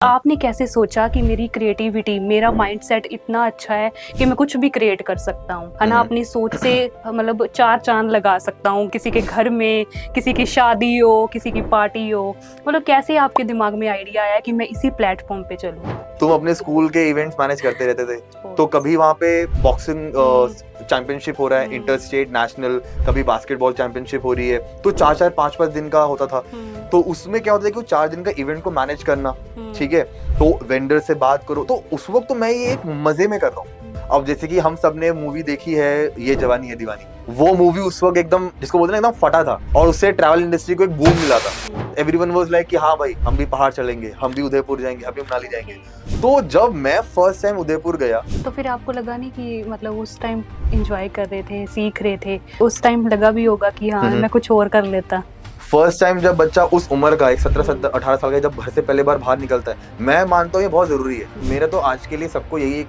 आपने कैसे सोचा कि मेरी क्रिएटिविटी, मेरा माइंडसेट इतना अच्छा है कि मैं कुछ भी क्रिएट कर सकता हूँ, है ना? अपनी सोच से मतलब चार चांद लगा सकता हूँ, किसी के घर में, किसी की शादी हो, किसी की पार्टी हो। मतलब कैसे आपके दिमाग में आइडिया आया कि मैं इसी प्लेटफॉर्म पे चलूँ? तुम अपने स्कूल के इवेंट्स मैनेज करते रहते थे, तो कभी वहाँ पे बॉक्सिंग चैंपियनशिप हो रहा है, इंटर स्टेट नेशनल, कभी बास्केटबॉल चैंपियनशिप हो रही है, तो 4-4 5-5 दिन का होता था। तो उसमें क्या होता है कि 4 दिन का इवेंट को मैनेज करना, ठीक है, तो वेंडर से बात करो, तो उस वक्त तो मैं ये एक मजे में कर रहा हूँ। अब जैसे कि हम सब ने मूवी देखी है ये जवानी है दीवानी, वो मूवी उस वक्त एकदम जिसको बोलते हैं एकदम फटा था, और उससे ट्रैवल इंडस्ट्री को एक बूम मिला था। एवरीवन वाज लाइक कि हाँ भाई हम भी पहाड़ चलेंगे, हम भी उदयपुर जाएंगे, हम भी मनाली जाएंगे। तो जब मैं फर्स्ट टाइम उदयपुर गया, तो फिर आपको लगा नहीं कि मतलब उस टाइम एंजॉय कर रहे थे, सीख रहे थे, उस टाइम लगा भी होगा कि हाँ मैं कुछ और कर लेता? फर्स्ट टाइम जब बच्चा उस उम्र का, एक 17-18 साल का, जब घर से पहले बार बाहर निकलता है, मैं मानता हूँ ये बहुत जरूरी है। मेरा तो आज के लिए सबको यही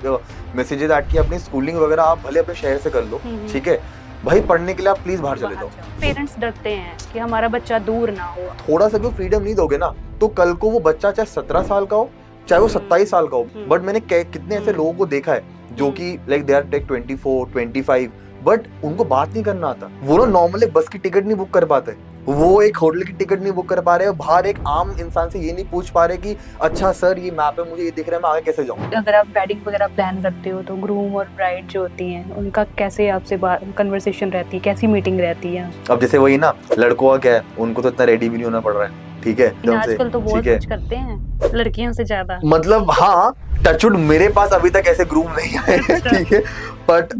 मैसेज है कि अपनी स्कूलिंग वगैरह आप भले अपने शहर से कर लो, ठीक है, भाई पढ़ने के लिए आप प्लीज बाहर चले जाओ। पेरेंट्स डरते हैं कि हमारा बच्चा दूर ना हो। थोड़ा सा भी फ्रीडम नहीं दोगे ना, तो कल को वो बच्चा चाहे 17 साल का हो, चाहे वो 27 साल का हो। बट मैंने कितने ऐसे लोगों को देखा है जो कि like they are take 24, 25, but उनको बात नहीं करना आता। वो लोग नॉर्मल एक बस की टिकट नहीं बुक कर पाते, वो एक होटल की टिकट नहीं बुक कर पा रहे, बाहर एक आम इंसान से ये नहीं पूछ पा रहे कि अच्छा सर ये मैप है, मुझे ये दिख रहा है, मैं आगे कैसे जाऊं। अगर आप वेडिंग वगैरह प्लान करते हो तो ग्रूम और ब्राइड जो होती हैं उनका कैसे आपसे कन्वर्सेशन रहती है, कैसी मीटिंग रहती है? अब जैसे वही ना, लड़कों का क्या है, उनको तो इतना रेडी भी नहीं होना पड़ रहा है, ठीक है, आजकल तो बहुत कुछ करते हैं लड़कियों से ज्यादा। मतलब हाँ, टचवुड मेरे पास अभी तक ऐसे ग्रूम नहीं आए, ठीक है, बट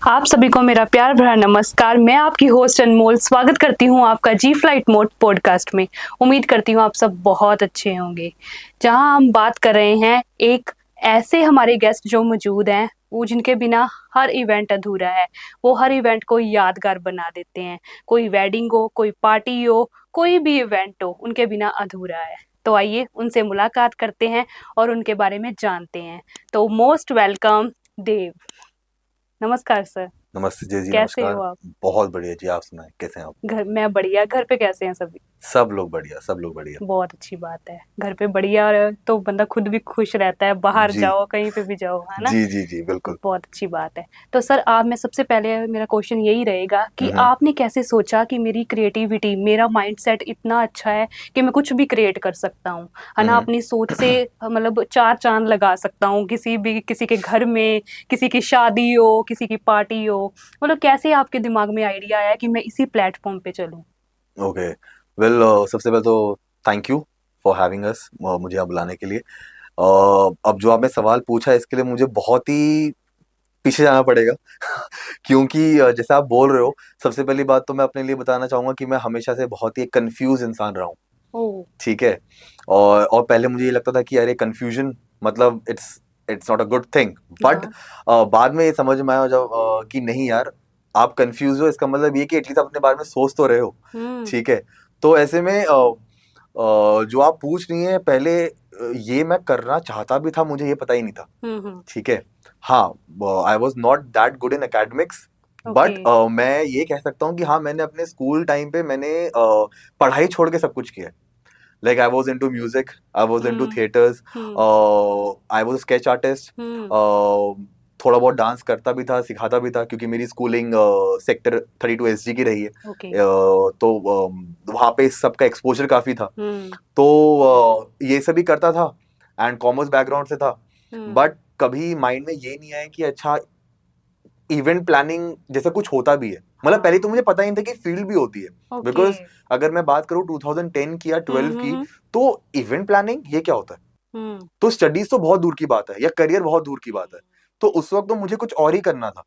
आप सभी को मेरा प्यार भरा नमस्कार। मैं आपकी होस्ट अनमोल स्वागत करती हूँ आपका जी फ्लाइट मोड पॉडकास्ट में। उम्मीद करती हूँ आप सब बहुत अच्छे होंगे। जहाँ हम बात कर रहे हैं एक ऐसे हमारे गेस्ट जो मौजूद हैं, वो जिनके बिना हर इवेंट अधूरा है। वो हर इवेंट को यादगार बना देते हैं। कोई वेडिंग हो, कोई पार्टी हो, कोई भी इवेंट हो, उनके बिना अधूरा है। तो आइए उनसे मुलाकात करते हैं और उनके बारे में जानते हैं। तो मोस्ट वेलकम देव। नमस्कार सर। नमस्ते जी, कैसे नमस्कार। हो आप? बहुत बढ़िया जी, आप सुनाएं कैसे हैं आप? मैं बढ़िया। घर पे कैसे हैं सभी? सब लोग बढ़िया, सब लोग बढ़िया। बहुत अच्छी बात है। घर पे बढ़िया और तो बंदा खुद भी खुश रहता है, बाहर जी जाओ कहीं पे भी जाओ, है ना? जी जी जी बिल्कुल। बहुत अच्छी बात है। तो सर आप, मैं सबसे पहले मेरा क्वेश्चन यही रहेगा कि आपने कैसे सोचा कि मेरी क्रिएटिविटी, मेरा माइंडसेट इतना अच्छा है कि मैं कुछ भी क्रिएट कर सकता हूँ, है ना? अपनी सोच से मतलब चार चांद लगा सकता हूँ, किसी के घर में, किसी की शादी हो, किसी की पार्टी हो। मतलब कैसे आपके दिमाग में आइडिया आया कि मैं इसी प्लेटफॉर्म पे चलूँ? ओके, वेल सबसे पहले तो thank you for having us, मुझे यहाँ बुलाने के लिए। अब जो आपने सवाल पूछा है इसके लिए मुझे बहुत ही पीछे जाना पड़ेगा क्योंकि जैसे आप बोल रहे हो, सबसे पहली बात तो मैं अपने लिए बताना चाहूंगा कि मैं हमेशा से बहुत ही कंफ्यूज इंसान रहा हूँ, ओह। ठीक है। और पहले मुझे ये लगता था कि अरे कंफ्यूजन मतलब it's not a good thing, but बाद में ये समझ में आया जब कि नहीं यार, आप कंफ्यूज हो इसका मतलब ये कि एटलीस्ट आप अपने बारे में सोच तो रहे हो, ठीक है। तो ऐसे में जो आप पूछ रही हैं, पहले ये मैं करना चाहता भी था, मुझे ये पता ही नहीं था, ठीक है। हाँ, I was not that good in academics, but मैं ये कह सकता हूँ कि हाँ, मैंने अपने स्कूल टाइम पे मैंने पढ़ाई छोड़ के सब कुछ किया है। Like I was into music, I was into theaters, I was a sketch artist, थोड़ा बहुत डांस करता भी था, सिखाता भी था, क्योंकि मेरी स्कूलिंग सेक्टर 32 SG की रही है। तो वहाँ पे इस सब का एक्सपोजर काफी था, तो ये सब भी करता था, एंड कॉमर्स बैकग्राउंड से था। बट कभी माइंड में ये नहीं आया कि अच्छा इवेंट प्लानिंग जैसा कुछ होता भी है। मतलब पहले तो मुझे पता ही नहीं था कि फील्ड भी होती है, बिकॉज अगर मैं बात करूं 2010 की या 12 की, तो इवेंट प्लानिंग ये क्या होता है? तो स्टडीज तो बहुत दूर की बात है, या करियर बहुत दूर की बात है। तो उस वक्त तो मुझे कुछ और ही करना था।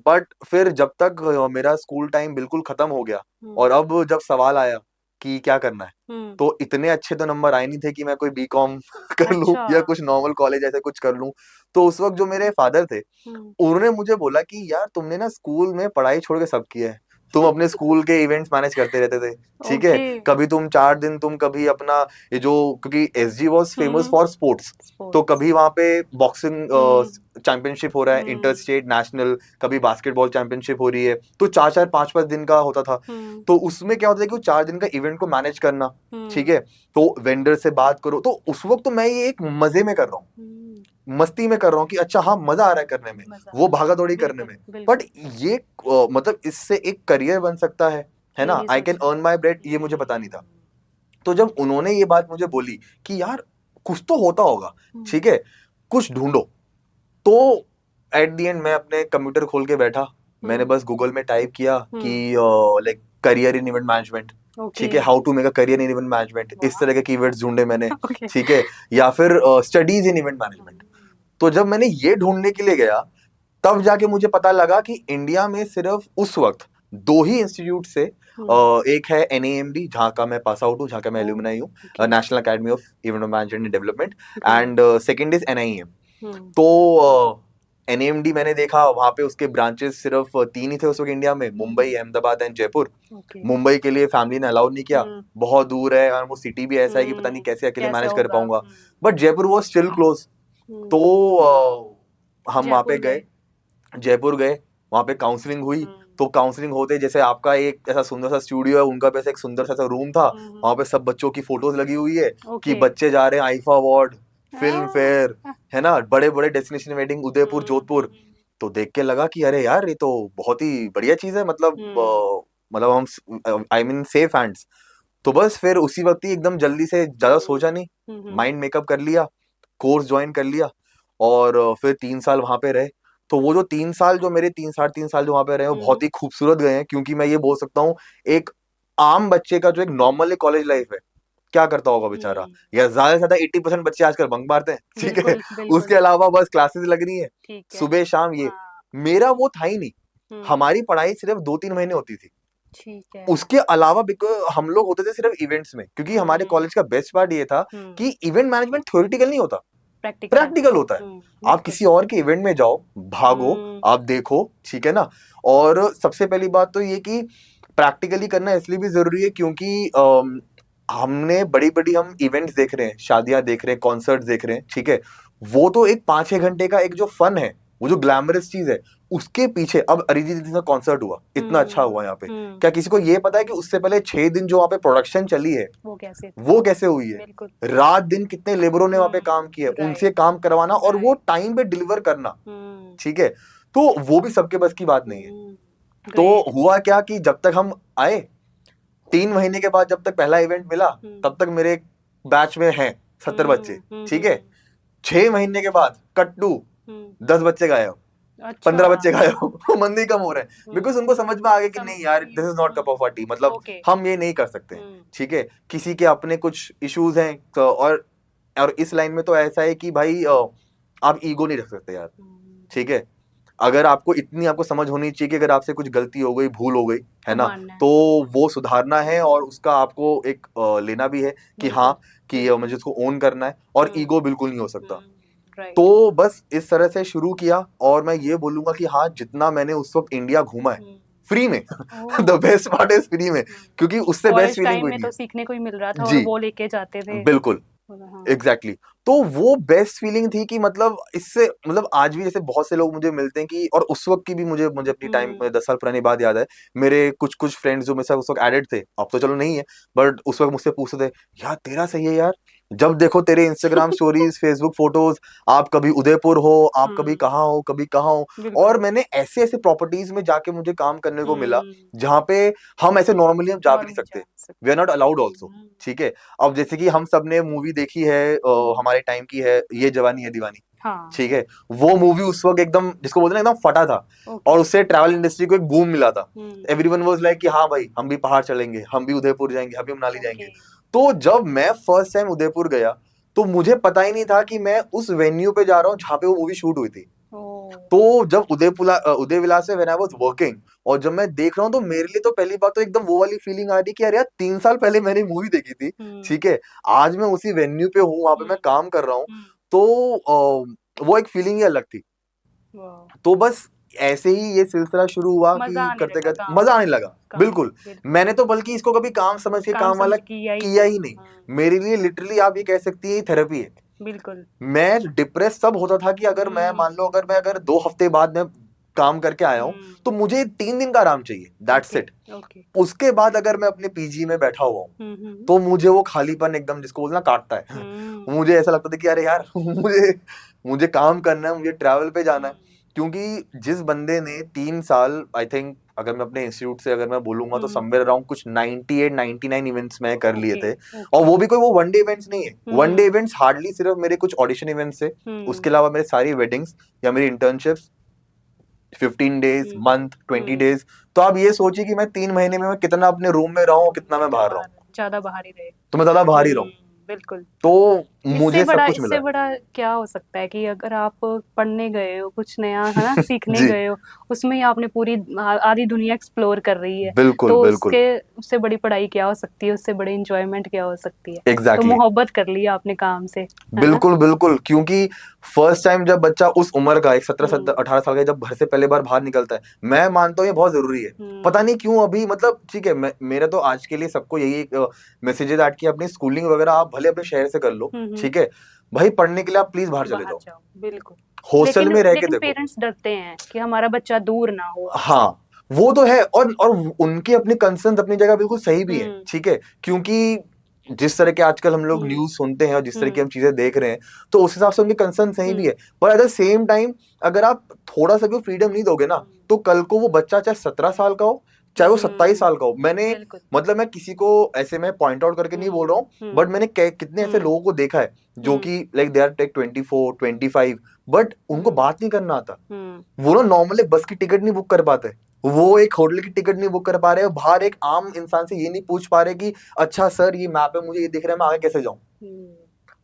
बट फिर जब तक मेरा स्कूल टाइम बिल्कुल खत्म हो गया, और अब जब सवाल आया कि क्या करना है, तो इतने अच्छे तो नंबर आए नहीं थे कि मैं कोई बीकॉम कर लूं या कुछ नॉर्मल कॉलेज ऐसे कुछ कर लूं। तो उस वक्त जो मेरे फादर थे, उन्होंने मुझे बोला कि यार तुमने ना स्कूल में पढ़ाई छोड़ के सब किया है, तुम अपने स्कूल के इवेंट्स मैनेज करते रहते थे, ठीक है। ओके। कभी तुम 4 दिन तुम कभी अपना ये जो, क्योंकि SG was famous for sports, तो स्पोर्ट्स। कभी वहां पे बॉक्सिंग चैंपियनशिप हो रहा है, हम्म। इंटर स्टेट नेशनल, कभी बास्केटबॉल चैंपियनशिप हो रही है, तो 4-4 5-5 दिन का होता था। तो उसमें क्या होता है कि वो 4 दिन का इवेंट को मैनेज करना, ठीक है। तो वेंडर से बात करो, तो उस वक्त तो मैं ये एक मजे में कर रहा हूँ, मस्ती में कर रहा हूँ कि अच्छा हाँ मजा आ रहा है करने में, वो भागा दौड़ी करने में। बट ये मतलब इससे एक करियर बन सकता है ना, आई कैन अर्न माई ब्रेड, ये मुझे पता नहीं था। तो जब उन्होंने ये बात मुझे बोली कि यार कुछ तो होता होगा, ठीक है, कुछ ढूंढो, तो एट द एंड मैं अपने कंप्यूटर खोल के बैठा, मैंने बस गूगल में टाइप किया कि like career in event management, ठीक है, how to make a career in event management, इस तरह के कीवर्ड्स ढूंढे मैंने, ठीक है, या फिर स्टडीज इन इवेंट मैनेजमेंट। तो जब मैंने ये ढूंढने के लिए गया, तब जाके मुझे पता लगा कि इंडिया में सिर्फ उस वक्त 2 ही इंस्टीट्यूट से, एक है एनएएमडी जहाँ का मैं पास आउट हूँ, जहाँ का मैं एल्यूमनाई हूँ, national academy of event management and development, and second is NIM. तो एनएएमडी मैंने देखा, वहां पे उसके ब्रांचेस सिर्फ 3 ही थे उस वक्त इंडिया में, मुंबई, अहमदाबाद एंड जयपुर। मुंबई के लिए फैमिली ने अलाउ नहीं किया, बहुत दूर है और वो सिटी भी ऐसा है कि पता नहीं कैसे अकेले मैनेज कर पाऊंगा, but Jaipur was still close. तो हम वहां पे गए, जयपुर गए, वहां पे काउंसलिंग हुई। तो काउंसलिंग होते जैसे आपका एक ऐसा सुंदर सा स्टूडियो है, उनका वैसे एक सुंदर सा रूम था, वहां पे सब बच्चों की फोटोज लगी हुई है कि बच्चे जा रहे हैं आईफा अवार्ड, फिल्म फेयर, है ना, बड़े बड़े डेस्टिनेशन वेडिंग, उदयपुर, जोधपुर। तो देख के लगा कि अरे यार ये तो बहुत ही बढ़िया चीज है, मतलब हम आई मीन सेफ हैंड्स। तो बस फिर उसी वक्त ही एकदम जल्दी से, ज्यादा सोचा नहीं, माइंड मेकअप कर लिया, कोर्स ज्वाइन कर लिया, और फिर 3 साल वहां पे रहे। तो वो जो 3 साल, जो मेरे 3 साढ़े 3 साल जो वहां पे रहे, वो बहुत ही खूबसूरत गए हैं, क्योंकि मैं ये बोल सकता हूँ एक आम बच्चे का जो एक नॉर्मल कॉलेज लाइफ है, क्या करता होगा बेचारा, या ज्यादा से ज्यादा 80% बच्चे आजकल बंक मारते हैं, ठीक है, उसके अलावा बस क्लासेस लग रही है सुबह शाम, ये मेरा वो था ही नहीं। हमारी पढ़ाई सिर्फ 2-3 महीने होती थी, ठीक है। उसके अलावा बिकॉज हम लोग होते थे सिर्फ इवेंट्स में, क्योंकि हमारे कॉलेज का बेस्ट पार्ट ये था कि इवेंट मैनेजमेंट थ्योरेटिकल नहीं होता, प्रैक्टिकल होता है। आप किसी और के इवेंट में जाओ, भागो, आप देखो, ठीक है ना। और सबसे पहली बात तो ये कि प्रैक्टिकली करना इसलिए भी जरूरी है क्योंकि हमने बड़ी बड़ी हम इवेंट्स देख रहे हैं, शादियां देख रहे हैं, कॉन्सर्ट्स देख रहे हैं, ठीक है, वो तो एक 5-6 घंटे का एक जो फन है, वो जो ग्लैमरस चीज है, उसके पीछे, अब अरिजीत सिंह का कॉन्सर्ट हुआ, इतना अच्छा हुआ यहाँ पे, क्या किसी को ये पता है कि उससे पहले 6 दिन जो वहाँ पे प्रोडक्शन चली है, वो कैसे हुई है, रात दिन कितने लेबरों ने वहाँ पे काम किया, उनसे काम करवाना और वो टाइम पे डिलीवर करना, ठीक है। तो वो भी सबके बस की बात नहीं है। तो हुआ क्या कि जब तक हम आए, 3 महीने के बाद जब तक पहला इवेंट मिला, तब तक मेरे बैच में हैं 70 बच्चे, ठीक है। 6 महीने के बाद कट टू 10 बच्चे गायब, 15 बच्चे गायब, मंदी कम हो रहे हैं, बिकॉज उनको समझ में आ गया कि नहीं यार, this is not cup of our tea, मतलब हम ये नहीं कर सकते, ठीक है। किसी के अपने कुछ इश्यूज हैं, तो और इस लाइन में तो ऐसा है कि भाई आप ईगो नहीं रख सकते यार, ठीक है। अगर आपको इतनी आपको समझ होनी चाहिए कि अगर आपसे कुछ गलती हो गई, भूल हो गई, है ना, तो वो सुधारना है, और उसका आपको एक लेना भी है कि हाँ, कि मुझे उसको ओन करना है, और ईगो बिल्कुल नहीं हो सकता। तो बस इस तरह से शुरू किया, और मैं ये बोलूंगा कि हाँ, जितना मैंने उस वक्त इंडिया घूमा है फ्री में, the best part is free में, क्योंकि उससे बेस्ट फीलिंग कोई नहीं है। तो सीखने को ही मिल रहा था, जी, और वो लेके जाते थे, बिल्कुल, एग्जैक्टली exactly. तो वो बेस्ट फीलिंग थी कि मतलब इससे, मतलब आज भी जैसे बहुत से लोग मुझे मिलते हैं कि, और उस वक्त की भी मुझे मुझे अपनी टाइम 10 साल पुरानी बात याद है, मेरे कुछ कुछ फ्रेंड्स जो मेरे साथ उस वक्त एडेड थे, अब तो चलो नहीं है, बट उस वक्त मुझसे पूछते थे, यार तेरा सही है यार, जब देखो तेरे इंस्टाग्राम स्टोरीज, फेसबुक फोटोज, आप कभी उदयपुर हो, आप कभी कहाँ हो, कभी कहाँ हो। और मैंने ऐसे ऐसे प्रॉपर्टीज में जाके मुझे काम करने को मिला जहाँ पे हम ऐसे नॉर्मली हम जा भी नहीं सकते, we are not allowed also, ठीक है। अब जैसे कि हम सब ने मूवी देखी है, हमारे टाइम की है, ये जवानी है दीवानी, ठीक है, वो मूवी उस वक्त एकदम, जिसको बोलते हैं एकदम फटा था, और उससे ट्रैवल इंडस्ट्री को एक बूम मिला था। एवरीवन वाज लाइक कि हाँ भाई, हम भी पहाड़ चलेंगे, हम भी उदयपुर जाएंगे, हम भी मनाली जाएंगे। तो जब मैं फर्स्ट टाइम उदयपुर गया, तो मुझे पता ही नहीं था कि मैं उस वेन्यू पे जा रहा हूँ जहाँ पे वो मूवी शूट हुई थी। तो जब उदय विलास में व्हेन आई वाज वर्किंग, और जब मैं देख रहा हूँ, तो मेरे लिए तो पहली बात तो एकदम वो वाली फीलिंग आ रही कि यार 3 साल पहले मैंने मूवी देखी थी, ठीक है, आज मैं उसी वेन्यू पे हूँ, वहां पे मैं काम कर रहा हूँ। तो वो एक फीलिंग ही अलग थी। तो बस ऐसे ही ये सिलसिला शुरू हुआ कि मजा आने करते लगा करते काम मजा आने लगा। काम बिल्कुल, बिल्कुल मैंने तो बल्कि इसको कभी काम समझ के काम काम वाला समझ किया ही नहीं। मेरे लिए लिटरली आप ये कह सकती है थेरेपी है। बिल्कुल मैं डिप्रेस तब होता था कि अगर मैं मान लो अगर 2 हफ्ते बाद मैं काम करके आया हूँ तो मुझे 3 दिन का आराम चाहिए, दैट्स ओके इट। ओके उसके बाद अगर मैं अपने पीजी में बैठा हुआ हूँ तो मुझे वो खालीपन एकदम जिसको बोलना काटता है। मुझे ऐसा लगता था कि अरे यार मुझे मुझे काम करना है, मुझे ट्रैवल पे जाना है। क्योंकि जिस बंदे ने 3 साल आई थिंक अगर मैं अपने इंस्टीट्यूट से अगर मैं बोलूंगा तो समवेयर अराउंड कुछ 98 99 इवेंट्स मैं कर लिए थे। और वो भी कोई वो वन डे इवेंट्स नहीं है। वन डे इवेंट्स हार्डली सिर्फ मेरे कुछ ऑडिशन इवेंट्स थे, उसके अलावा मेरे सारी वेडिंग्स या मेरी इंटर्नशिप्स 15 डेज मंथ 20 डेज। तो आप ये सोचिए कि मैं 3 महीने में मैं कितना अपने रूम में रहा हूँ, कितना मैं बाहर रहा हूँ। ज्यादा बाहर ही रहे तो मैं ज्यादा बाहर ही रहा हूँ। बिल्कुल तो मुझे सब कुछ मिला इससे है। बड़ा क्या हो सकता है कि अगर आप पढ़ने गए हो कुछ नया है ना सीखने जी गए हो उसमें ही आपने पूरी आधी दुनिया एक्सप्लोर कर रही है बिल्कुल तो बिल्कुल उससे बड़ी पढ़ाई क्या हो सकती है उससे बड़ी इंजॉयमेंट क्या हो सकती है। तो एग्जैक्टली मोहब्बत कर लिया आपने काम से है ना। बिल्कुल बिल्कुल। क्योंकि फर्स्ट टाइम जब बच्चा उस उम्र का एक 17 17 18 साल का जब घर से पहले बार बाहर निकलता है, मैं मानता हूँ ये बहुत जरूरी है। पता नहीं क्यों अभी मतलब ठीक है मेरा तो आज के लिए सबको यही मैसेज है कि अपनी स्कूलिंग वगैरह आप भले अपने शहर से कर लो, ठीक है भाई, पढ़ने के लिए आप प्लीज बाहर चले बाहर जाओ, जाओ बिल्कुल हॉस्टल लेकिन में रह के लेकिन देखो। पेरेंट्स डरते हैं कि हमारा बच्चा दूर ना हो हमसे। हाँ वो तो है, और उनके अपने कंसर्न अपनी जगह बिल्कुल सही भी है, ठीक है। क्योंकि जिस तरह के आजकल हम लोग न्यूज सुनते हैं और जिस तरह की हम चीजें देख रहे हैं तो उस हिसाब से उनके कंसर्न सही भी है। पर एट द सेम टाइम अगर आप थोड़ा सा भी फ्रीडम नहीं दोगे ना तो कल को वो बच्चा चाहे 17 साल का हो चाहे वो 27 साल का हो। मैंने बिल्कुल मतलब मैं किसी को ऐसे में पॉइंट आउट करके नहीं बोल रहा हूँ, बट मैंने कितने ऐसे लोगों को देखा है जो कि like they are take 24 25 but उनको बात नहीं करना आता। वो ना नॉर्मली बस की टिकट नहीं बुक कर पाते, वो एक होटल की टिकट नहीं बुक कर पा रहे, बाहर एक आम इंसान से ये नहीं पूछ पा रहे कि अच्छा सर ये मैप है मुझे ये दिख रहा है मैं आगे कैसे जाऊं।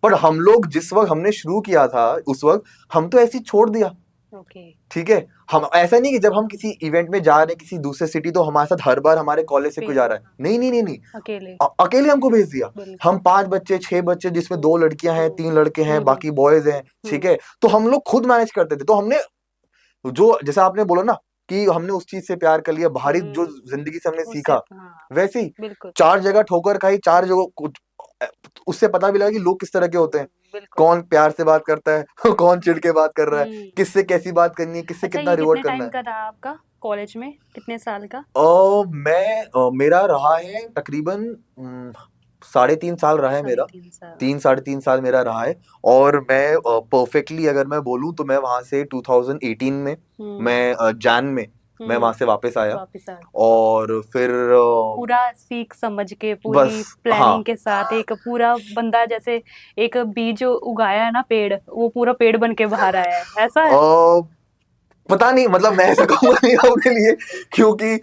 पर हम लोग जिस वक्त हमने शुरू किया था उस वक्त हम तो ऐसे ही छोड़ दिया, ओके ठीक है। हम ऐसा नहीं कि जब हम किसी इवेंट में जा रहे हैं किसी दूसरे सिटी तो हमारे साथ हर बार हमारे कॉलेज से कोई जा रहा है, नहीं नहीं नहीं नहीं, अकेले अकेले हमको भेज दिया। हम 5 बच्चे 6 बच्चे जिसमें 2 लड़कियां हैं 3 लड़के हैं बाकी बॉयज हैं, ठीक है। तो हम लोग खुद मैनेज करते थे। तो हमने जो जैसा आपने बोला ना कि हमने उस चीज से प्यार कर लिया, बाहरी जो जिंदगी से हमने सीखा, वैसे ही बिल्कुल 4 जगह ठोकर खाई, 4 जगह कुछ उससे पता भी लगा कि लोग किस तरह के होते हैं, बिल्कुल कौन प्यार से बात करता है कौन चिढ़ के बात कर रहा है, किससे कैसी बात करनी है, किससे अच्छा कितना ये रिवॉर्ड कितने करना टाइम है। का रहा आपका कॉलेज में कितने साल का। मेरा रहा है तकरीबन 3.5 साल रहा है मेरा, 3.5 साल 3 3.5 साल मेरा रहा है। और मैं परफेक्टली अगर मैं बोलूँ तो मैं वहां से 2018 में मैं जैन में मैं वहां से वापस आया। वापस आ और फिर पूरा सीख समझ के पूरी बस हाँ प्लानिंग के साथ एक पूरा बंदा जैसे एक बीज उगाया है ना पेड़ वो पूरा पेड़ बन के बाहर आया है ऐसा है। पता नहीं मतलब मैं ऐसा कहूंगा नहीं अपने लिए, क्योंकि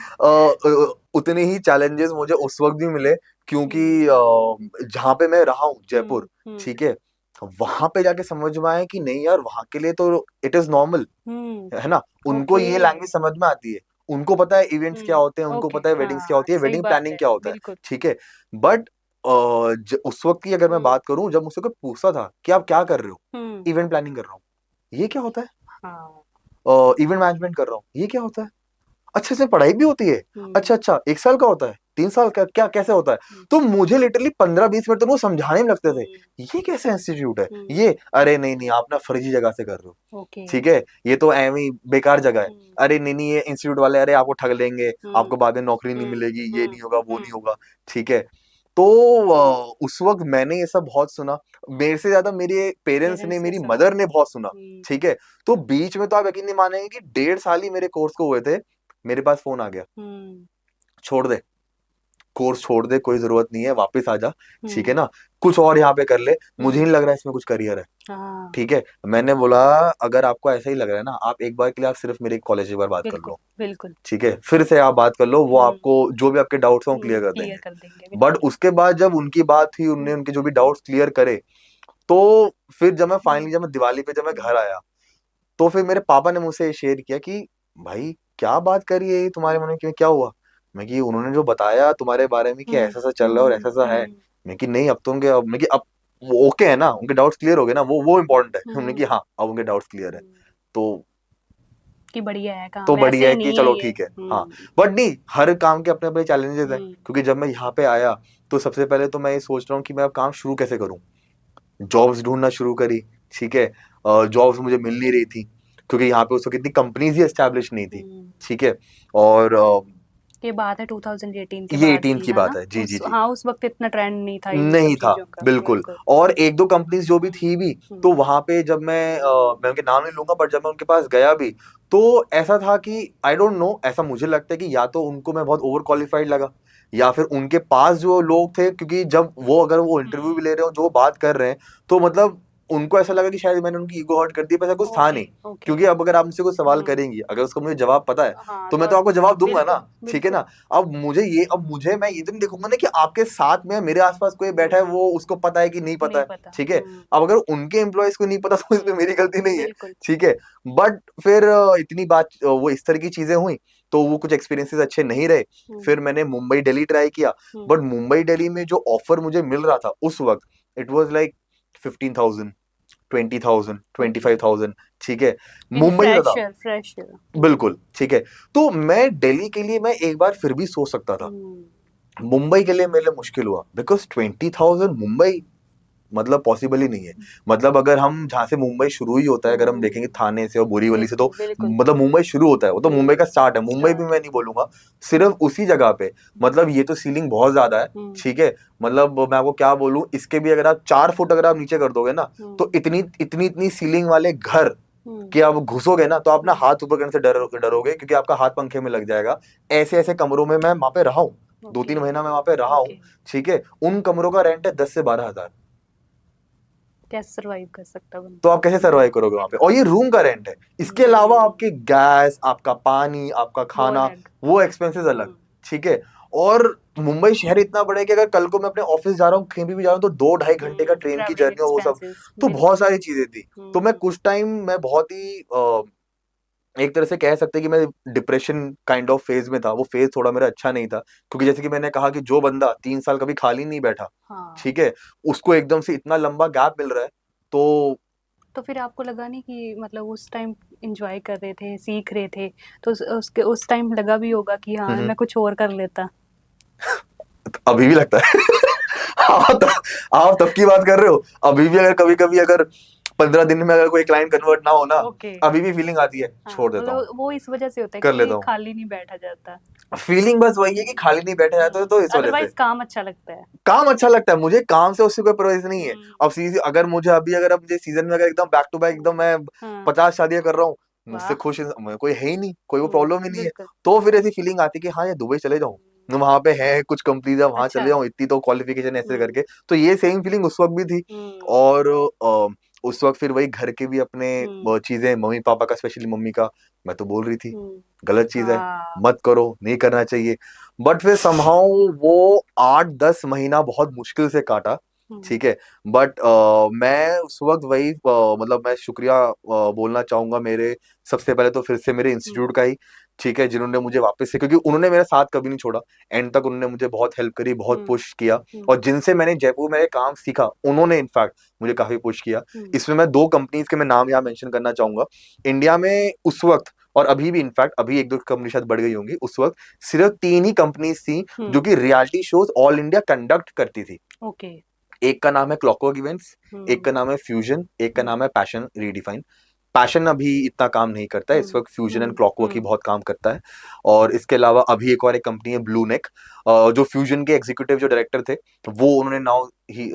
उतने ही चैलेंजेस मुझे उस वक्त भी मिले। क्योंकि जहाँ पे मैं रहा हूँ जयपुर, ठीक है, वहां पे जाके समझ में आया कि नहीं यार वहां के लिए तो इट इज नॉर्मल है ना। उनको ये लैंग्वेज समझ में आती है, उनको पता है इवेंट्स क्या होते हैं, उनको ओके पता है वेडिंग्स क्या हाँ होती है, सही वेडिंग बात प्लानिंग है क्या होता है, बिल्कुल ठीक है। बट उस वक्त की अगर मैं बात करूं जब मुझसे कोई पूछता था कि आप क्या कर रहे हो, इवेंट प्लानिंग कर रहा हूँ, ये क्या होता है, हाँ इवेंट मैनेजमेंट कर रहा हूँ, ये क्या होता है, अच्छा इसमें पढ़ाई भी होती है, अच्छा अच्छा 1 साल का होता है 3 साल का क्या कैसे होता है। तो मुझे लिटरली 15 20 मिनट तो वो समझाने में लगते थे ये कैसे इंस्टीट्यूट है, ये अरे नहीं नहीं आप ना फर्जी जगह से कर रहे हो, ओके ठीक है, ये तो एवं ही बेकार जगह है, अरे नहीं नहीं ये इंस्टीट्यूट वाले अरे आपको ठग लेंगे, आपको बाद में नौकरी नहीं मिलेगी, ये नहीं होगा वो नहीं होगा, ठीक है। तो उस वक्त मैंने ये सब बहुत सुना, मेरे से ज्यादा मेरे पेरेंट्स ने मेरी मदर ने बहुत सुना, ठीक है। तो बीच में तो आप यकीन नहीं मानेंगे कि 1.5 साल ही मेरे कोर्स को हुए थे, मेरे पास फोन आ गया, छोड़ दे कोर्स छोड़ दे कोई जरूरत नहीं है वापस आ जा, ठीक है ना, कुछ और यहाँ पे कर ले, मुझे नहीं लग रहा है इसमें कुछ करियर है, ठीक है। मैंने बोला अगर आपको ऐसा ही लग रहा है ना आप एक बार के लिए आप सिर्फ मेरे कॉलेज एक बार बात कर लो, बिल्कुल ठीक है, फिर से आप बात कर लो, वो आपको जो भी आपके डाउट्स हैं वो क्लियर कर देंगे। बट उसके बाद जब उनकी बात हुई उनने उनके जो भी डाउट्स क्लियर करे, तो फिर जब मैं फाइनली जब मैं दिवाली पे जब मैं घर आया तो फिर मेरे पापा ने मुझसे शेयर किया कि भाई क्या बात करी है ये तुम्हारे मन में, क्यों क्या हुआ। मैं कि उन्होंने जो बताया तुम्हारे बारे में कि ऐसा ऐसा चल रहा है और ऐसा ऐसा है, मैं कि नहीं अब तो उनके अब मैं कि अब वो ओके है ना, उनके डाउट्स क्लियर हो गए ना, वो इम्पोर्टेंट है। हमने कि हाँ अब उनके डाउट्स क्लियर है। तो कि बढ़िया है तो काम, बढ़िया ऐसे है ही कि नहीं है चलो ये। ठीक है। हाँ, बट नहीं, हर काम के अपने अपने चैलेंजेस हैं। हम्म, क्योंकि जब मैं यहाँ पे आया तो सबसे पहले तो मैं ये सोच रहा हूँ कि मैं अब काम शुरू कैसे करूँ। जॉब्स ढूंढना शुरू करी, ठीक है। जॉब्स मुझे मिल नहीं रही थी क्योंकि यहाँ पे उस वक्त इतनी कंपनीज ही एस्टैब्लिश नहीं थी, हम्म। ठीक है। और ये बात है 2018 के ये बाद 18 की, की है बात ना? है, जी जी उस जी। हाँ, उस वक्त इतना ट्रेंड नहीं था इन सब नहीं था, चीजों का, बिल्कुल। बिल्कुल। और एक दो कंपनीज जो भी थी भी, हम्म, तो वहां पे जब मैं उनके नाम नहीं लूंगा, बट जब मैं उनके पास गया भी, तो ऐसा था कि आई डोंट नो, ऐसा मुझे लगता है कि या तो उनको मैं बहुत ओवर क्वालिफाइड लगा, या फिर उनके पास जो लोग थे, क्योंकि जब वो अगर वो इंटरव्यू भी ले रहे हो, जो वो बात कर रहे हैं, तो मतलब उनको ऐसा लगा कि शायद मैंने उनकी ईगो हर्ट कर दी, पर ऐसा कुछ था ओके, नहीं। ओके। क्योंकि अब अगर आप मुझसे कोई सवाल हम्म, करेंगी, अगर उसका मुझे जवाब पता है, हाँ तो तो मैं तो आपको जवाब दूंगा ना, बिल्कुल, ठीक है बिल्कुल। ना। अब मुझे मैं ये तो नहीं देखूंगा ना कि आपके साथ में मेरे आसपास कोई बैठा है, वो उसको पता है कि नहीं पता नहीं है, पता। ठीक है। अब अगर उनके एम्प्लॉयज को नहीं पता तो इसमें मेरी गलती नहीं है, बिल्कुल। ठीक है। बट फिर इतनी बात वो इस तरह की चीजें हुई, तो वो कुछ एक्सपीरियंसेस अच्छे नहीं रहे। फिर मैंने मुंबई दिल्ली ट्राई किया, बट मुंबई दिल्ली में जो ऑफर मुझे मिल रहा था उस वक्त, it was like 15,000, 20,000, twenty okay. Five thousand ठीक है, इन मुंबई में था। Fresher, fresher. बिल्कुल, ठीक है। तो मैं दिल्ली के लिए मैं एक बार फिर भी सोच सकता था, हम्म, मुंबई के लिए मेरे लिए मुश्किल हुआ, बिकॉज 20,000 मुंबई मतलब पॉसिबल ही नहीं है। मतलब अगर हम जहां से मुंबई शुरू ही होता है, अगर हम देखेंगे थाने से और बोरीवली से, तो बिल्कुल, बिल्कुल। मतलब मुंबई शुरू होता है, वो तो मुंबई का स्टार्ट है। मुंबई भी स्टार्ट। मैं नहीं बोलूंगा, सिर्फ उसी जगह पे, मतलब ये तो सीलिंग बहुत ज्यादा है, ठीक है। मतलब मैं आपको क्या बोलूं, इसके भी अगर आप 4 फुट अगर आप नीचे कर दोगे ना, तो इतनी इतनी इतनी सीलिंग वाले घर कि आप घुसोगे ना, तो आप ना हाथ ऊपर करने से डरोगे, क्योंकि आपका हाथ पंखे में लग जाएगा। ऐसे ऐसे कमरों में मैं वहां पे रहा हूँ, 2-3 महीना मैं वहां पे रहा हूँ, ओके। ठीक है। उन कमरों का रेंट है 10 से 12 हजार। कैसे सरवाइव कर सकता तो बंदा? आप कैसे सरवाइव करोगे वहां पे, और ये रूम का रेंट है। इसके अलावा आपके गैस, आपका पानी, आपका वो खाना, अलग। वो एक्सपेंसेस अलग, ठीक है। और मुंबई शहर इतना बड़ा है कि अगर कल को मैं अपने ऑफिस जा रहा हूँ, कहीं भी जा रहा हूँ, तो 2-2.5 घंटे का ट्रेन की ट्रैवलिंग जर्नी और वो सब, एक्सपेंसेस, तो बहुत बिल्कुल। सारी चीजें थी। तो मैं कुछ टाइम मैं बहुत ही एक तरह से कह सकते हैं कि मैं डिप्रेशन काइंड ऑफ फेज में था। वो फेज थोड़ा मेरा अच्छा नहीं था, क्योंकि जैसे कि मैंने कहा कि जो बंदा 3 साल कभी खाली नहीं बैठा, हाँ। ठीक है, उसको एकदम से इतना लंबा गैप मिल रहा है। तो तो फिर आपको लगा नहीं कि मतलब उस टाइम एंजॉय कर रहे थे, सीख रहे थे, तो उस टाइम लगा भी होगा कि हाँ हम्म, मैं कुछ और कर लेता? अभी भी लगता है। आप तब की बात कर रहे हो, अभी भी अगर कभी कभी अगर 15 दिन में अगर कोई क्लाइंट कन्वर्ट ना हो ना, ओके। अभी भी फीलिंग आती है, हाँ, छोड़ देता हूँ, मतलब वो इस वजह से होता है कर कि लेता हूँ। खाली नहीं बैठा जाता। फीलिंग बस वही है कि खाली नहीं बैठा जाता है, तो इस वजह से अदरवाइज काम अच्छा लगता है। काम अच्छा लगता है मुझे, काम से उससे कोई परवाह नहीं है। अब सीधी अगर मुझे अभी अगर अब मुझे सीजन में अगर एकदम बैक टू बैक एकदम मैं हाँ। 50 शादियां कर रहा हूँ, मुझसे वाह। खुश कोई है ही नहीं, कोई वो प्रॉब्लम ही नहीं है। बिल्कुल। तो फिर ऐसी फीलिंग आती है कि हाँ ये दुबई चले जाऊं, वहां पे है कुछ कंपनीज है, वहां अच्छा। चले जाऊं, इतनी तो क्वालिफिकेशन ऐसे करके। तो ये सेम फीलिंग उस वक्त भी थी। हम्म, और उस वक्त फिर वही घर के भी अपने हम्म, चीजें, मम्मी पापा का, स्पेशली मम्मी का, मैं तो बोल रही थी हम्म। गलत चीज है, हाँ। मत करो, नहीं करना चाहिए। बट फिर समहाउ वो 8-10 महीना बहुत मुश्किल से काटा, हम्म, ठीक है। बट मैं उस वक्त वही मतलब मैं शुक्रिया बोलना चाहूंगा मेरे, सबसे पहले तो फिर से मेरे इंस्टीट्यूट का ही, ठीक है, जिन्होंने मुझे वापस से, क्योंकि उन्होंने मेरा साथ कभी नहीं छोड़ा, एंड तक उन्होंने मुझे बहुत हेल्प करी, बहुत हम्म, पुश किया। हम्म, और जिनसे मैंने जयपुर में काम सीखा, उन्होंने इनफैक्ट मुझे काफी पुश किया। इसमें मैं 2 कंपनीज के मैं नाम यहाँ मेंशन करना चाहूंगा। इंडिया में उस वक्त, और अभी भी इनफैक्ट अभी 1-2 कंपनी शायद बढ़ गई होंगी, उस वक्त सिर्फ 3 ही कंपनीज थी जो कि reality shows all India conduct करती थी। ओके। एक का नाम है क्लॉकवर्क इवेंट्स, एक हम्म, का नाम है फ्यूजन, एक का हम्म, नाम है पैशन रीडिफाइन। पैशन अभी इतना काम नहीं करता है इस हम्म, वक्त, फ्यूजन एंड हम्म, क्लॉकवर्क ही बहुत काम करता है। और इसके अलावा अभी एक और एक कंपनी है ब्लू नेक, जो फ्यूजन के एग्जीक्यूटिव जो डायरेक्टर थे, वो उन्होंने now he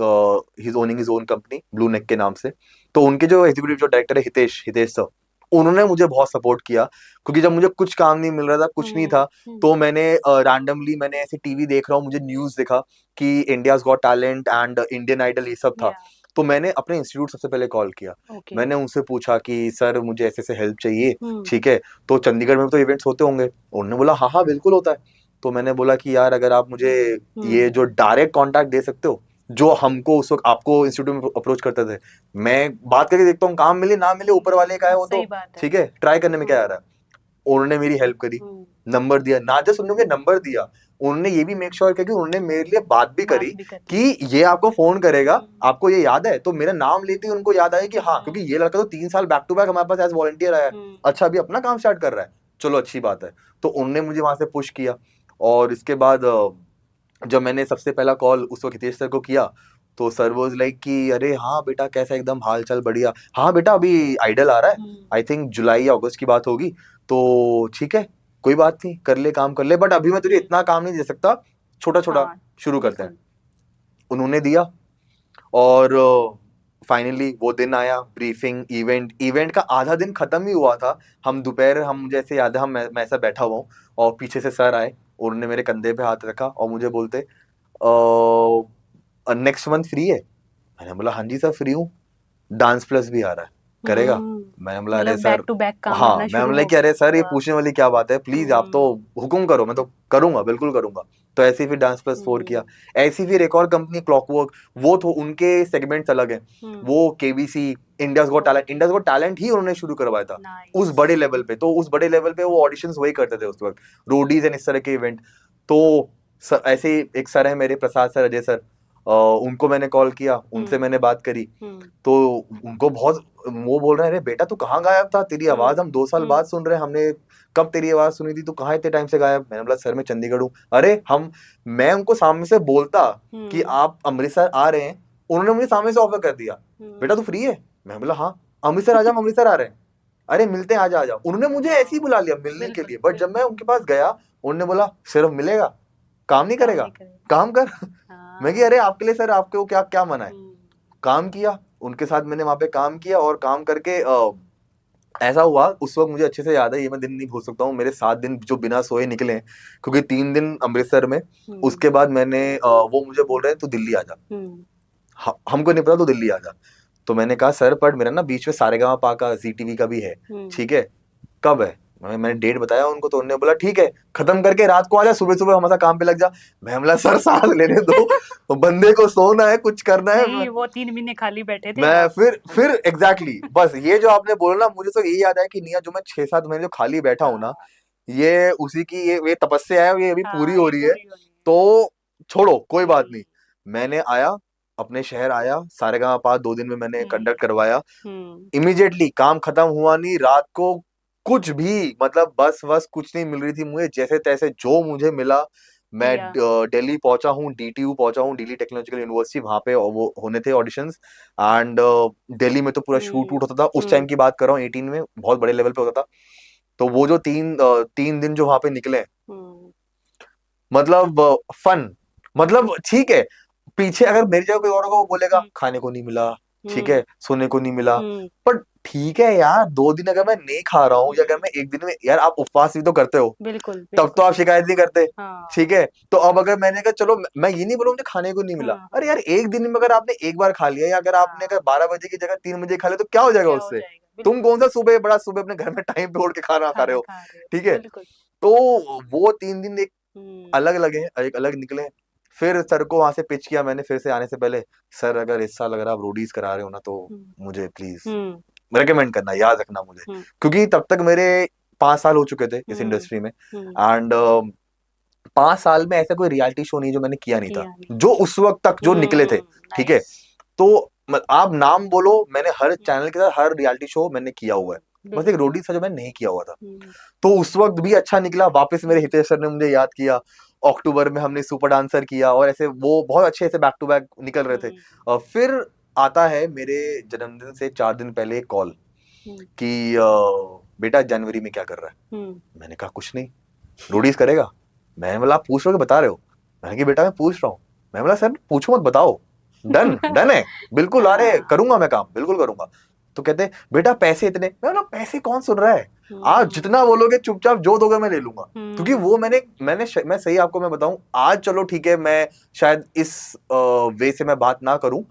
is owning his own company Blue Neck के नाम से। तो उनके जो एग्जीक्यूटिव जो डायरेक्टर है हितेश हितेश सर, उन्होंने मुझे बहुत सपोर्ट किया, क्योंकि जब मुझे कुछ काम नहीं मिल रहा था, कुछ नहीं था, तो मैंने रैंडमली मैंने ऐसे टीवी देख रहा हूँ, मुझे न्यूज दिखा कि India's Got Talent and Indian Idol ये सब था। या। तो मैंने अपने इंस्टीट्यूट सबसे पहले कॉल किया, ओके। मैंने उनसे पूछा कि सर मुझे ऐसे ऐसे हेल्प चाहिए, हम्म, ठीक है, तो चंडीगढ़ में तो इवेंट्स होते होंगे। उन्होंने बोला हाँ हाँ बिल्कुल होता है। तो मैंने बोला कि यार अगर आप मुझे ये जो डायरेक्ट कांटेक्ट दे सकते हो, जो हमको उस वक्त आपको इंस्टीट्यूट में अप्रोच करते थे, मैं बात करके देखता हूँ, काम मिले ना मिले ऊपर वाले का है वो, सही तो बात है। ठीक है, ट्राई करने में क्या आ रहा है। उन्होंने मेरी हेल्प करी, हम्म, नंबर दिया, ना जस्ट उन्होंने नंबर दिया, उन्होंने ये भी मेक श्योर किया कि उन्होंने मेरे लिए बात भी करी बात भी करी। कि ये आपको फोन करेगा, आपको ये याद है? तो मेरा नाम लेते ही उनको याद आया कि हाँ, क्योंकि ये लड़का तो 3 साल बैक टू बैक हमारे पास एज वॉलंटियर आया है, अच्छा अभी अपना काम स्टार्ट कर रहा है, चलो अच्छी बात है। तो उनने मुझे वहां से पुश किया। और इसके बाद जब मैंने सबसे पहला कॉल उस वक्त हितेश सर को किया, तो सर वाज लाइक कि अरे हाँ बेटा कैसा, एकदम हाल चाल बढ़िया, हाँ बेटा अभी आइडल आ रहा है, आई थिंक जुलाई या अगस्त की बात होगी, तो ठीक है कोई बात नहीं, कर ले काम कर ले, बट अभी मैं तुझे इतना काम नहीं दे सकता, छोटा छोटा शुरू करते हैं। उन्होंने दिया और फाइनली वो दिन आया, ब्रीफिंग इवेंट का आधा दिन खत्म ही हुआ था। हम दोपहर, हम मुझे ऐसे याद है, मैं ऐसा बैठा हुआ हूँ और पीछे से सर आए, उन्होंने मेरे कंधे पे हाथ रखा और मुझे बोलते नेक्स्ट मंथ फ्री है? मैंने बोला हाँ जी सर फ्री हूँ, डांस प्लस भी आ रहा है, करेगा? मैंने बोला अरे सर, बैक टू बैक काम हाँ, करना मैं शुरू बोला हो कि अरे सर ये गया। पूछने वाली क्या बात है, प्लीज आप तो हुक्म करो, मैं तो करूंगा, बिल्कुल करूंगा। तो ऐसे ही फिर डांस प्लस 4 किया। ऐसी फिर एक और कंपनी क्लॉकवर्क, वो तो उनके सेगमेंट्स अलग हैं, वो केबीसी, इंडियाज गॉट टैलेंट ही उन्होंने शुरू करवाया था उस बड़े लेवल पे। तो उस बड़े लेवल पे वो ऑडिशंस वही करते थे उस वक्त, रोडीज एंड इस तरह के इवेंट। तो ऐसे ही एक सर है मेरे, प्रसाद सर, अजय सर, उनको मैंने कॉल किया, उनसे मैंने बात करी, तो उनको बहुत, वो बोल रहे हैं अरे बेटा तू कहाँ गायब था, तेरी आवाज हम 2 साल बाद सुन रहे हैं, हमने कब तेरी आवाज सुनी थी, तू कहाँ इतने टाइम से गायब? मैंने बोला सर मैं चंडीगढ़ हूँ। अरे मैं उनको सामने से बोलता कि आप अमृतसर आ रहे हैं, उन्होंने मुझे सामने से ऑफर कर दिया, बेटा तू फ्री है? मैं बोला हाँ, अमृतसर आ जा, हम अमृतसर आ रहे हैं, अरे मिलते हैं, आजा आजा। उन्होंने मुझे ऐसे ही बुला लिया मिलने के लिए। बट जब मैं उनके पास गया, उन्होंने बोला सिर्फ मिलेगा, काम नहीं करेगा, काम कर। मैं कि अरे आपके लिए सर, आपको क्या क्या मना है? काम किया उनके साथ, मैंने वहां पे काम किया और काम करके ऐसा हुआ उस वक्त, मुझे अच्छे से याद है, ये मैं दिन नहीं भूल सकता हूँ, मेरे 7 दिन जो बिना सोए निकले हैं, क्योंकि 3 दिन अमृतसर में, उसके बाद मैंने वो मुझे बोल रहे हैं तू दिल्ली आ जा, हमको नहीं पता, तू दिल्ली आ जा। तो मैंने कहा सर पर मेरा ना बीच में सारेगामापा का, जी टीवी का भी है, ठीक है कब है? मैंने डेट बताया उनको, तो उन्होंने बोला ठीक है खत्म करके रात को आ जा, सुबह सुबह हमारा काम पे लग जा। मैं बोला सर सांस लेने दो, बंदे को सोना है, कुछ करना है। नहीं, वो 3 महीने खाली बैठे थे मैं आप। फिर एग्जैक्टली बस ये जो आपने बोला ना, मुझे तो यही याद है कि निया जो मैं 6-7 महीने जो खाली बैठा हूँ ना, ये उसी की ये तपस्या है, ये अभी पूरी हो रही है। तो छोड़ो कोई बात नहीं, मैंने आया, अपने शहर आया, सारेगामापा 2 दिन में मैंने कंडक्ट करवाया, इमीडिएटली काम खत्म हुआ नहीं, रात को कुछ भी, मतलब बस कुछ नहीं मिल रही थी मुझे, जैसे तैसे जो मुझे मिला, मैं दिल्ली पहुंचा हूँ, डीटीयू पहुंचा हूँ, दिल्ली टेक्नोलॉजिकल यूनिवर्सिटी, वहां पे वो होने थे ऑडिशंस। एंड दिल्ली में तो पूरा शूट वूट होता था, उस टाइम की बात कर रहा हूँ, 18 में बहुत बड़े लेवल पे होता था। तो वो जो 3 दिन जो वहां पे निकले, मतलब फन, मतलब ठीक है, पीछे अगर मेरी जगह कोई और होगा वो बोलेगा खाने को नहीं मिला, ठीक है, सोने को नहीं मिला, पर ठीक है यार, 2 दिन अगर मैं नहीं खा रहा हूँ, या अगर मैं एक दिन में, यार आप उपवास भी तो करते हो, बिल्कुल, तब तो आप शिकायत नहीं करते, हाँ। ठीक है। तो अब अगर मैंने कहा चलो, मैं ये नहीं बोलूँ मुझे खाने को नहीं मिला, अरे यार एक दिन में अगर आपने एक बार खा लिया, या अगर आपने अगर 12 बजे की जगह 3 बजे खा लिया, तो क्या हो जाएगा उससे? तुम कौन सा सुबह बड़ा सुबह अपने घर में टाइम पे उठ के खाना खा रहे हो, ठीक है। तो वो 3 दिन एक अलग लगे, एक अलग निकले। फिर सर को वहां से पिच किया मैंने, फिर से आने से पहले, सर अगर इस साल अगर आप रोडीज करा रहे हो ना, तो मुझे प्लीज रेकमेंड करना, याद रखना मुझे, क्योंकि तब तक मेरे 5 साल हो चुके थे इस इंडस्ट्री में, एंड 5 साल में ऐसा कोई रियलिटी शो नहीं जो मैंने किया नहीं था, जो उस वक्त तक जो निकले थे, ठीक है। तो आप नाम बोलो, मैंने हर चैनल के साथ हर रियलिटी शो मैंने किया हुआ है, बस एक रोडीज था जो मैंने नहीं किया हुआ था। तो उस वक्त भी अच्छा निकला, वापस मेरे हितेश सर ने मुझे याद किया, अक्टूबर में हमने सुपर डांसर किया, और ऐसे वो बहुत अच्छे से बैक टू बैक निकल रहे थे। फिर आता है मेरे जन्मदिन से 4 दिन पहले एक कॉल कि बेटा जनवरी में क्या कर रहा है? मैंने कहा कुछ नहीं, रोडीज करेगा? मैंने बोला आप पूछ रहे हो कि बता रहे हो? मैंने कहा बेटा मैं पूछ रहा हूँ। मैं बोला सर पूछो मत, बताओ। डन डन है बिल्कुल, अरे करूंगा मैं काम, बिल्कुल करूंगा। तो कहते बेटा पैसे इतने, मैं बोला पैसे कौन सुन रहा है, आज जितना बोलोगे चुपचाप जो दोगे मैं ले लूंगा, क्योंकि वो मैं सही आपको मैं बताऊं, आज चलो ठीक है, मैं शायद इस वे से मैं बात ना करूं,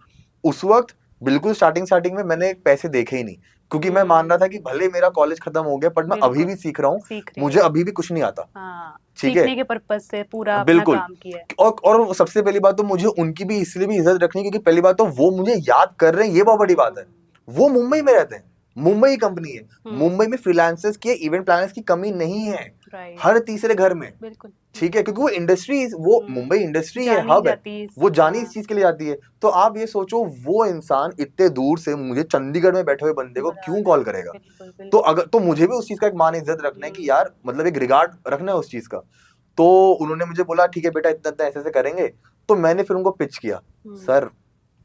उस वक्त बिल्कुल स्टार्टिंग में मैंने पैसे देखे ही नहीं, क्योंकि मैं मान रहा था कि भले मेरा कॉलेज खत्म हो गया, बट मैं अभी भी सीख रहा हूँ, मुझे अभी भी कुछ नहीं आता, ठीक है, सीखने के पर्पज से पूरा अपना बिल्कुल काम किया। और सबसे पहली बात तो मुझे उनकी भी इसलिए भी इज्जत रखनी, क्योंकि पहली बात तो वो मुझे याद कर रहे हैं, ये बहुत बड़ी बात है। वो मुंबई में रहते हैं, मुंबई कंपनी है, मुंबई में फ्रीलांसर्स की, इवेंट प्लानर्स की कमी नहीं है, राइट, हर तीसरे घर में, बिल्कुल। ठीक है, क्योंकि वो इंडस्ट्री, वो मुंबई इंडस्ट्री है, जानी हब है, जाती है वो जानी हाँ, इस चीज के लिए जाती है। तो आप ये सोचो वो इंसान इतने दूर से मुझे चंडीगढ़ में बैठे हुए बंदे को बुला क्यों रहा कॉल है, करेगा। बिल्कुल तो बिल्कुल। अगर तो मुझे भी उस चीज का एक मान इज्जत रखना है कि यार मतलब एक रिगार्ड रखना है उस चीज का। तो उन्होंने मुझे बोला ठीक है बेटा इतना इतना ऐसे ऐसे करेंगे। तो मैंने फिर उनको पिच किया, सर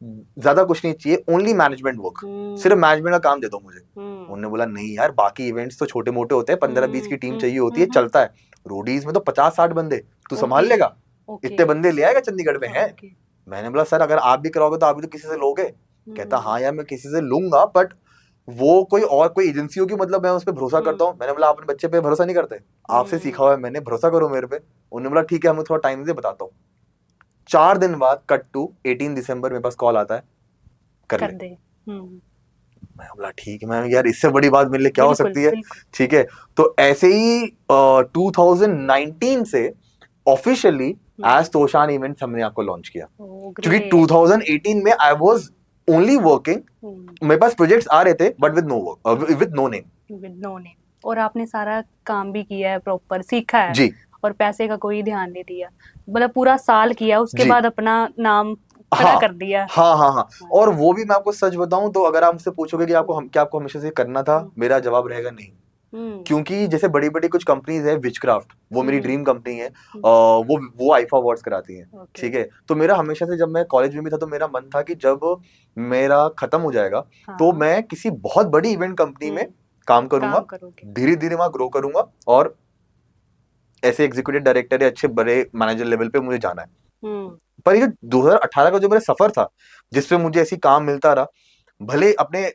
ज्यादा कुछ नहीं चाहिए, ओनली मैनेजमेंट वर्क, सिर्फ मैनेजमेंट का काम दे दो मुझे। उन्होंने बोला नहीं यार बाकी इवेंट्स तो छोटे मोटे होते हैं, 15-20 की टीम चाहिए होती है, चलता है। रोडीज में तो 50-60 बंदे तू संभाल ओके लेगा, ओके इतने बंदे ले आएगा चंडीगढ़ में है। ओके। मैंने बोला सर अगर आप भी कराओगे तो आप भी तो किसी से लोगे। कहता हाँ यार मैं किसी से लूंगा, बट वो कोई और कोई एजेंसी होगी, मतलब मैं उस पर भरोसा करता हूँ। मैंने बोला आप अपने बच्चे पे भरोसा नहीं करते, आपसे सीखा हुआ है मैंने, भरोसा करो मेरे पे। उन्होंने बोला ठीक है हमें थोड़ा टाइम दे बताता हूँ। 4 दिन बाद कट टू 18 दिसंबर मेरे पास कॉल आता है, कर कर ले। दे। मैं बोला ठीक है, मैं यार इससे बड़ी बात मेरे लिए क्या हो बिल्कुल सकती है। बिल्कुल। ठीक है, तो ऐसे ही 2019 से ऑफिशियली एज तोशान इवेंट्स हमने आपको लॉन्च किया, ओ क्योंकि ग्रेट। 2018 में आई वाज ओनली वर्किंग, मेरे पास प्रोजेक्ट्स आ रहे थे but with no work, with no name. With no name. और आपने सारा काम भी किया है, प्रॉपर सीखा है, जी और पैसे का कोई ध्यान नहीं दिया, मतलब पूरा साल किया, उसके जी बाद अपना नाम खड़ा हाँ कर दिया। हाँ हाँ हाँ। हाँ। और वो भी मैं आपको सच बताऊं तो अगर आप मुझसे पूछोगे कि आपको क्या आपको हमेशा से करना था, मेरा जवाब रहेगा नहीं। क्योंकि जैसे बड़ी बड़ी कुछ कंपनीज है, विचक्राफ्ट वो मेरी ड्रीम कंपनी है, वो आईफा अवार्ड्स कराती है। ओके। ठीक है, तो मेरा हमेशा से जब मैं कॉलेज में भी था तो मेरा मन था कि जब मेरा खत्म हो जाएगा तो हाँ। मैं किसी बहुत बड़ी इवेंट कंपनी में काम करूंगा, काम करोगे। धीरे धीरे वहां ग्रो करूंगा और ऐसे एग्जीक्यूटिव डायरेक्टर या अच्छे बड़े मैनेजर लेवल पे मुझे जाना है। पर ये 2018 का जो मेरा सफर था जिसपे मुझे ऐसी काम मिलता रहा, भले अपने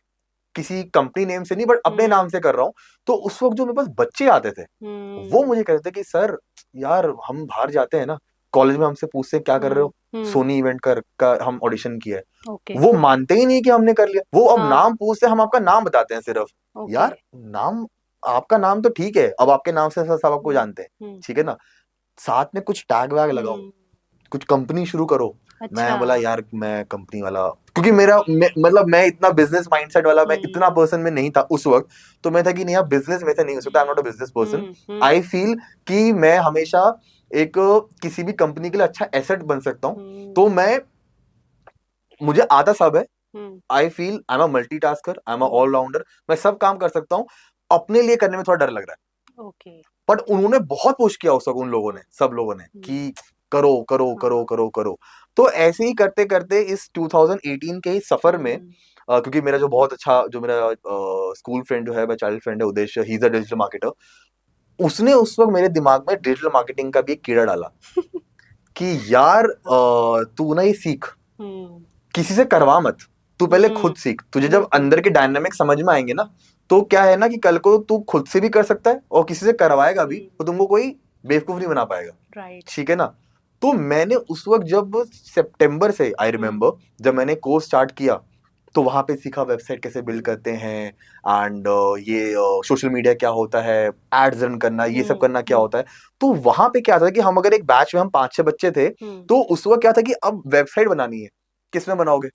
किसी कंपनी नेम से नहीं बट अपने नाम से कर रहा हूँ, तो उस वक्त जो मेरे पास बच्चे आते थे वो मुझे कहते थे कि सर यार हम बाहर जाते हैं ना, कॉलेज में हमसे पूछते हैं क्या कर रहे हो, सोनी इवेंट का हम ऑडिशन किया है। ओके। वो मानते ही नहीं कि हमने कर लिया, वो अब हाँ। नाम पूछते, हम आपका नाम बताते हैं सिर्फ। ओके। यार नाम, आपका नाम तो ठीक है, अब आपके नाम से सब आपको जानते हैं, ठीक है ना, साथ में कुछ टैग वैग लगाओ, कुछ कंपनी शुरू करो। अच्छा। मैं बोला यार मैं कंपनी वाला, क्योंकि मेरा मतलब मैं इतना बिजनेस माइंडसेट वाला, मैं इतना पर्सन में नहीं था उस वक्त। तो मैं था कि नहीं, आप बिजनेस में से नहीं हो सकता, I am not a business person. I feel कि मैं हमेशा एक किसी भी कंपनी के लिए अच्छा एसेट बन सकता हूँ। तो मैं, मुझे आता सब है, I feel I am a multitasker, I am a allrounder, मैं सब काम कर सकता हूँ। अपने लिए करने में थोड़ा डर लग रहा है। ओके। बट उन्होंने बहुत पुश किया उस वक्त, उन लोगों ने, सब लोगों ने, कि करो करो करो करो करो। तो ऐसे ही करते करते इस 2018 के इस सफर में क्योंकि मेरा जो बहुत अच्छा जो मेरा स्कूल फ्रेंड जो है, मेरा चाइल्ड फ्रेंड है Udesh, he is a digital marketer. उसने उस वक्त मेरे दिमाग में डिजिटल मार्केटिंग का भी एक कीड़ा डाला कि यार तू ना ये सीख, किसी से करवा मत, तू पहले खुद सीख। तुझे जब अंदर के डायनामिक समझ में आएंगे ना, तो क्या है ना कि कल को तू खुद से भी कर सकता है और किसी से करवाएगा भी तो तुमको कोई बेवकूफ नहीं बना पाएगा। राइट। ठीक है ना। तो मैंने उस वक्त जब सितंबर से, आई रिमेम्बर, जब मैंने कोर्स स्टार्ट किया तो वहां पे सीखा वेबसाइट कैसे बिल्ड करते हैं, एंड ये सोशल मीडिया क्या होता है, एड्स रन करना, ये सब करना क्या होता है। तो वहां पे क्या था कि हम अगर एक बैच में हम 5-6 बच्चे थे, तो उस वक्त क्या था कि अब वेबसाइट बनानी है, किसमें बनाओगे,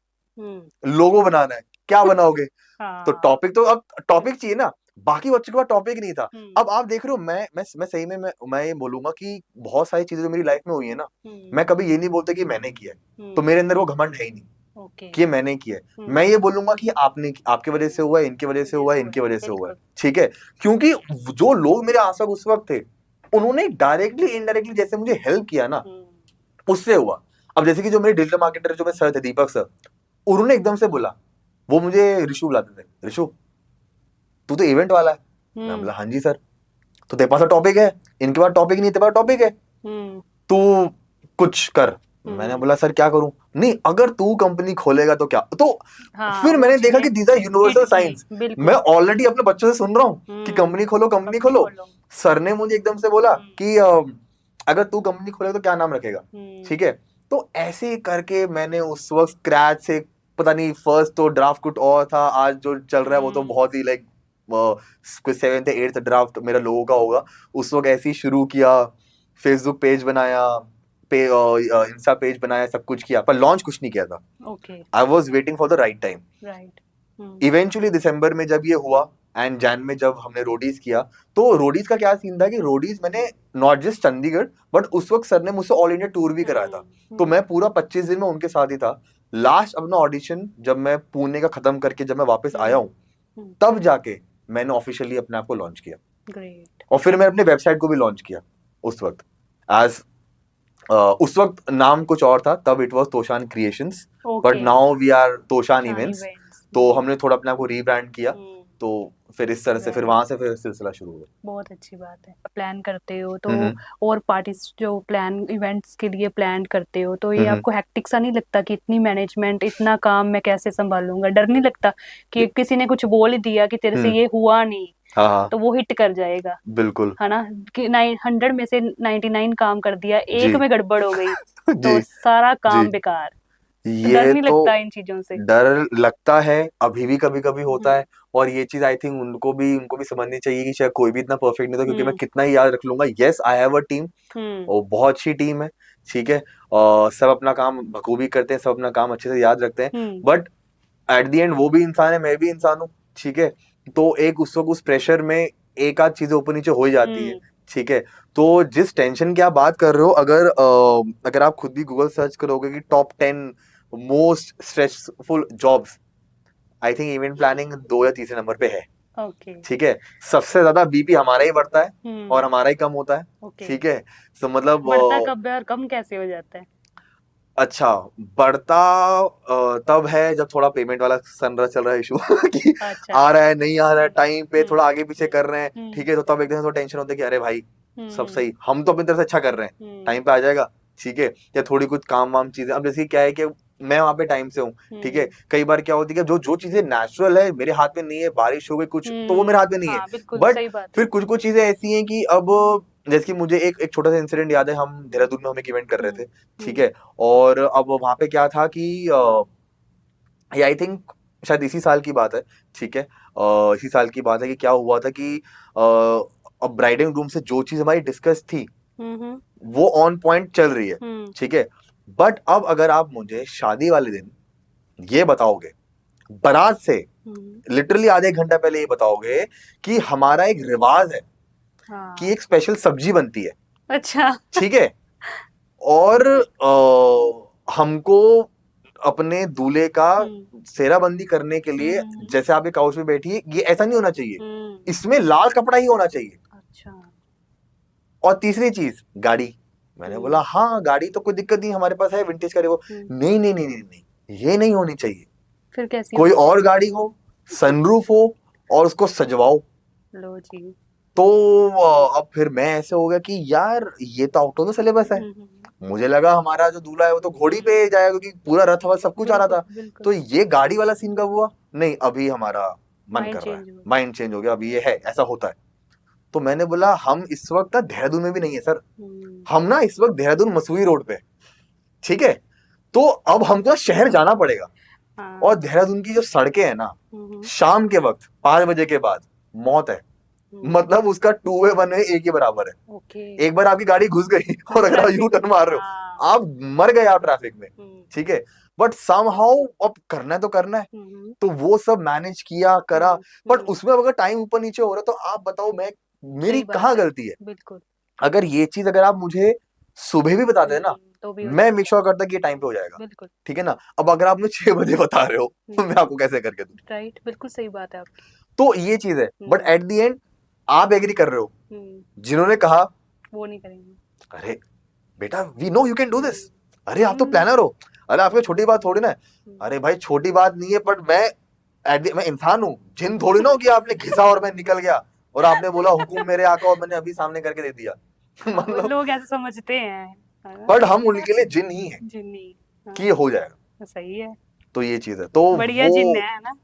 लोगो बनाना है, क्या बनाओगे। तो टॉपिक तो अब टॉपिक चाहिए ना, बाकी बच्चों के पास टॉपिक नहीं था। अब आप देख रहे हो, मैं सही में मैं ये बोलूंगा कि बहुत सारी चीजें जो मेरी लाइफ में हुई है ना, मैं कभी ये नहीं बोलता कि मैंने किया है, तो मेरे अंदर वो घमंड है ही नहीं कि ये मैंने किया है। मैं ये बोलूंगा कि आपने, आपकी वजह से हुआ है, इनकी वजह से हुआ है, इनकी वजह से हुआ है। ठीक है, क्योंकि जो लोग मेरे आसपास उस वक्त थे, उन्होंने डायरेक्टली इनडायरेक्टली जैसे मुझे हेल्प किया ना, उससे हुआ। अब जैसे कि जो मेरे डिजिटल मार्केटर जो मेरे सर थे, दीपक सर, उन्होंने एकदम से बोला, वो मुझे ऋषु बुलाते थे, ऋषु तू तो इवेंट वाला है। मैं बोला हाँ जी सर। तो तेरे पास टॉपिक है, इनके पास टॉपिक नहीं, तेरे पास टॉपिक है, तू कुछ कर। मैंने बोला सर क्या करूं। नहीं, अगर तू कंपनी खोलेगा तो क्या, तो फिर मैंने देखा कि दीज आर यूनिवर्सल साइंस। मैं ऑलरेडी अपने बच्चों से सुन रहा हूँ कि कंपनी खोलो, कंपनी खोलो। सर ने मुझे एकदम से बोला कि अगर तू कंपनी खोलेगा तो क्या नाम रखेगा। ठीक है, तो ऐसे करके मैंने उस वक्त स्क्रैच से, पता नहीं फर्स्ट तो ड्राफ्ट कुछ और था, आज जो चल रहा है वो तो बहुत ही लाइक कोई 7th 8th ड्राफ्ट मेरा लोगों का होगा। उस वक्त ऐसे ही शुरू किया, फेसबुक पेज बनाया, इंस्टा पेज बनाया, सब कुछ किया, पर लॉन्च कुछ नहीं किया था। Okay. I was waiting for the right time. Right. Eventually December में जब ये हुआ एंड जैन में जब हमने रोडीज किया, तो रोडीज का क्या सीन था कि रोडीज मैंने नॉट जस्ट चंडीगढ़ बट उस वक्त सर ने मुझसे ऑल इंडिया टूर भी कराया था, तो मैं पूरा 25 दिन में उनके साथ ही था। लास्ट अपना ऑडिशन जब मैं पुणे का खत्म करके जब मैं वापस आया हूँ तब जाके मैंने ऑफिशियली अपने आप को लॉन्च किया। ग्रेट। और फिर मैंने अपने वेबसाइट को भी लॉन्च किया उस वक्त एज उस वक्त नाम कुछ और था, तब it was Toshan creations but now we are Toshan events. तो हमने थोड़ा अपने आप को रीब्रांड किया, तो फिर इस तरह से फिर वहां से फिर सिलसिला शुरू हुआ। बहुत अच्छी बात है। प्लान करते हो तो और पार्टीज जो प्लान इवेंट्स के लिए प्लान करते हो तो ये आपको हेक्टिक सा नहीं लगता कि इतनी मैनेजमेंट इतना काम मैं कैसे संभालूंगा? डर नहीं लगता कि किसी ने कुछ बोल ही दिया कि तेरे से ये हुआ नहीं, हाँ तो वो हिट कर जाएगा? बिल्कुल, है ना, कि 100 में से 99 काम कर दिया, एक में गड़बड़ हो गई तो सारा काम बेकार। ये डर नहीं तो लगता इन चीजों से? डर लगता है, अभी भी कभी कभी होता है। और ये चीज आई थिंक उनको भी समझनी चाहिए कि शायद कोई भी इतना परफेक्ट नहीं था, क्योंकि मैं कितना ही याद रख लूंगा। Yes I have a team, और बहुत अच्छी टीम है, ठीक है, और सब अपना काम बखूबी करते हैं, सब अपना काम अच्छे से याद रखते हैं, बट एट द एंड वो भी इंसान है, मैं भी इंसान हूँ, ठीक है। तो एक उस वक्त उस प्रेशर में एक आध चीजें ऊपर नीचे हो ही जाती है, ठीक है। तो जिस टेंशन की आप बात कर रहे हो, अगर आप खुद भी गूगल सर्च करोगे कि top 10 most stressful jobs, I think event planning 2 या तीसरे नंबर पे है, ठीक है। सबसे ज्यादा बीपी हमारा ही बढ़ता है और हमारा ही कम होता है, ठीक है। तो मतलब बढ़ता कब है और कम कैसे हो जाता है? अच्छा, बढ़ता तब है जब थोड़ा पेमेंट वाला सन रहा चल रहा है इशू कि आ रहा है नहीं आ रहा है टाइम पे, थोड़ा आगे पीछे कर रहे हैं, ठीक है। तो तब एकदम थोड़ा टेंशन होता है कि अरे भाई सब सही, हम तो अपनी तरफ से अच्छा कर रहे हैं, टाइम पे आ जाएगा, ठीक है। या थोड़ी कुछ काम वाम चीजें, अब जैसे क्या है कि मैं वहां पे टाइम से हूँ, ठीक है। कई बार क्या होती है जो जो चीजें नेचुरल है मेरे हाथ में नहीं है, बारिश हो गई कुछ, तो वो मेरे हाथ में नहीं है, बट फिर कुछ कुछ चीजें ऐसी हैं कि अब जैसे कि मुझे एक छोटा सा इंसिडेंट याद है। हम देहरादून में हम एक इवेंट कर रहे थे, ठीक है। और अब वहां पे क्या था कि ये आई थिंक शायद इसी साल की बात है, ठीक है। इसी साल की बात है कि क्या हुआ था कि अब ब्राइड एंड ग्रूम से जो चीज हमारी डिस्कस थी वो ऑन पॉइंट चल रही है, ठीक है। बट अब अगर आप मुझे शादी वाले दिन ये बताओगे, बारात से लिटरली आधे घंटा पहले ये बताओगे कि हमारा एक रिवाज है कि एक स्पेशल सब्जी बनती है, अच्छा, ठीक है, और हमको अपने दूल्हे का सेराबंदी करने के लिए जैसे आप काउच में बैठी है, ये ऐसा नहीं होना चाहिए, इसमें लाल कपड़ा ही होना चाहिए। अच्छा। और तीसरी चीज गाड़ी, मैंने बोला हाँ गाड़ी तो कोई दिक्कत नहीं, हमारे पास है विंटेज का, वो नहीं नहीं नहीं नहीं नहीं ये नहीं होनी चाहिए, फिर कैसी कोई और गाड़ी हो, सनरूफ हो और उसको सजवाओ। लो जी। तो अब फिर मैं ऐसे हो गया कि यार ये तो आउट ऑफ द सिलेबस है। मुझे लगा हमारा जो दूल्हा है वो तो घोड़ी पे जाएगा क्योंकि पूरा रथ वथ सब कुछ आ रहा था, तो ये गाड़ी वाला सीन कब हुआ? नहीं अभी हमारा मन कर रहा है, माइंड चेंज हो गया, अभी ये है ऐसा होता है। तो मैंने बोला हम इस वक्त ना देहरादून में भी नहीं है सर, हम ना इस वक्त देहरादून मसूरी रोड पे, ठीक है। तो अब हमको शहर जाना पड़ेगा, और देहरादून की जो सड़कें हैं ना, शाम के वक्त 5 बजे के बाद मौत है, मतलब उसका 2 वे 1 वे एक ही बराबर है। एक बार आपकी गाड़ी घुस गई और अगर आप यू टर्न मार रहे हो आप मर गए आप ट्रैफिक में, ठीक है। बट समहाउ अब करना है तो करना है, तो वो सब मैनेज किया करा, बट उसमें अगर टाइम ऊपर नीचे हो रहा है तो आप बताओ मैं मेरी कहाँ गलती है? बिल्कुल। अगर ये चीज अगर आप मुझे सुबह भी बता देना तो मैं मेक श्योर करता कि ये टाइम पे हो जाएगा, ठीक है ना। अब अगर आप मुझे 6 बजे बता रहे हो तो मैं आपको कैसे करके दूं? राइट, बिल्कुल सही बात है आपकी। तो ये चीज है, बट एट द एंड आप एग्री कर रहे हो, जिन्होंने कहा वो नहीं करेंगे, अरे बेटा we know you can do this, अरे आप तो प्लानर हो, अरे आपको छोटी बात थोड़ी ना है, अरे भाई छोटी बात नहीं है, बट मैं इंसान हूँ, जिन थोड़ी ना हो कि आपने घिसा और मैं निकल गया और आपने बोला हुकुम मेरे आका और मैंने अभी सामने करके दे दिया मतलब लोग ऐसे समझते हैं, बट हम उनके लिए जिन ही है कि ये हो जाएगा। सही है, तो ये चीज है, तो बढ़िया जिन है ना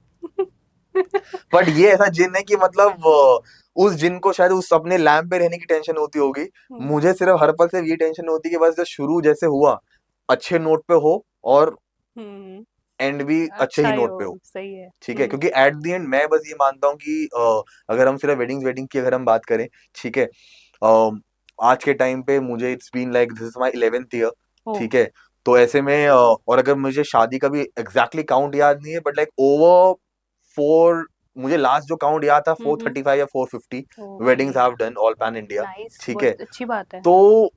बट ये ऐसा जिन है कि मतलब उस जिन को शायद उस अपने लैम्प पे रहने की टेंशन होती होगी, मुझे सिर्फ हर पल से ये टेंशन होती है कि बस जो शुरू जैसे हुआ अच्छे नोट पे हो और एंड भी अच्छे ही नोट पे हो, सही है, ठीक है। क्योंकि एट द एंड मैं बस ये मानता हूँ कि अगर हम सिर्फ वेडिंग की अगर हम बात करें, ठीक है, आज के टाइम पे मुझे it's been like this is my 11th year, ठीक है। तो ऐसे में और अगर मुझे शादी का भी एग्जैक्टली काउंट याद नहीं है, बट लाइक ओवर फोर, मुझे लास्ट जो काउंट याद था हम्म, 435 या 450 okay, weddings I have done all pan India. Nice, ठीक है, बहुत अच्छी बात है। तो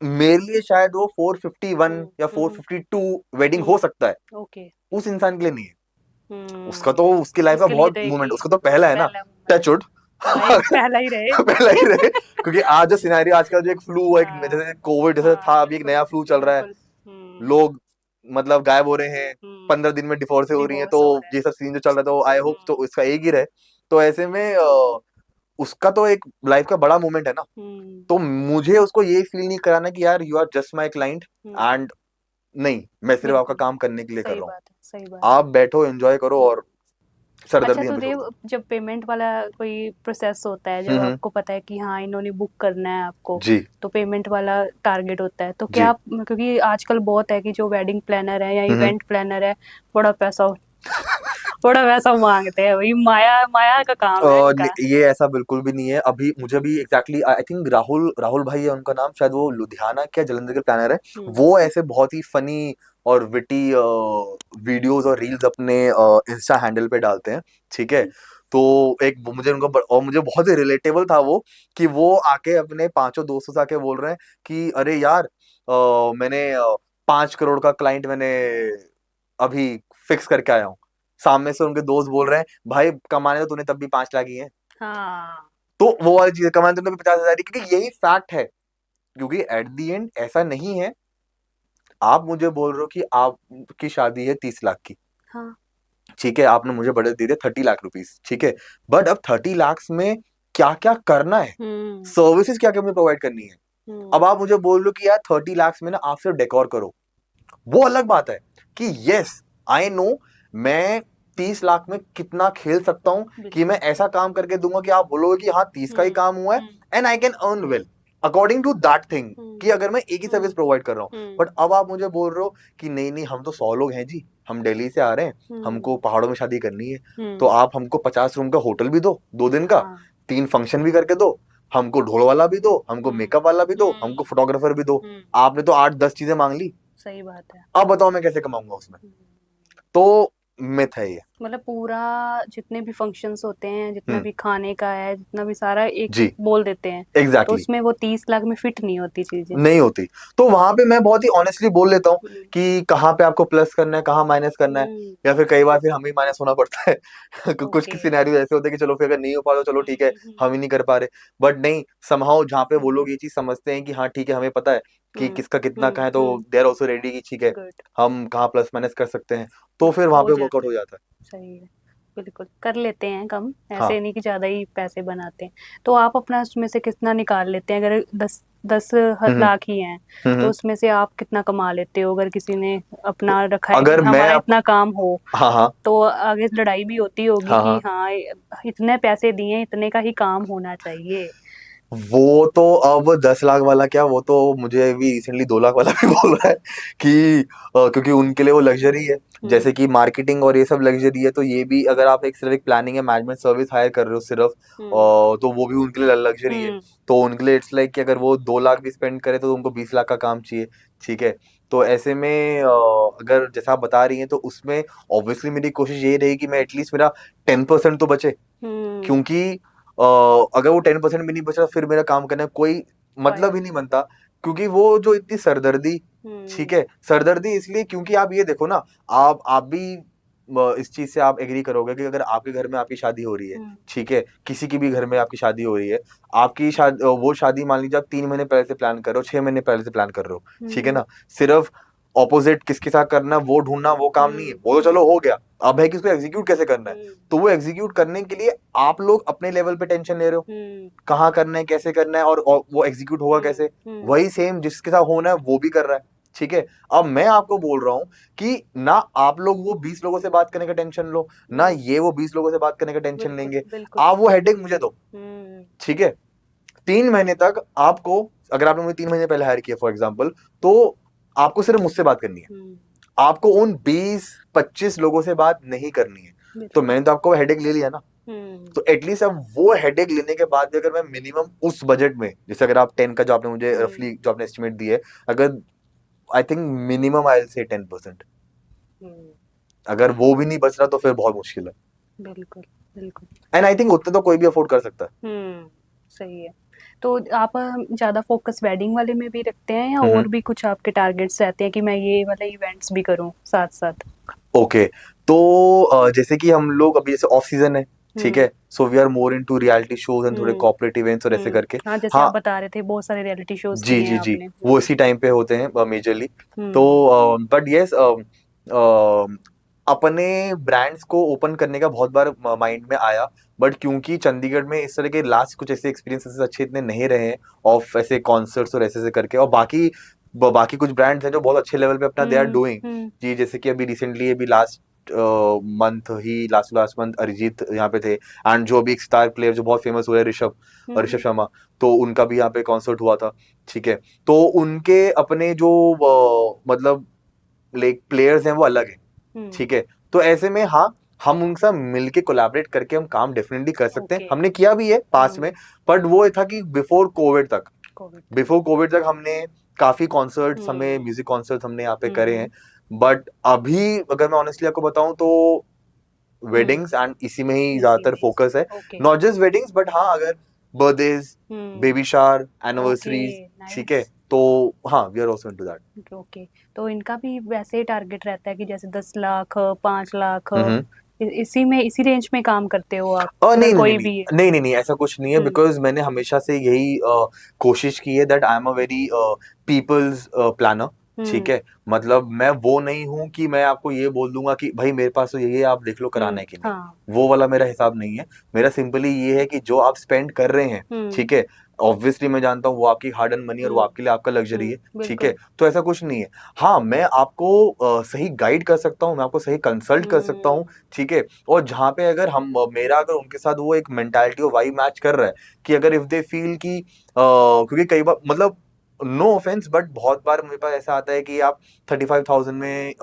मेरे लिए शायद वो 451 या हम्म, 452 वेडिंग हो सकता है, ओके, उस इंसान के लिए नहीं है। उसका हम्म, तो उसकी लाइफ का उसके लिए बहुत तो एक मोमेंट, ही उसका तो पहला है ना, पहला मोमेंट टच है। वुड। हाँ, ये पहला ही रहे। पहला ही रहे, क्योंकि आज जो सिनेरियो आजकल जो एक फ्लू, एक हाँ, जैसे कोविड जैसे हाँ, था, अभी एक बिल्कुल, नया फ्लू चल रहा है, बिल्कुल, लोग मतलब गायब हो रहे हैं, हम्म, 15 दिन में डिवोर्स हो रही है, तो डिवोर्स हो रहा है। ये सब सीन जो चल रहा है, तो आई होप हम्म, तो इसका एक ही रहे। तो ऐसे में उसका तो एक लाइफ का बड़ा मोमेंट है ना, हम्म, तो मुझे उसको ये फील नहीं कराना कि यार you are just my client hmm, and, नहीं, मैं सिर्फ आपका बिल्कुल, काम करने के लिए कर सही रहा हूँ। बात है, सही बात है। आप बैठो, एंजॉय करो, हम्म। और अच्छा, सरदर्दी तो हमें छोड़ देव, दो। जब पेमेंट वाला कोई प्रोसेस होता है, जब हम्म। आपको पता है कि हाँ इन्होंने बुक करना है आपको, जी तो पेमेंट वाला टारगेट होता है, तो क्या जी। आप, क्योंकि आजकल बहुत है कि जो वेडिंग प्लानर है या हम्म। इवेंट प्लानर है, बड़ा पैसा बड़ा पैसा मांगते हैं, वही माया माया का काम है इनका। ये ऐसा बिल्कुल भी नहीं है। अभी मुझे भी exactly I think Rahul Rahul भाई है उनका नाम, शायद वो लुधियाना क्या जलंधर के प्लानर है। हम्म, वो ऐसे बहुत ही फनी और विटी वीडियोस और रील्स अपने इंस्टा हैंडल पे डालते हैं। ठीक है, तो एक मुझे उनका और मुझे बहुत ही रिलेटेबल था वो, कि वो आके अपने पांचों दोस्तों से आके बोल रहे हैं कि अरे यार मैंने 5 करोड़ का क्लाइंट मैंने अभी फिक्स करके आया हूँ। सामने से उनके दोस्त बोल रहे हैं भाई कमाने तो तूने तब भी 5 लाख ही है। हाँ, तो वो वाली चीज, कमाने तुमने भी 50,000 ही, क्योंकि यही फैक्ट है। क्योंकि एट द एंड ऐसा नहीं है, आप मुझे बोल रहे हो कि आपकी शादी है 30 लाख की, हाँ, ठीक है, आपने मुझे बड़े दे दिए 30 लाख रुपीज, ठीक है, बट अब 30 लाख में क्या क्या करना है, हम्म, सर्विसेज क्या क्या मुझे प्रोवाइड करनी है। अब हम्म, आप मुझे बोल रहे हो कि यार 30 लाख में ना आप सिर्फ डेकोर करो, वो अलग बात है कि यस आई नो मैं 30 लाख में कितना खेल सकता हूं, कि बिल्कुल, मैं ऐसा काम करके दूंगा कि आप बोलोगे कि हाँ 30 का ही हम्म, काम हुआ है, hmm, and I can earn well according to that thing, hmm, कि अगर मैं एक ही हम्म, सर्विस प्रोवाइड कर रहा हूँ। हम्म, बट अब आप मुझे बोल रहे हो कि नहीं नहीं हम तो 100 लोग हैं जी, हम दिल्ली से आ रहे हैं, हम्म, हमको पहाड़ों में शादी करनी है, तो हम्म, आप हमको 50 रूम का होटल भी दो 2 दिन का, हाँ, 3 फंक्शन भी करके दो, हमको ढोल वाला भी दो, हमको हम्म, मेकअप वाला भी दो, हमको हम्म, फोटोग्राफर भी दो। हम्म, आपने तो 8-10 चीजें मांग ली, सही बात है। अब बताओ मैं कैसे कमाऊंगा उसमें। हम्म। तो मिथ है ये। मतलब पूरा, जितने भी फंक्शंस होते हैं, जितना हम्म। भी खाने का है, जितना भी सारा एक जी, बोल देते हैं, तो एग्जैक्टली, उसमें वो 30 लाख में फिट नहीं होती चीजें। नहीं होती। तो वहां पे मैं बहुत ही ऑनेस्टली बोल लेता हूँ हम्म, कि कहाँ पे आपको प्लस करना है, कहाँ माइनस करना है, हम्म, या फिर कई बार फिर हमें ही माइनस होना पड़ता है। कुछ ओके, के सिनेरियो ऐसे होते हैं कि चलो फिर अगर नहीं हो पा रहा तो चलो ठीक है, हम ही नहीं कर पा रहे। बट नहीं, समहाउ जहाँ पे वो लोग ये चीज समझते हैं कि हाँ ठीक है हमें पता है कि हम्म, किसका कितना हम्म, कहाँ है, तो दे आर ऑल्सो रेडी कि ठीक है गुड, हम कहाँ प्लस माइनस कर सकते हैं, तो फिर वहां हो पे वर्कआउट जाता हो है, जाता है। सही है, बिल्कुल कर लेते हैं कम, हाँ। ऐसे नहीं कि ज्यादा ही पैसे बनाते हैं। तो आप अपना उसमें से कितना निकाल लेते हैं, अगर दस दस हम्म। लाख ही हैं, तो हम्म। उसमें से आप कितना कमा लेते हो, अगर किसी ने अपना रखा है कि अगर मैं हमारा इतना काम हो, हाँ हाँ तो आगे लड़ाई भी होती होगी हाँ कि हाँ, हाँ इतने पैसे दिए, इतने का ही काम होना चाहिए। वो तो अब 10 लाख वाला क्या, वो तो मुझे भी रिसेंटली 2 लाख वाला भी बोल रहा है कि क्योंकि उनके लिए वो लग्जरी है, हम्म, जैसे कि मार्केटिंग और ये सब लग्जरी है, तो ये भी अगर आप एक सिर्फ एक प्लानिंग या मैनेजमेंट सर्विस हायर कर रहे हो सिर्फ, हम्म, तो वो भी उनके लिए लग्जरी है। हम्म, तो उनके लिए इट्स लाइक कि अगर वो 2 लाख भी स्पेंड करे तो उनको 20 लाख का काम चाहिए। ठीक है, तो ऐसे में अगर जैसा आप बता रही हैं तो उसमें ऑब्वियसली मेरी कोशिश यही रहेगी कि मैं एटलीस्ट मेरा 10% तो बचे, हम्म, क्योंकि अगर वो 10% भी नहीं बचा फिर मेरा काम करने का कोई फायदा मतलब ही नहीं नहीं। बनता। क्योंकि वो जो इतनी सरदर्दी, ठीक हम्म, है, सरदर्दी इसलिए क्योंकि आप ये देखो ना, आप भी इस चीज से आप एग्री करोगे कि अगर आपके घर में आपकी शादी हो रही है, हम्म, ठीक है, किसी की भी घर में आपकी शादी हो रही है, आपकी शादी वो शादी मान लीजिए आप 3 महीने पहले से प्लान कर रहे हो, 6 महीने पहले से प्लान कर रहे हो, ठीक है हम्म, ना, सिर्फ ऑपोजिट किसके साथ करना वो ढूंढना वो काम नहीं है, हम्म, वो तो चलो हो गया, अब है कि उसको एग्जीक्यूट कैसे करना है। हम्म, तो वो एग्जीक्यूट करने के लिए आप लोग अपने लेवल पे टेंशन ले रहे हो, हम्म, कहाँ करना है कैसे करना है, और वो एग्जीक्यूट होगा हम्म, कैसे, हम्म, वही सेम जिसके साथ होना है वो भी कर रहा है। ठीक है, अब मैं आपको बोल रहा हूँ कि ना आप लोग वो 20 लोगों से बात करने का टेंशन लो, ना हम्म, ये वो 20 लोगों से बात करने का टेंशन बिल्कुल, लेंगे, बिल्कुल, आप वो हेडेक मुझे दो। हम्म, ठीक है, 3 महीने तक आपको, अगर आपने मुझे 3 महीने पहले हायर किया फॉर एग्जाम्पल, तो आपको सिर्फ मुझसे बात करनी है, हम्म, आपको उन 20-25 लोगों से बात नहीं करनी है। तो बिल्कुल, मैंने तो आपको हेडेक ले लिया ना, हम्म, तो एटलीस्ट अब वो हेडेक लेने के बाद भी अगर मैं मिनिमम उस बजट में, जैसे अगर आप 10 का जो आपने मुझे हम्म, रफली जो आपने एस्टिमेट दी है, अगर I think minimum I will say 10%, हम्म, अगर वो भी नहीं बच रहा तो फिर बहुत मुश्किल है। बिल्कुल बिल्कुल। एंड आई थिंक उतना तो कोई भी अफोर्ड कर सकता है। सही है। तो आप ज्यादा फोकस वेडिंग वाले में भी रखते हैं या हम्म। और भी कुछ आपके टारगेट्स रहते हैं कि मैं ये वाले इवेंट्स भी करूं साथ साथ? ओके, तो जैसे कि हम लोग अभी जैसे ऑफ सीजन है, ठीक हम्म है, so we are more into reality shows and थोड़े हम्म कॉर्पोरेट इवेंट्स और ऐसे करके। हाँ, जैसे हाँ, आप बता रहे थे बहुत सारे रियलिटी शोज जी किए हैं जी जी, आपने। वो इसी टाइम पे होते हैं मेजरली। तो हम्म बट यस, अपने ब्रांड्स को ओपन करने का बहुत बार माइंड में आया, बट क्योंकि चंडीगढ़ में इस तरह के लास्ट कुछ ऐसे एक्सपीरियंसेस अच्छे इतने नहीं रहे हैं ऑफ ऐसे कॉन्सर्ट्स और ऐसे ऐसे करके, और बाकी बाकी कुछ ब्रांड्स हैं जो बहुत अच्छे लेवल पे अपना दे आर डूइंग। हम्म जी, जैसे कि अभी रिसेंटली अभी लास्ट मंथ ही लास्ट लास्ट मंथ अरिजीत यहाँ पे थे, एंड जो अभी एक स्टार प्लेयर जो बहुत फेमस हुआ है ऋषभ ऋषभ हम्म शर्मा, तो उनका भी यहाँ पे कॉन्सर्ट हुआ था, ठीक है। तो उनके अपने जो मतलब लाइक प्लेयर्स हैं वो अलग हैं, हम्म ठीक है। तो ऐसे में हाँ, हम उनके साथ मिलके कोलैबोरेट करके हम काम डेफिनेटली कर सकते हैं, ओके। हमने किया भी है पास्ट में। बट वो था कि कोविड तक। बिफोर कोविड तक हमने काफी कॉन्सर्ट्स, हमें हम्म म्यूजिक कॉन्सर्ट्स हमने यहाँ पे करे हैं। हम्म बट अभी अगर मैं ऑनेस्टली आपको बताऊं तो हम्म वेडिंग्स एंड इसी में ही इसी ज्यादातर में इसी फोकस है। Okay. Not just weddings, but हाँ, अगर birthdays, hmm baby shower, okay. Anniversaries, ठीक है, नाइस। तो हाँ, we are also into that. Okay. तो इनका भी वैसे ही टारगेट रहता है कि जैसे 10 लाख 5 लाख हम्म। इसी में इसी रेंज में काम करते हो आप अगर नहीं नहीं नहीं कोई नहीं भी है? नहीं नहीं नहीं, ऐसा कुछ नहीं है, हम्म बिकॉज मैंने हमेशा से यही कोशिश की है that I am a very people's planner, ठीक हम्म है। मतलब मैं वो नहीं हूं कि मैं आपको ये बोल दूंगा कि भाई मेरे पास तो ये है, आप देख लो कराना है कि नहीं। हाँ। वो वाला मेरा हिसाब नहीं है। मेरा सिंपली ये है कि जो आप स्पेंड कर रहे हैं, हम्म ठीक है, ऑब्वियसली मैं जानता हूँ वो आपकी हार्ड एंड मनी और वो आपके लिए आपका लग्जरी है, ठीक है। बिल्कुल। तो ऐसा कुछ नहीं है। हाँ, मैं आपको सही गाइड कर सकता हूँ, मैं आपको सही कंसल्ट कर सकता हम्म हूँ, ठीक है। और जहाँ पे अगर हम मेरा अगर उनके साथ वो एक मेंटालिटी और वाइब मैच कर रहा है कि अगर इफ दे फील कि क्योंकि कई बार मतलब नो ऑफेंस, बट बहुत बार मेरे पास ऐसा आता है कि आप 35,000 में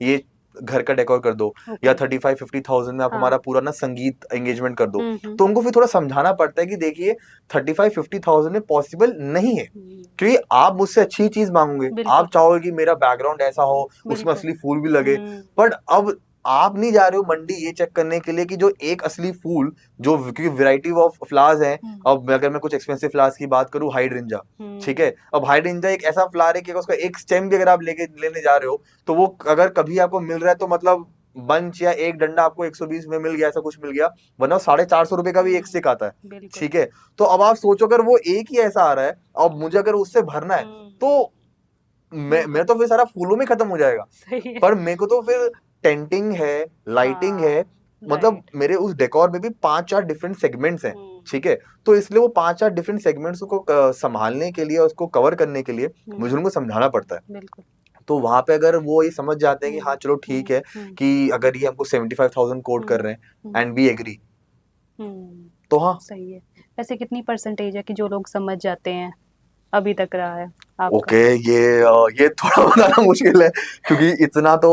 ये घर का डेकोर कर दो, या ओके। 35-50,000 में आप हमारा हाँ। पूरा ना संगीत एंगेजमेंट कर दो। हम्म तो उनको फिर थोड़ा समझाना पड़ता है कि देखिए 35-50,000 में पॉसिबल नहीं है, हम्म, क्योंकि आप मुझसे अच्छी चीज मांगोगे, बिल्कुल आप चाहोगे कि मेरा बैकग्राउंड ऐसा हो, उसमें बिल्कुल। असली फूल भी लगे। हम्म बट अब आप नहीं जा रहे हो मंडी ये चेक करने के लिए कि जो एक असली फूल, जो क्योंकि वैरायटी ऑफ फ्लावर्स हैं। हम्म अब अगर मैं कुछ एक्सपेंसिव फ्लावर्स की बात करूं, हाइड्रेंजा, ठीक हम्म है। अब हाइड्रेंजा एक ऐसा फ्लावर है कि अगर उसका एक स्टेम भी अगर आप लेके लेने जा रहे हो, तो वो अगर कभी आपको मिल रहा है तो मतलब बंच या एक डंडा आपको 120 में मिल गया, ऐसा कुछ मिल गया, वरना 450 रुपए का भी एक स्टिक आता है, बिल्कुल। ठीक है। तो अब आप सोचो अगर वो एक ही ऐसा आ रहा है और मुझे अगर उससे भरना है, तो मैं बिल्कुल तो फिर सारा फूलों में खत्म हो जाएगा। सही है। पर मेरे को तो फिर टेंटिंग है, लाइटिंग हाँ है, मतलब राइट। मेरे उस डेकोर में भी 5-4 डिफरेंट सेगमेंट्स हैं, हम्म ठीक है। तो इसलिए वो 5-4 डिफरेंट सेगमेंट्स को संभालने के लिए और उसको कवर करने के लिए मुझे हम्म उनको समझाना पड़ता है। बिल्कुल। तो वहां पे अगर वो ये समझ जाते हैं कि हाँ चलो हम्म ठीक है, कि अगर ये हमको 75,000 कोट कर रहे हैं हम्म एंड वी एग्री, हम्म तो हाँ। सही है। वैसे कितनी परसेंटेज है कि जो लोग समझ जाते हैं अभी तक रहा है आपका? ओके, ये थोड़ा बताना मुश्किल है, क्योंकि इतना तो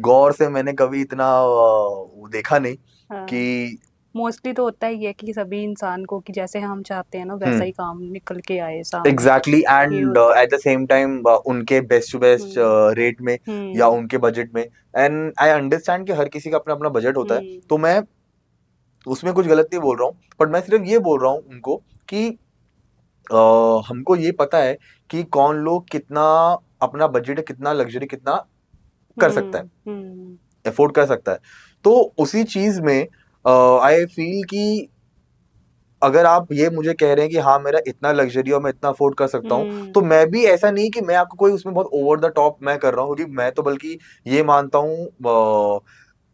गौर से मैंने कभी इतना वो देखा नहीं हाँ कि मोस्टली तो होता ही है कि सभी इंसान को कि जैसे हम चाहते हैं ना वैसा हम्म, ही काम निकल के आए सामने। एग्जैक्टली, ये एंड होता एट द सेम टाइम उनके बेस्ट टू है। बेस्ट रेट में या हम्म उनके बजट में। एंड आई अंडरस्टैंड कि हर किसी का अपना अपना बजट होता है, हम्म तो मैं उसमें कुछ गलत नहीं बोल रहा हूँ, बट मैं सिर्फ ये बोल रहा हूँ उनको कि हमको ये पता है कि कौन लोग कितना अपना बजट, कितना लग्जरी, कितना कर सकता है, हम्म अफोर्ड कर सकता है। तो उसी चीज में आई फील कि अगर आप ये मुझे कह रहे हैं कि हाँ मेरा इतना लग्जरी और मैं इतना अफोर्ड कर सकता हूँ, तो हम्म मैं भी ऐसा नहीं कि मैं आपको कोई उसमें बहुत ओवर द टॉप मैं कर रहा हूँ, क्योंकि मैं तो बल्कि ये मानता हूँ,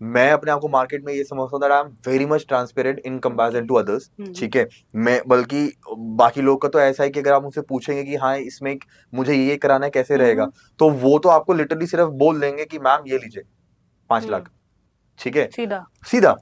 मैं अपने आप को मार्केट में ये समझता हूँ that I am very much transparent in okay. Comparison to others, ठीक है। मैं बल्कि बाकी लोग का तो ऐसा है कि अगर आप मुझसे पूछेंगे कि हाँ इसमें मुझे ये कराना है कैसे रहेगा, हम्म तो वो तो आपको लिटरली सिर्फ बोल देंगे कि मैम ये लीजिए 5 लाख, ठीक है, सीधा। सीधा।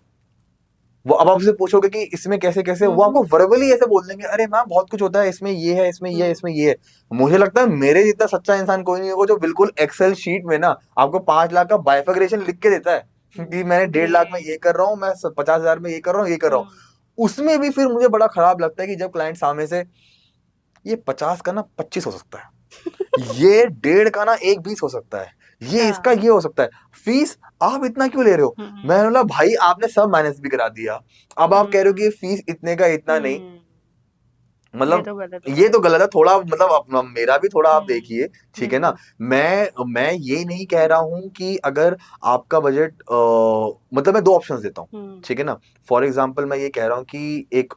वो अब आपसे पूछोगे कि इसमें कैसे कैसे, वो हम्म आपको वर्बली ऐसे बोल देंगे, अरे मैम बहुत कुछ होता है इसमें, ये है इसमें, ये है हम्म इसमें, ये है। मुझे लगता है मेरे जितना सच्चा इंसान कोई नहीं होगा जो बिल्कुल एक्सेल शीट में ना आपको 5 लाख का बाइफिकेशन लिख के देता है कि मैंने 1.5 लाख में ये ये कर रहा हूँ, मैं 50,000 में ये कर रहा हूँ, ये कर रहा हूँ। हम्म उसमें भी फिर मुझे बड़ा खराब लगता है कि जब क्लाइंट सामने से, ये 50 का ना 25 हो सकता है, ये 1.5 का ना 1 20 हो सकता है, ये इसका ये हो सकता है, फीस आप इतना क्यों ले रहे हो? मैंने बोला भाई आपने सब मैनेज भी करा दिया, अब आप कह रहे हो कि ये फीस इतने का इतना नहीं, मतलब ये तो गलत है थोड़ा, मतलब मेरा भी थोड़ा आप देखिए, ठीक है ना। मैं ये नहीं कह रहा हूं कि अगर आपका बजट मतलब मैं दो ऑप्शंस देता हूँ, ठीक है ना। फॉर एग्जांपल मैं ये कह रहा हूँ कि एक,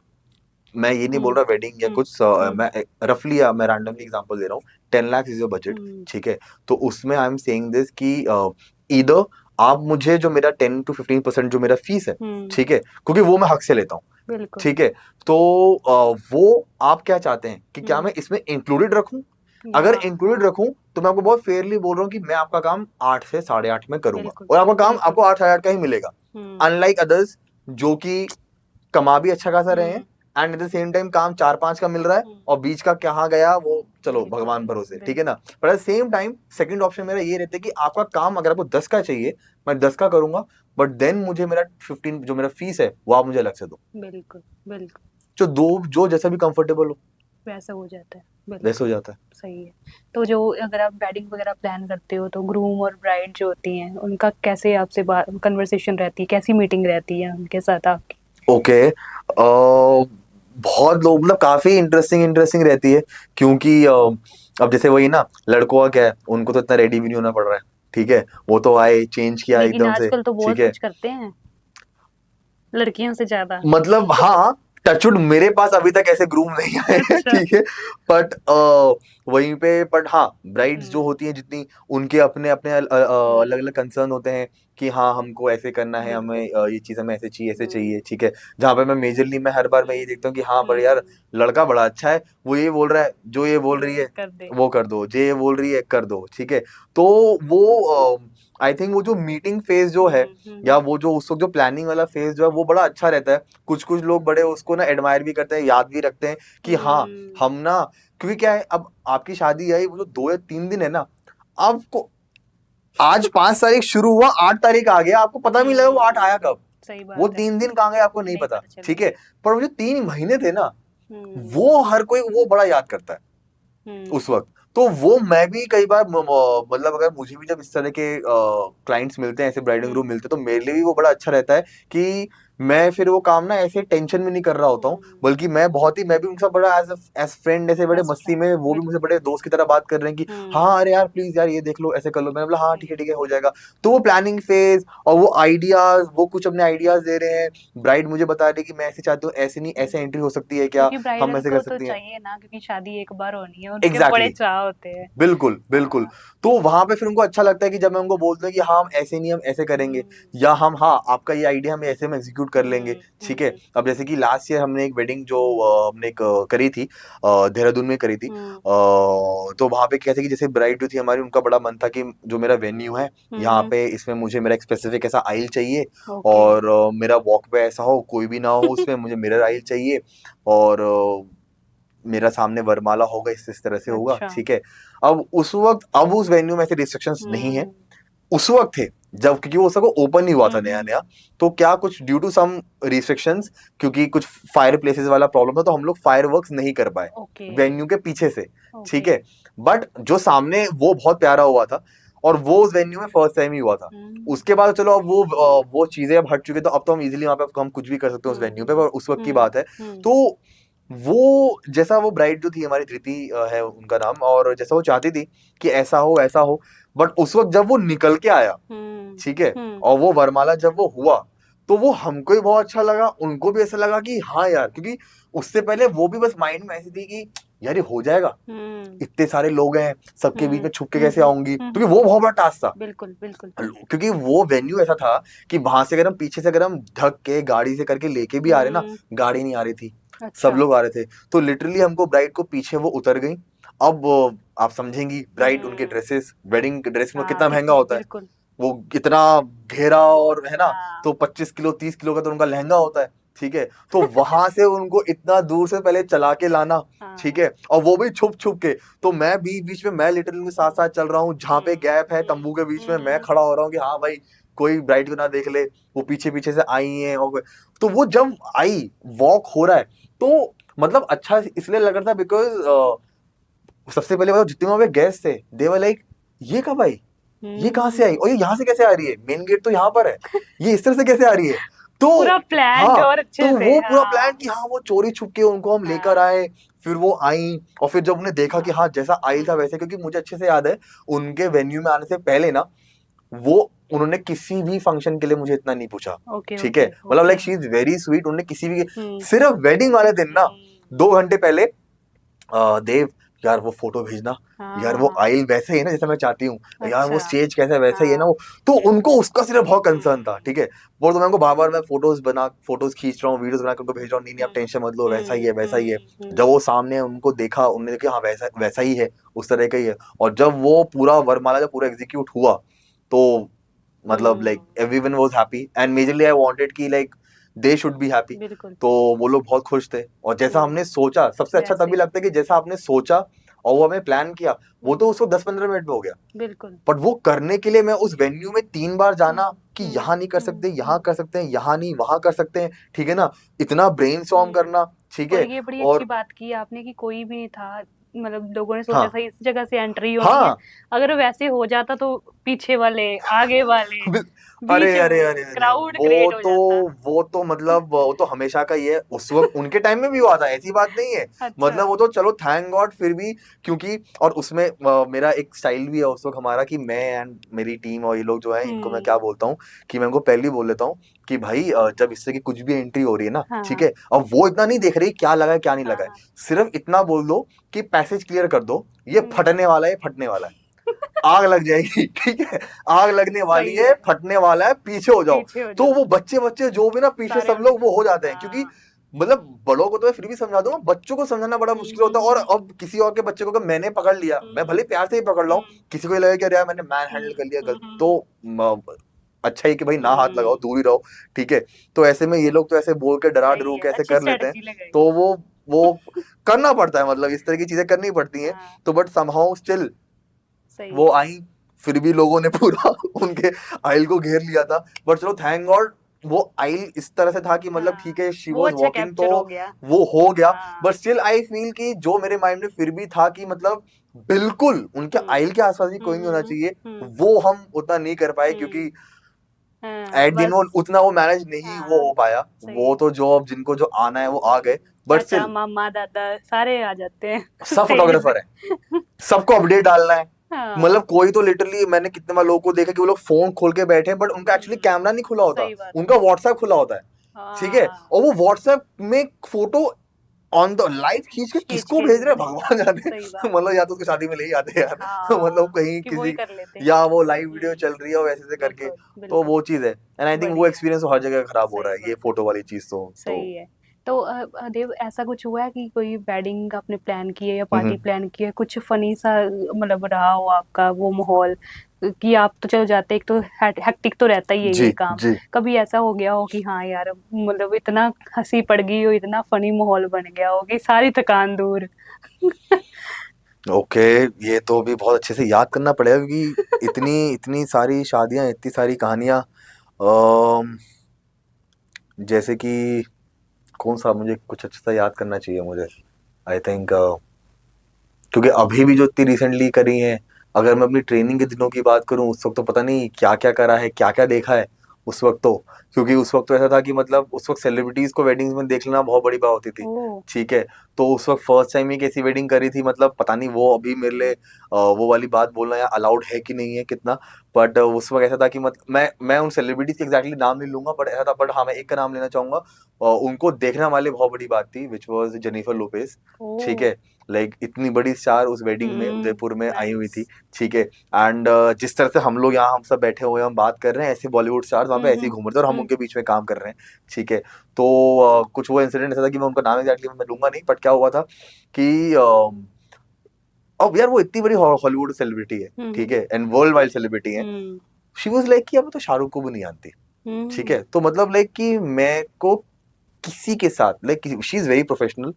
मैं ये नहीं बोल रहा वेडिंग या कुछ, मैं रफली मैं रैंडमली एग्जांपल दे रहा हूँ, 10 लाख इज योर बजट, ठीक है। तो उसमें आई एम सेइंग दिस कि ईदर आप मुझे जो मेरा 10 to 15% जो मेरा फीस है, ठीक है, क्योंकि वो मैं हक से लेता हूँ, ठीक है। तो वो आप क्या चाहते हैं कि क्या मैं इसमें इंक्लूडेड रखूं? अगर इंक्लूडेड रखूं तो मैं आपको बहुत फेयरली बोल रहा हूँ कि मैं आपका काम 8 से 8:30 में करूंगा, और आपका काम आपको 8 साढ़े 8 का ही मिलेगा, अनलाइक अदर्स जो कि कमा भी अच्छा खासा रहे हैं and at the same time काम 4-5 का मिल रहा है, और बीच का कहाँ गया वो चलो भगवान भरोसे, ठीक है ना। पर at the same time second option मेरा ये रहता है कि आपका काम अगर आपको 10 का चाहिए, मैं 10 का करूंगा, बट देन मुझे मेरा 15 जो मेरा फीस है वो आप मुझे अलग से दो। बिल्कुल बिल्कुल, जो दो जो जैसा भी कंफर्टेबल हो वैसा हो जाता है, वैसे हो जाता है। सही है। तो जो अगर आप वेडिंग वगैरह प्लान करते हो तो ग्रूम और ब्राइड जो होती हैं उनका कैसे आपसे कन्वर्सेशन रहती है, कैसी मीटिंग रहती है उनके साथ आपकी? ओके, बहुत लोग मतलब काफी इंटरेस्टिंग रहती है, क्योंकि अब जैसे वही ना, लड़कों का क्या है, उनको तो इतना रेडी भी नहीं होना पड़ रहा है, ठीक है। वो तो आए चेंज किया लेकिन एकदम से, आजकल तो बहुत ठीक है। कुछ करते हैं लड़कियों से ज्यादा। मतलब हाँ, टचवुड मेरे पास अभी तक ऐसे ग्रूम नहीं आए हैं, अच्छा। ठीक है। बट वहीं पे, बट हाँ, ब्राइड्स जो होती हैं जितनी, उनके अपने अपने अलग अलग कंसर्न होते हैं कि हाँ हमको ऐसे करना है, हमें ये चीज हमें ऐसे चाहिए, ठीक है। जहाँ पे मैं मेजरली मैं हर बार मैं ये देखता हूँ कि हाँ बड़े यार, लड़का बड़ा अच्छा है, वो ये बोल रहा है, जो ये बोल रही है कर दे। वो कर दो, जो ये बोल रही है कर दो, ठीक है। तो वो आई थिंक वो जो मीटिंग फेज जो है, या वो जो उस वक्त जो प्लानिंग वाला फेज जो है, वो बड़ा अच्छा रहता है। कुछ कुछ लोग बड़े उसको ना एडमायर भी करते हैं, याद भी रखते हैं कि हाँ हम ना, क्योंकि क्या है, अब आपकी शादी आई वो जो 2 या 3 दिन है ना, आपको आज 5 तारीख शुरू हुआ, 8 तारीख आ गया, आपको पता भी नहीं लगा वो 8 आया कब, सही बात वो है। 3 दिन कहाँ गए आपको नहीं पता, ठीक है। पर वो जो 3 महीने थे ना, वो हर कोई वो बड़ा याद करता है उस वक्त। तो वो मैं भी कई बार मतलब अगर मुझे भी जब इस तरह के क्लाइंट्स मिलते हैं, ऐसे ब्राइडिंग रूम मिलते हैं, तो मेरे लिए भी वो बड़ा अच्छा रहता है कि मैं फिर वो काम ना ऐसे टेंशन में नहीं कर रहा होता हूँ, बल्कि मैं भी उनके साथ बड़ा एज फ्रेंड, ऐसे बड़े मस्ती में, वो भी मुझे बड़े दोस्त की तरह बात कर रहे हैं कि हाँ अरे यार प्लीज यार ये देख लो, ऐसे कर लो। मैंने बोला हाँ ठीक है हो जाएगा। तो वो प्लानिंग फेज और वो आइडियाज, वो कुछ अपने आइडियाज दे रहे हैं, ब्राइड मुझे बता रही है कि मैं ऐसे चाहती हूँ, ऐसे नहीं, ऐसे एंट्री हो सकती है क्या, क्योंकि हम ब्राइडल ऐसे को कर तो सकती हैं। चाहिए ना, क्योंकि शादी एक बार होनी है, उनके बड़े एग्जैक्टली, चाह होते हैं। बिल्कुल बिल्कुल। तो वहां पे फिर उनको अच्छा लगता है कि जब मैं उनको बोलता हूँ कि हाँ हम ऐसे नहीं, हम ऐसे करेंगे, या हम हाँ आपका ये आइडिया हम ऐसे में एग्जीक्यूट कर लेंगे, ठीक है। अब जैसे कि लास्ट ईयर हमने एक वेडिंग जो हमने एक करी थी, देहरादून में करी थी, तो वहां पे कैसे कि जैसे ब्राइड जो थी हमारी, उनका बड़ा मन था कि जो मेरा वेन्यू है यहाँ पे, इसमें मुझे मेरा एक स्पेसिफिक ऐसा आइल चाहिए, और मेरा वॉक पे ऐसा हो, कोई भी ना हो उसमें, मुझे मिरर आइल चाहिए, और मेरा सामने वरमाला होगा, इस तरह से होगा, ठीक है। अब उस वक्त, अब उस वेन्यू में ऐसे रिस्ट्रिक्शंस नहीं है, उस वक्त थे जब, क्योंकि वो सब ओपन ही हुआ था नया नया, तो क्या कुछ ड्यू टू सम रिस्ट्रिक्शंस, क्योंकि कुछ फायर प्लेसेस वाला प्रॉब्लम था, तो हम लोग फायर वर्क्स नहीं कर पाए वेन्यू के पीछे से, ठीक है। बट जो सामने वो बहुत प्यारा हुआ था, और वो उस वेन्यू में फर्स्ट टाइम ही हुआ था। उसके बाद चलो अब वो चीजें अब हट चुकी, तो अब तो हम इजीली वहां पे हम कुछ भी कर सकते हैं उस वेन्यू पे, पर उस वक्त की बात है। तो वो जैसा वो ब्राइड जो थी हमारी, धृति है उनका नाम, और जैसा वो चाहती थी कि ऐसा हो, बट उस वक्त जब वो निकल के आया, ठीक है, और वो वरमाला जब वो हुआ, तो वो हमको भी बहुत अच्छा लगा, उनको भी ऐसा लगा कि हाँ यार, क्योंकि उससे पहले वो भी बस माइंड में ऐसी थी कि यार ये हो जाएगा, इतने सारे लोग हैं, सबके बीच में छुप के कैसे आऊंगी, क्योंकि वो बहुत बड़ा टास्क था। बिल्कुल बिल्कुल, क्योंकि वो वेन्यू ऐसा था कि वहां से अगर हम पीछे से अगर हम ढक के गाड़ी से करके लेके भी आ रहे ना, गाड़ी नहीं आ रही थी, सब लोग आ रहे थे, तो लिटरली हमको ब्राइड को पीछे वो उतर गई। अब आप समझेंगी, ब्राइड उनके ड्रेसेस, वेडिंग ड्रेस में कितना महंगा होता है, वो कितना घेरा, और है ना, तो 25 किलो 30 किलो का तो उनका लहंगा होता है, ठीक है। तो वहां से उनको इतना दूर से पहले चला के लाना, ठीक है, और वो भी छुप छुप के, तो मैं बीच बीच में मैं लिटरली उनके साथ साथ चल रहा हूँ, जहाँ पे गैप है तंबू के बीच में मैं खड़ा हो रहा हूँ कि हाँ भाई कोई ब्राइड को ना देख ले, वो पीछे पीछे से आई है, और तो वो जब आई, वॉक हो रहा है, तो मतलब अच्छा इसलिए लग रहा था बिकॉज सबसे पहले बताओ जितने वहां पे गेस्ट थे, दे वर लाइक ये कब आई, ये कहाँ से आई और ये यहाँ से कैसे आ रही है, मेन गेट तो यहाँ पर है, ये इस तरह से कैसे आ रही है। तो पूरा प्लान हाँ, और अच्छे तो से, वो पूरा हाँ। प्लान कि हाँ वो चोरी छुप के उनको हम लेकर हाँ। आए, फिर वो आई और फिर जब उन्हें देखा कि हाँ जैसा आई था वैसे, क्योंकि मुझे अच्छे से याद है उनके वेन्यू में आने से पहले ना वो उन्होंने किसी भी फंक्शन के लिए मुझे इतना नहीं पूछा, ओके ठीक है, ओके मतलब like okay. She is very sweet. उन्होंने किसी भी, हम्म सिर्फ वेडिंग वाले दिन ना हम्म, 2 घंटे पहले देव यार वो फोटो भेजना, यार वो हाँ। आइल वैसे ही है ना जैसा मैं चाहती हूँ, यार वो अच्छा। स्टेज कैसा है वैसा ही है ना हाँ। वो। तो उनको उसका सिर्फ बहुत कंसर्न था, ठीक है। बोल तो मैं उनको बार बार मैं फोटोज खींच रहा हूँ, वीडियोस बना के उनको भेज रहा हूँ, नहीं नहीं आप टेंशन मत लो, वैसा ही है वैसा ही है। जब वो सामने उनको देखा, उन्होंने देखा हाँ वैसा वैसा ही है, उस तरह का ही है। और जब वो पूरा वरमाला जब पूरा एग्जीक्यूट हुआ तो मतलब like everyone was happy and majorly I wanted कि like they should be happy. बिल्कुल। तो वो लोग बहुत खुश थे और जैसा हमने सोचा, सबसे अच्छा वैसे तभी लगता है कि जैसा आपने सोचा और वो हमें प्लान किया, वो तो हम्म, उसको 10-15 मिनट में हो गया। बिल्कुल। बट वो करने के लिए मैं उस वेन्यू में 3 बार जाना कि हम्म यहाँ नहीं कर सकते, यहाँ कर सकते हैं, यहाँ नहीं वहां कर सकते हैं, ठीक है ना, इतना ब्रेनस्टॉर्म करना, ठीक और है। ये बड़ी अच्छी और बात की आपने कि कोई भी नहीं था, मतलब लोगों ने सोचा हाँ था इस जगह से एंट्री होनी है। हाँ अगर वैसे हो जाता तो पीछे वाले, आगे वाले, बिल- बीच अरे अरे में अरे अरे क्राउड क्रिएट हो जाता। वो तो मतलब वो तो हमेशा का ही है, उस वक्त उनके टाइम में भी हुआ था, ऐसी बात नहीं है। अच्छा। मतलब वो तो चलो थैंक गॉड फिर भी, क्योंकि और उसमें मेरा एक स्टाइल भी है उस वक्त हमारा कि मैं एंड मेरी टीम और ये लोग जो है इनको मैं क्या बोलता हूँ कि मैं इनको पहले ही बोल लेता हूूँ कि भाई जब इससे की कुछ भी एंट्री हो रही है ना, हाँ ठीक हाँ है, अब वो इतना नहीं देख रही क्या लगा है क्या नहीं लगा है, हाँ। सिर्फ इतना बोल दो कि पैसेज क्लियर कर दो, ये हम्म, फटने वाला है फटने वाला है, आग लग जाएगी, ठीक है, आग लगने वाली सही है है। फटने वाला है, पीछे हो जाओ। पीछे हो तो जाओ। वो बच्चे बच्चे जो भी ना पीछे सारे सब उठ लोग गए। वो हो जाते हैं, क्योंकि हाँ। मतलब बड़ों को तो मैं फिर भी समझा दूंगा, बच्चों को समझाना बड़ा मुश्किल होता है। और हम्म अब किसी और के बच्चे को अगर मैंने पकड़ लिया, मैं भले प्यार से ही पकड़ लाऊं, हम्म किसी को ये लगे कि अरे यार मैंने मैन हैंडल कर लिया गलत, तो अच्छा ही कि भाई ना हाथ लगाओ, दूर ही रहो, ठीक है। तो ऐसे में ये लोग तो ऐसे बोल के डरा सही डरू है, के ऐसे अच्छी कर लेते हैं, स्ट्रेटजी लगाई। तो वो करना पड़ता है, मतलब इस तरह की चीजें करनी पड़ती हैं। हाँ। तो बट समहाउ स्टिल सही वो है। आई, फिर भी लोगों ने पूरा उनके आइल को घेर लिया था। बट चलो थैंक गॉड वो आइल इस तरह से था कि मतलब ठीक हाँ, है शी वो वाज अच्छा वॉकिंग, तो कैप्चर हो गया। वो हो गया। बट हाँ। स्टिल आई फील कि जो मेरे माइंड में फिर भी था कि मतलब बिल्कुल उनके हम्म आइल के आसपास भी कोई नहीं होना हम्म चाहिए, हम्म वो हम उतना नहीं कर पाए, हम्म, क्योंकि हाँ एट दिन वो बस। उतना वो मैनेज नहीं वो हाँ हो पाया। सही वो है। तो जो अब जिनको जो आना है वो आ गए, बट चाचा स्टिल मामा दादा सारे आ जाते हैं सब स्टेज पे। फोटोग्राफर है, सबको अपडेट डालना है। मतलब हाँ। कोई तो लिटरली मैंने कितने बार लोगों को देखा कि वो लोग फोन खोल के बैठे हैं बट उनका एक्चुअली कैमरा नहीं खुला होता, सही बात है। उनका व्हाट्सएप खुला होता है, ठीक है। हाँ। और वो व्हाट्सएप में फोटो ऑन द लाइव खींच के खींच किसको के भेज रहे हैं भेजेंगे। भगवान जाने। सही बात है। मतलब या तो उसको शादी में ले ही आते हैं यार, हाँ, मतलब कहीं कि वो ही किसी, कर लेते हैं। या वो लाइव वीडियो चल रही है और ऐसे से करके। बिल्कुल तो बिल्कुल। वो चीज है एंड आई थिंक वो बढ़िया है। एक्सपीरियंस हर जगह खराब हो रहा सही है, ये बात है। फोटो वाली चीज तो। सही है। तो देव, ऐसा कुछ हुआ है कि कोई वेडिंग आपने प्लान की है या पार्टी हम्म प्लान की है, कुछ फनी सा मतलब रहा हो आपका वो माहौल, कि आप तो चलो जाते, एक तो हेक्टिक तो रहता ही है जी ये काम, जी। कभी ऐसा हो गया हो कि हाँ यार मतलब इतना हंसी पड़ गई हो, इतना फनी माहौल बन गया हो कि सारी थकान दूर। ओके, ये तो भी बहुत अच्छे से याद करना पड़ेगा क्योंकि इतनी इतनी सारी शादियां, इतनी सारी कहानियां, जैसे कि कौन सा, मुझे कुछ अच्छा सा याद करना चाहिए मुझे, आई थिंक क्योंकि अभी भी जो इतनी रिसेंटली करी है, अगर मैं अपनी ट्रेनिंग के दिनों की बात करूं उस वक्त तो पता नहीं क्या क्या करा है, क्या क्या देखा है उस वक्त तो। क्योंकि उस वक्त तो ऐसा था कि मतलब उस वक्त सेलिब्रिटीज को वेडिंग्स में देख लेना बहुत बड़ी बात होती थी, ओह। ठीक है। तो उस वक्त फर्स्ट टाइम ही कैसी वेडिंग करी थी, मतलब पता नहीं वो अभी मेरे लिए वो वाली बात बोलना या अलाउड है कि नहीं है कितना। बट उस वक्त ऐसा था कि मतलब मैं उन सेलिब्रिटीज के एग्जैक्टली नाम नहीं लूंगा, बट ऐसा था। बट हाँ मैं एक का नाम लेना चाहूंगा, उनको देखने वाले बहुत बड़ी बात थी, विच वॉज जेनिफर लोपेज, ठीक ओह। है। लाइक इतनी बड़ी स्टार उस वेडिंग में उदयपुर में आई हुई नाइस। थी, ठीक है। एंड जिस तरह से हम लोग यहाँ हम सब बैठे हुए हैं, हम बात कर रहे हैं, ऐसे बॉलीवुड स्टार्स वहाँ पे ऐसे ही घूम रहे थे और हम हम्म। उनके बीच में काम कर रहे हैं, ठीक है। तो कुछ वो इंसिडेंट ऐसा था कि मैं उनका नाम एग्जैक्टली मैं लूंगा नहीं, बट क्या हुआ था कि अब यार वो इतनी बड़ी हॉलीवुड सेलिब्रिटी है, ठीक हम्म है, एंड वर्ल्ड वाइड सेलिब्रिटी है। हम्म शी वाज लाइक कि अब तो शाहरुख को भी नहीं जानती, ठीक हम्म है। तो मतलब लाइक कि मैं को किसी के साथ like she is very professional,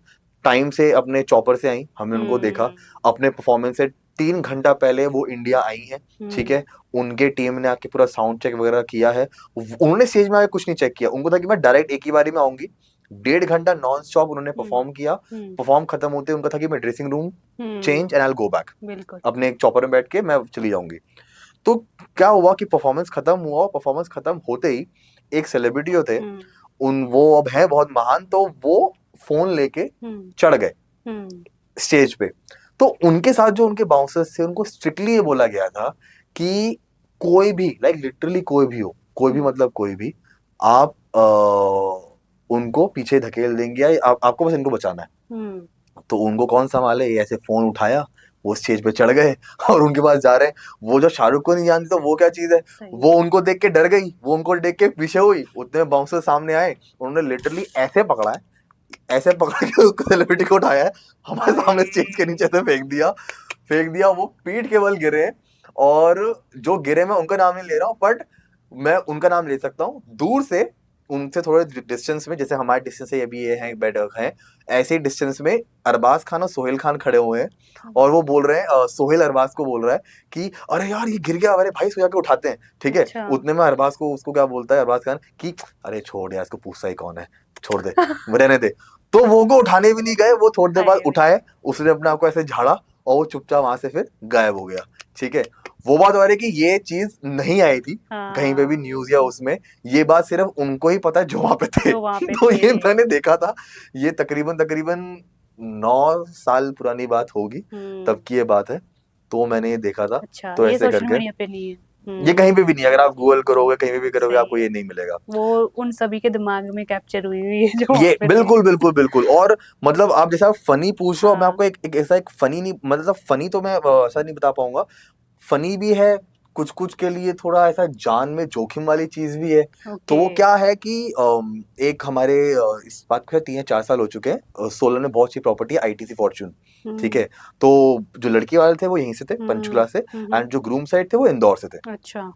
time से अपने चॉपर से आई, हमने उनको देखा हम्म अपने परफॉर्मेंस से 3 घंटा पहले वो इंडिया आई है, ठीक हम्म है। उनके टीम ने आके पूरा साउंड चेक वगैरह किया है, उन्होंने स्टेज में आके कुछ नहीं चेक किया, उनको था कि मैं डायरेक्ट एक ही बारी में आऊंगी। 1.5 घंटा नॉन स्टॉप उन्होंने हम्म परफॉर्म किया। हम्म परफॉर्म खत्म होते उनका था कि मैं dressing room hmm, change and I will go back, बिल्कुल। अपने एक चॉपर में बैठ के मैं चली जाऊंगी। तो क्या हुआ कि परफॉर्मेंस खत्म हुआ, और परफॉर्मेंस खत्म होते ही एक सेलिब्रिटी जो थे, वो अब है बहुत महान, तो वो फोन लेके चढ़ गए स्टेज पे। तो उनके साथ जो उनके बाउंसर्स थे, उनको स्ट्रिक्टली ये बोला गया था कि कोई भी, लाइक लिटरली कोई भी हो, कोई भी मतलब कोई भी, आप उनको पीछे धकेल देंगे, या आपको बस इनको बचाना है। तो उनको कौन संभाले, ये ऐसे फोन उठाया, वो स्टेज पे चढ़ गए और उनके पास जा रहे हैं। वो जो शाहरुख को नहीं जानती तो वो क्या चीज है, वो उनको देख के डर गई, वो उनको देख के पीछे हुई। उतने बाउंसर सामने आए, उन्होंने लिटरली ऐसे पकड़ा है, ऐसे पकड़ के उसको सेलिब्रिटी को उठाया है, हमारे सामने स्टेज के नीचे से फेंक दिया। वो पीठ के बल गिरे, और जो गिरे, मैं उनका नाम नहीं ले रहा हूँ, बट मैं उनका नाम ले सकता हूँ। दूर से उनसे थोड़े डिस्टेंस में, जैसे हमारे डिस्टेंस से अभी ये हैं बैठक हैं, ऐसे ही डिस्टेंस में अरबाज खान और सोहेल खान खड़े हुए हैं, और वो बोल रहे हैं, सोहेल अरबाज को बोल रहा है कि अरे यार ये गिर गया, अरे भाई इसको जाके उठाते हैं, ठीक है। अच्छा। उतने में अरबाज को, उसको क्या बोलता है अरबाज खान कि अरे छोड़ यार, इसको पूछता ही कौन है, छोड़ दे, रहने दे। तो वो को उठाने भी नहीं गए, वो थोड़ी देर बाद उठाए, उसने अपने आप को ऐसे झाड़ा, और वो चुपचाप वहां से फिर गायब हो गया, ठीक है। वो बात हो रही है कि ये चीज नहीं आई थी कहीं पे भी न्यूज या उसमें, ये बात सिर्फ उनको ही पता है जो वहां पे थे। तो ये मैंने देखा था, ये तकरीबन 9 साल पुरानी बात होगी, तब की ये बात है, तो मैंने ये देखा था। अच्छा, तो ये ऐसे सोशल करके मीडिया पे नहीं है। ये कहीं पे भी नहीं है, अगर आप गूगल करोगे कहीं पे भी करोगे, आपको ये नहीं मिलेगा। वो उन सभी के दिमाग में कैप्चर हुई है जो ये बिल्कुल। और मतलब आप जैसा फनी पूछ रहे हो, मैं आपको एक ऐसा एक फनी नहीं, मतलब फनी तो मैं ऐसा नहीं बता पाऊंगा, फनी भी है, कुछ कुछ के लिए थोड़ा ऐसा जान में जोखिम वाली चीज भी है। तो वो क्या है कि एक हमारे इस बात को 3 या 4 साल हो चुके हैं, सोलन में बहुत सी प्रॉपर्टी है, आईटीसी फॉर्च्यून, ठीक है। तो जो लड़की वाले थे वो यहीं से थे, पंचकुला से, एंड जो ग्रूम साइड थे वो इंदौर से थे। अच्छा।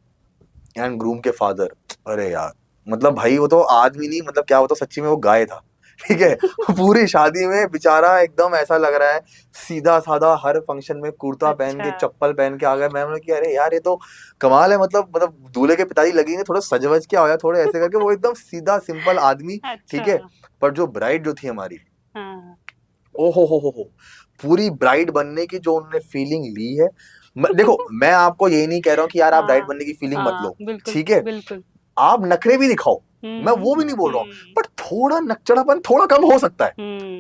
एंड ग्रूम के फादर, अरे यार मतलब भाई वो तो आदमी नहीं, मतलब क्या, वो तो सच्ची में वो गाय था, ठीक है। पूरी शादी में बेचारा एकदम ऐसा लग रहा है, सीधा साधा, हर फंक्शन में कुर्ता पहन के, चप्पल पहन के आ गया। मैंने कहा अरे यार ये तो कमाल है, मतलब दूल्हे के पिताजी लगेंगे, थोड़ा सजवज के आया, थोड़े ऐसे करके, वो एकदम सीधा सिंपल आदमी, ठीक है। पर जो ब्राइड जो थी हमारी, ओ हो, पूरी ब्राइड बनने की जो उन्होंने फीलिंग ली है, देखो मैं आपको ये नहीं कह रहा हूँ कि यार आप ब्राइड बनने की फीलिंग मत लो, ठीक है, आप नखरे भी दिखाओ, मैं वो भी नहीं बोल रहा हूँ, बट थोड़ा नकचड़ापन थोड़ा कम हो सकता है,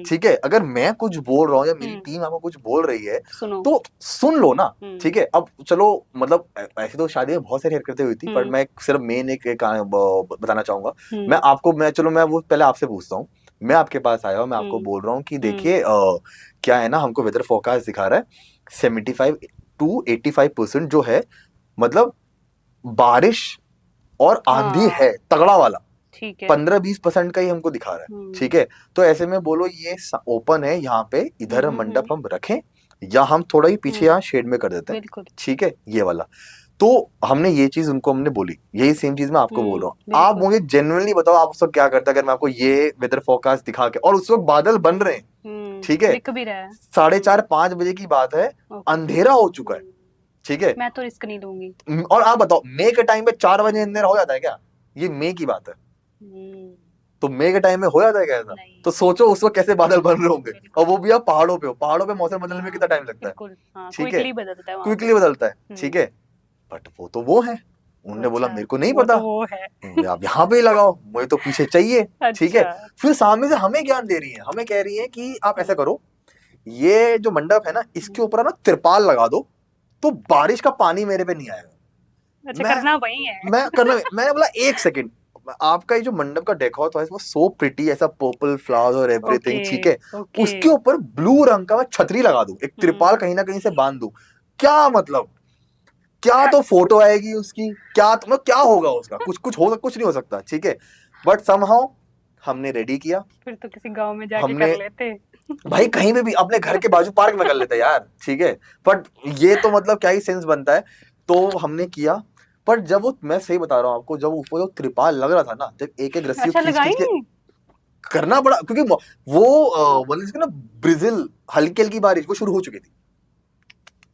ठीक है। अगर मैं कुछ बोल रहा हूँ या मेरी टीम आपको कुछ बोल रही है तो सुन लो ना, ठीक है। अब चलो, मतलब ऐसे तो शादी में बहुत सारी हरकतें हुई थी, पर मैं सिर्फ मेन एक बताना चाहूंगा। मैं वो पहले आपसे पूछता हूँ, मैं आपके पास आया हूँ, मैं आपको बोल रहा हूँ कि देखिए क्या है ना, हमको वेदर फोरकास्ट दिखा रहा है 75 to 85% जो है, मतलब बारिश और आंधी है तगड़ा वाला, 15-20% का ही हमको दिखा रहा है, ठीक है। तो ऐसे में बोलो ये ओपन है, यहाँ पे इधर मंडप हम रखें, या हम थोड़ा ही पीछे यहाँ शेड में कर देते हैं, ठीक है, ये वाला। तो हमने ये चीज उनको हमने बोली, यही सेम चीज मैं आपको बोल रहा हूँ। आप मुझे जेन्युइनली बताओ, आप उस वक्त क्या करते अगर मैं आपको ये वेदर फोरकास्ट दिखा के, और उस वक्त बादल बन रहे हैं, ठीक है, 4:30-5 बजे की बात है, अंधेरा हो चुका है, ठीक है, मैं तो रिस्क नहीं लूंगी। और आप बताओ मई के टाइम पे 4 बजे अंधेरा हो जाता है क्या? ये मई की बात है, तो मई के टाइम में हो जाता है क्या ऐसा? तो सोचो उस वक्त कैसे बादल बन रहे होंगे, और वो भी आप पहाड़ों पे हो, पहाड़ों पे मौसम बदलने में कितना टाइम लगता है, ठीक है, क्विकली बदलता है, ठीक है। बट वो तो वो है, उन्होंने बोला मेरे को नहीं पता, वो है। आप यहाँ पे ही लगाओ, मुझे तो पीछे चाहिए, ठीक है। फिर सामने से हमें ज्ञान दे रही है, हमें कह रही है कि आप ऐसा करो, ये जो मंडप है ना, इसके ऊपर ना तिरपाल लगा दो, तो बारिश का पानी मेरे पे नहीं आएगा। अच्छा, करना वही है। मैंने बोला 1 सेकंड, आपका ये जो मंडप का डेकोर था वो सो प्रिटी, ऐसा पर्पल फ्लावर्स और एवरीथिंग, ठीक है, उसके ऊपर ब्लू रंग का मैं छतरी लगा दूं, एक तिरपाल कहीं ना कहीं से बांध दूं, क्या मतलब, क्या तो फोटो आएगी उसकी, क्या तो क्या होगा उसका, कुछ नहीं हो सकता, ठीक है। बट समहाउ हमने रेडी किया, फिर तो किसी गांव में जाके कर लेते भाई, कहीं पे भी अपने घर के बाजू पार्क में कर लेते यार, ठीक है। बट ये तो मतलब क्या ही सेंस बनता है, तो हमने किया। पर जब वो, मैं सही बता रहा हूँ आपको, जब ऊपर जो त्रिपाल लग रहा था ना, जब एक रस्सी खींच के करना पड़ा, क्योंकि वो मतलब ना ब्रिजिल हल्की हल्की बारिश वो शुरू हो चुकी थी,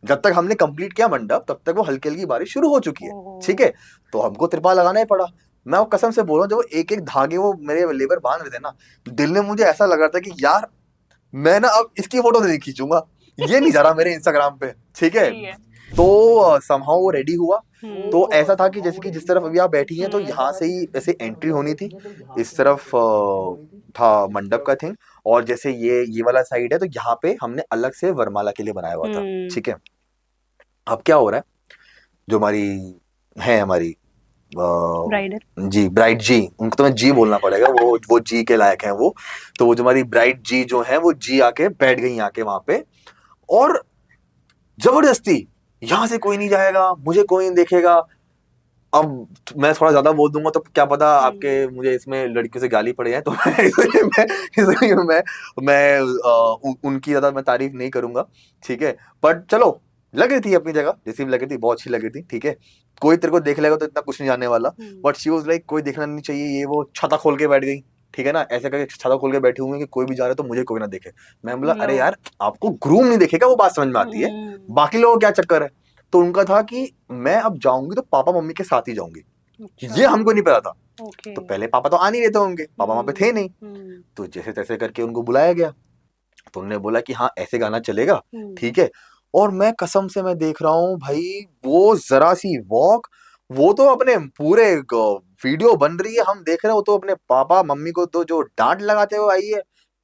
जब तक हमने कंप्लीट किया मंडप तब तक वो हल्की हल्की बारिश शुरू हो चुकी है, ठीक है। तो हमको त्रिपाल लगाना ही पड़ा। मैं वो कसम से बोल रहा हूँ, जब एक एक धागे वो मेरे लेबर बांध रहे थे ना, दिल में मुझे ऐसा लग रहा था कि यार मैं ना अब इसकी फोटो नहीं खींचूंगा, ये नहीं जा रहा मेरे इंस्टाग्राम पे, ठीक है। तो समहाउ वो रेडी हुआ। हम्म, तो ऐसा था कि जैसे कि जिस तरफ अभी आप बैठी हैं तो यहाँ से ही ऐसे एंट्री होनी थी, इस तरफ था मंडप का थिंग, और जैसे ये वाला साइड है तो यहाँ पे हमने अलग से वरमाला के लिए बनाया हुआ था। ठीक है, अब क्या हो रहा है, जो हमारी है हमारी ब्राइडल, जी ब्राइड जी, उनको तो मैं जी बोलना पड़ेगा, वो जी के लायक हैं वो। तो वो जो हमारी ब्राइड जी जो है वो जी आके बैठ गई आके वहां पे, और जबरदस्ती यहाँ से कोई नहीं जाएगा, मुझे कोई नहीं देखेगा। अब मैं थोड़ा ज्यादा बोल दूंगा तो क्या पता आपके मुझे इसमें लड़कियों से गाली पड़ जाए, तो मैं उनकी ज्यादा मैं तारीफ नहीं करूंगा। ठीक है, बट चलो, लगी थी अपनी जगह, जैसी भी लगी थी बहुत अच्छी लगी थी। ठीक है, कोई तेरे को देख लेगा तो इतना कुछ नहीं जाने वाला, बट शी वाज लाइक कोई देखना नहीं चाहिए, ये वो छाता खोल के बैठ गई। ठीक है ना, ऐसे करके छाता खोल के बैठी हुई है कि कोई भी जा रहा है तो मुझे कोई ना देखे। मैं बोला अरे यार, आपको ग्रूम नहीं देखेगा वो बात समझ में आती है, बाकी लोगों को क्या चक्कर है। तो उनका था कि मैं अब जाऊंगी तो पापा मम्मी के साथ ही जाऊंगी, ये हमको नहीं पता था। तो पहले पापा तो आ नहीं रहे थे होंगे, पापा वहां पे थे नहीं। तो जैसे तैसे करके उनको बुलाया गया, तो उन्होंने बोला कि हाँ ऐसे गाना चलेगा। ठीक है, और मैं कसम से मैं देख रहा हूँ भाई, वो जरा सी वॉक, वो तो अपने पूरे वीडियो बन रही है, हम देख रहे हैं, वो तो अपने पापा मम्मी को तो जो डांट लगाते हुए आई है,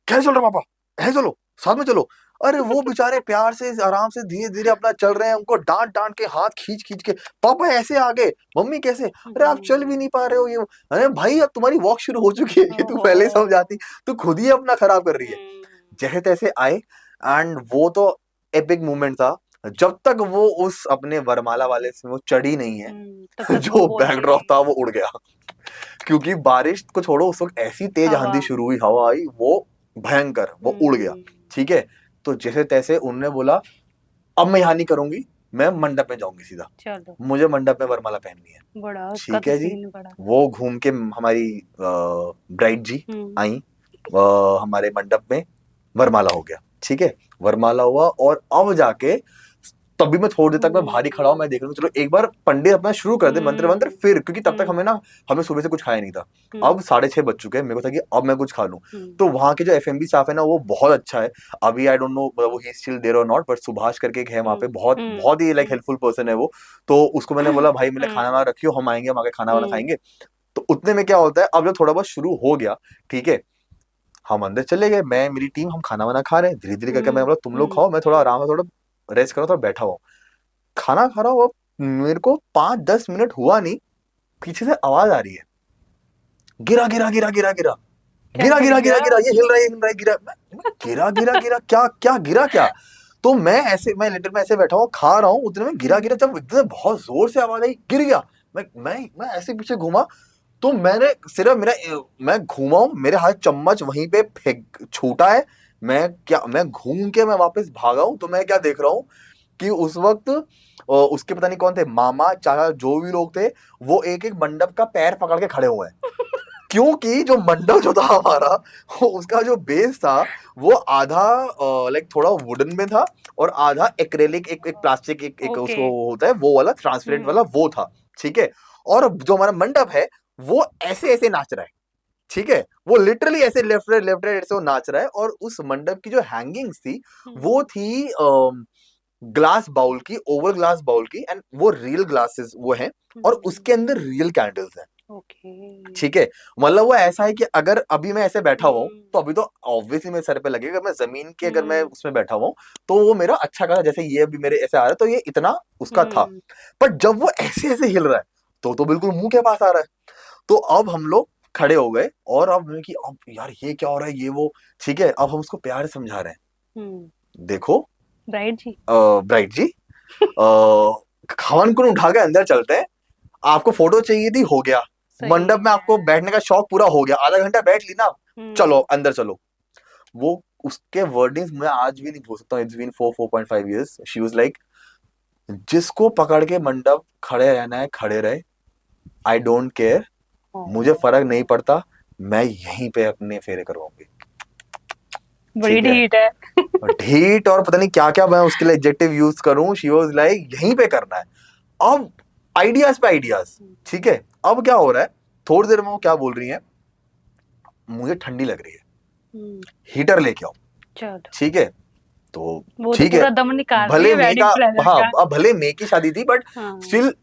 कैसे चल रहा पापा, ऐसे चलो, साथ में चलो। अरे वो बेचारे प्यार से आराम से धीरे धीरे अपना चल रहे हैं, उनको डांट डांट के हाथ खींच खींच के, पापा ऐसे आगे, मम्मी कैसे, अरे आप चल भी नहीं पा रहे हो ये। अरे भाई अब तुम्हारी वॉक शुरू हो चुकी है, कि तू पहले ही समझाती, तू खुद ही अपना खराब कर रही है। जैसे तैसे आए, एंड वो तो एपिक मोमेंट था, जब तक वो उस अपने वरमाला वाले से वो चढ़ी नहीं है, जो बैकड्रॉप था वो उड़ गया। क्योंकि बारिश को छोड़ो, उस वक्त ऐसी तेज आंधी शुरू हुई, हवा आई, वो भयंकर, वो उड़ गया। ठीक है, तो जैसे तैसे उन्होंने बोला अब मैं यहाँ नहीं करूंगी, मैं मंडप में जाऊंगी सीधा, चलो, मुझे मंडप में वरमाला पहननी है। बड़ा उसका ठीक तो है जी, सीन बड़ा। वो घूम के हमारी ब्राइड जी आई हमारे मंडप में, वरमाला हो गया। ठीक है, वरमाला हुआ, और अब जाके तभी मैं थोड़ी देर तक मैं बाहर ही खड़ा हूँ, मैं देख रहा हूँ चलो एक बार पंडित अपना शुरू कर दे मंत्र मंत्र, फिर क्योंकि तब तक हमें सुबह से कुछ खाया नहीं था। अब 6:30 बज चुके हैं, मेरे को था कि अब मैं कुछ खा लूं। तो वहां के जो एफएमबी स्टाफ है ना, वो बहुत अच्छा है। अभी आई डोंट नो वो ही स्टिल देयर और नॉट, बट सुभाष करके एक है वहां पे, बहुत बहुत ही लाइक हेल्पफुल पर्सन है वो। तो उसको मैंने बोला भाई मेरे खाना वाना रखियो, हम आएंगे, हम आके खाना वाना खाएंगे। तो उतने में क्या होता है, अब जब थोड़ा बहुत शुरू हो गया, ठीक है, हम अंदर चले गए, मैं मेरी टीम, हम खाना वाना खा रहे हैं धीरे धीरे करके। मैं बोला तुम लोग खाओ, मैं थोड़ा आराम से थोड़ा रेस्ट करो, थोड़ा बैठा हुआ। खाना खा रहा हूँ, मेरे को 5-10 मिनट हुआ नहीं, पीछे से आवाज आ रही है, गिरा गिरा गिरा गिरा गिरा गिरा गिरा गिरा गिरा, ये हिल रहा है, हिल रहा है, गिरा गिरा गिरा गिरा, क्या क्या गिरा क्या। तो मैं लिटर में ऐसे बैठा हूँ, खा रहा हूँ, उतने में गिरा गिरा, जब एकदम बहुत जोर से आवाज आई, गिर गया। मैं ऐसे पीछे घूमा, तो मैंने सिर्फ मैं घूमा हूं, मेरे हाथ चम्मच वहीं पे फेंक छूटा है। मैं घूम के मैं वापस भागा हूं, तो मैं क्या देख रहा हूँ कि उस वक्त उसके पता नहीं कौन थे, मामा चाचा जो भी लोग थे, वो एक एक मंडप का पैर पकड़ के खड़े हुए हैं। क्योंकि जो मंडप जो था हमारा, उसका जो बेस था, वो आधा लाइक थोड़ा वुडन में था, और आधा एक्रेलिक, एक प्लास्टिक, एक उसको होता है वो वाला ट्रांसपेरेंट वाला, वो था। ठीक है, और जो हमारा मंडप है वो ऐसे ऐसे नाच रहा है। ठीक है, वो लिटरली ऐसे लेफ्ट राइट से वो नाच रहा है, और उस मंडप की जो हैंगिंग्स थी, वो थी ग्लास बाउल की, ओवर ग्लास बाउल की, एंड वो रियल ग्लासेस वो हैं, और उसके अंदर रियल कैंडल्स हैं। ठीक है, मतलब वो ऐसा है कि अगर अभी मैं ऐसे बैठा हुआ हूँ, तो अभी तो ऑब्वियसली मेरे सर पे लगेगा, मैं जमीन के अगर मैं उसमें बैठा हुआ हूँ तो वो मेरा अच्छा खासा, जैसे ये अभी मेरे ऐसे आ रहा है, तो ये इतना उसका था। पर जब वो ऐसे ऐसे हिल रहा है, तो बिल्कुल मुंह के पास आ रहा है। तो अब हम लोग खड़े हो गए, और अब कि अब यार ये क्या हो रहा है, ये वो। ठीक है, अब हम उसको प्यार से समझा रहे हैं, देखो ब्राइड जी, खावन को उठा के अंदर चलते हैं, आपको फोटो चाहिए थी, हो गया, मंडप में आपको बैठने का शौक पूरा हो गया, आधा घंटा बैठ ली ना, चलो अंदर चलो। वो उसके वर्डिंग्स मैं आज भी नहीं भूल सकता हूँ, it's been 4.5 years. She was like, जिसको पकड़ के मंडप खड़े रहना है खड़े रहे, आई डोंट केयर, मुझे फर्क नहीं पड़ता, मैं यहीं पे अपने फेरे करवाऊंगी। बड़ी ढीठ है। ढीठ और पता नहीं क्या क्या मैं उसके लिए एडजेक्टिव यूज करूं, शी वाज लाइक यहीं पे करना है। अब आइडियाज पे आइडियाज। ठीक है, अब क्या हो रहा है, थोड़ी देर में वो क्या बोल रही है, मुझे ठंडी लग रही है, हीटर लेके आओ। ठीक है, तो वो तो ठीक है, पूरा दम निकाल रही भले है मे वेडिंग का, प्लानर हाँ का। अब भले मे की शादी थी बट हाँ। स्टिल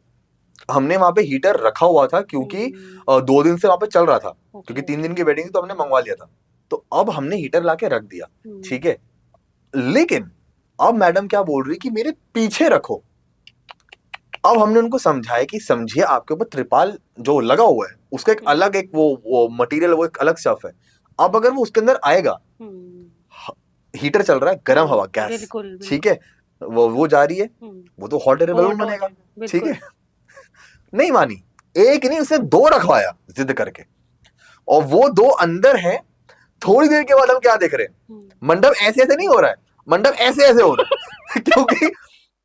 हमने वहां पे हीटर रखा हुआ था क्योंकि हम्म, 2 दिन से वहां पे चल रहा था, ओके क्योंकि 3 दिन ओके। की वेडिंग थी तो हमने मंगवा लिया था। तो अब हमने हीटर लाके रख दिया, ठीक है। लेकिन अब मैडम क्या बोल रही कि मेरे पीछे रखो। अब हमने उनको समझाया कि समझिए आपके ऊपर त्रिपाल जो लगा हुआ है उसका एक अलग एक वो मटेरियल, वो एक अलग स्टफ है। अब अगर वो उसके अंदर आएगा, हीटर चल रहा है, गर्म हवा, गैस, बिल्कुल ठीक बिल्कुल। है, वो जा रही है, वो तो हॉट एयर बलून हॉट हो बनेगा, जाएगा ठीक बिल्कुल। है। नहीं मानी, एक नहीं उसने 2 रखवाया जिद करके, और वो 2 अंदर है। थोड़ी देर के बाद हम क्या देख रहे हैं, मंडप ऐसे ऐसे नहीं हो रहा है, मंडप ऐसे ऐसे हो रहा है क्योंकि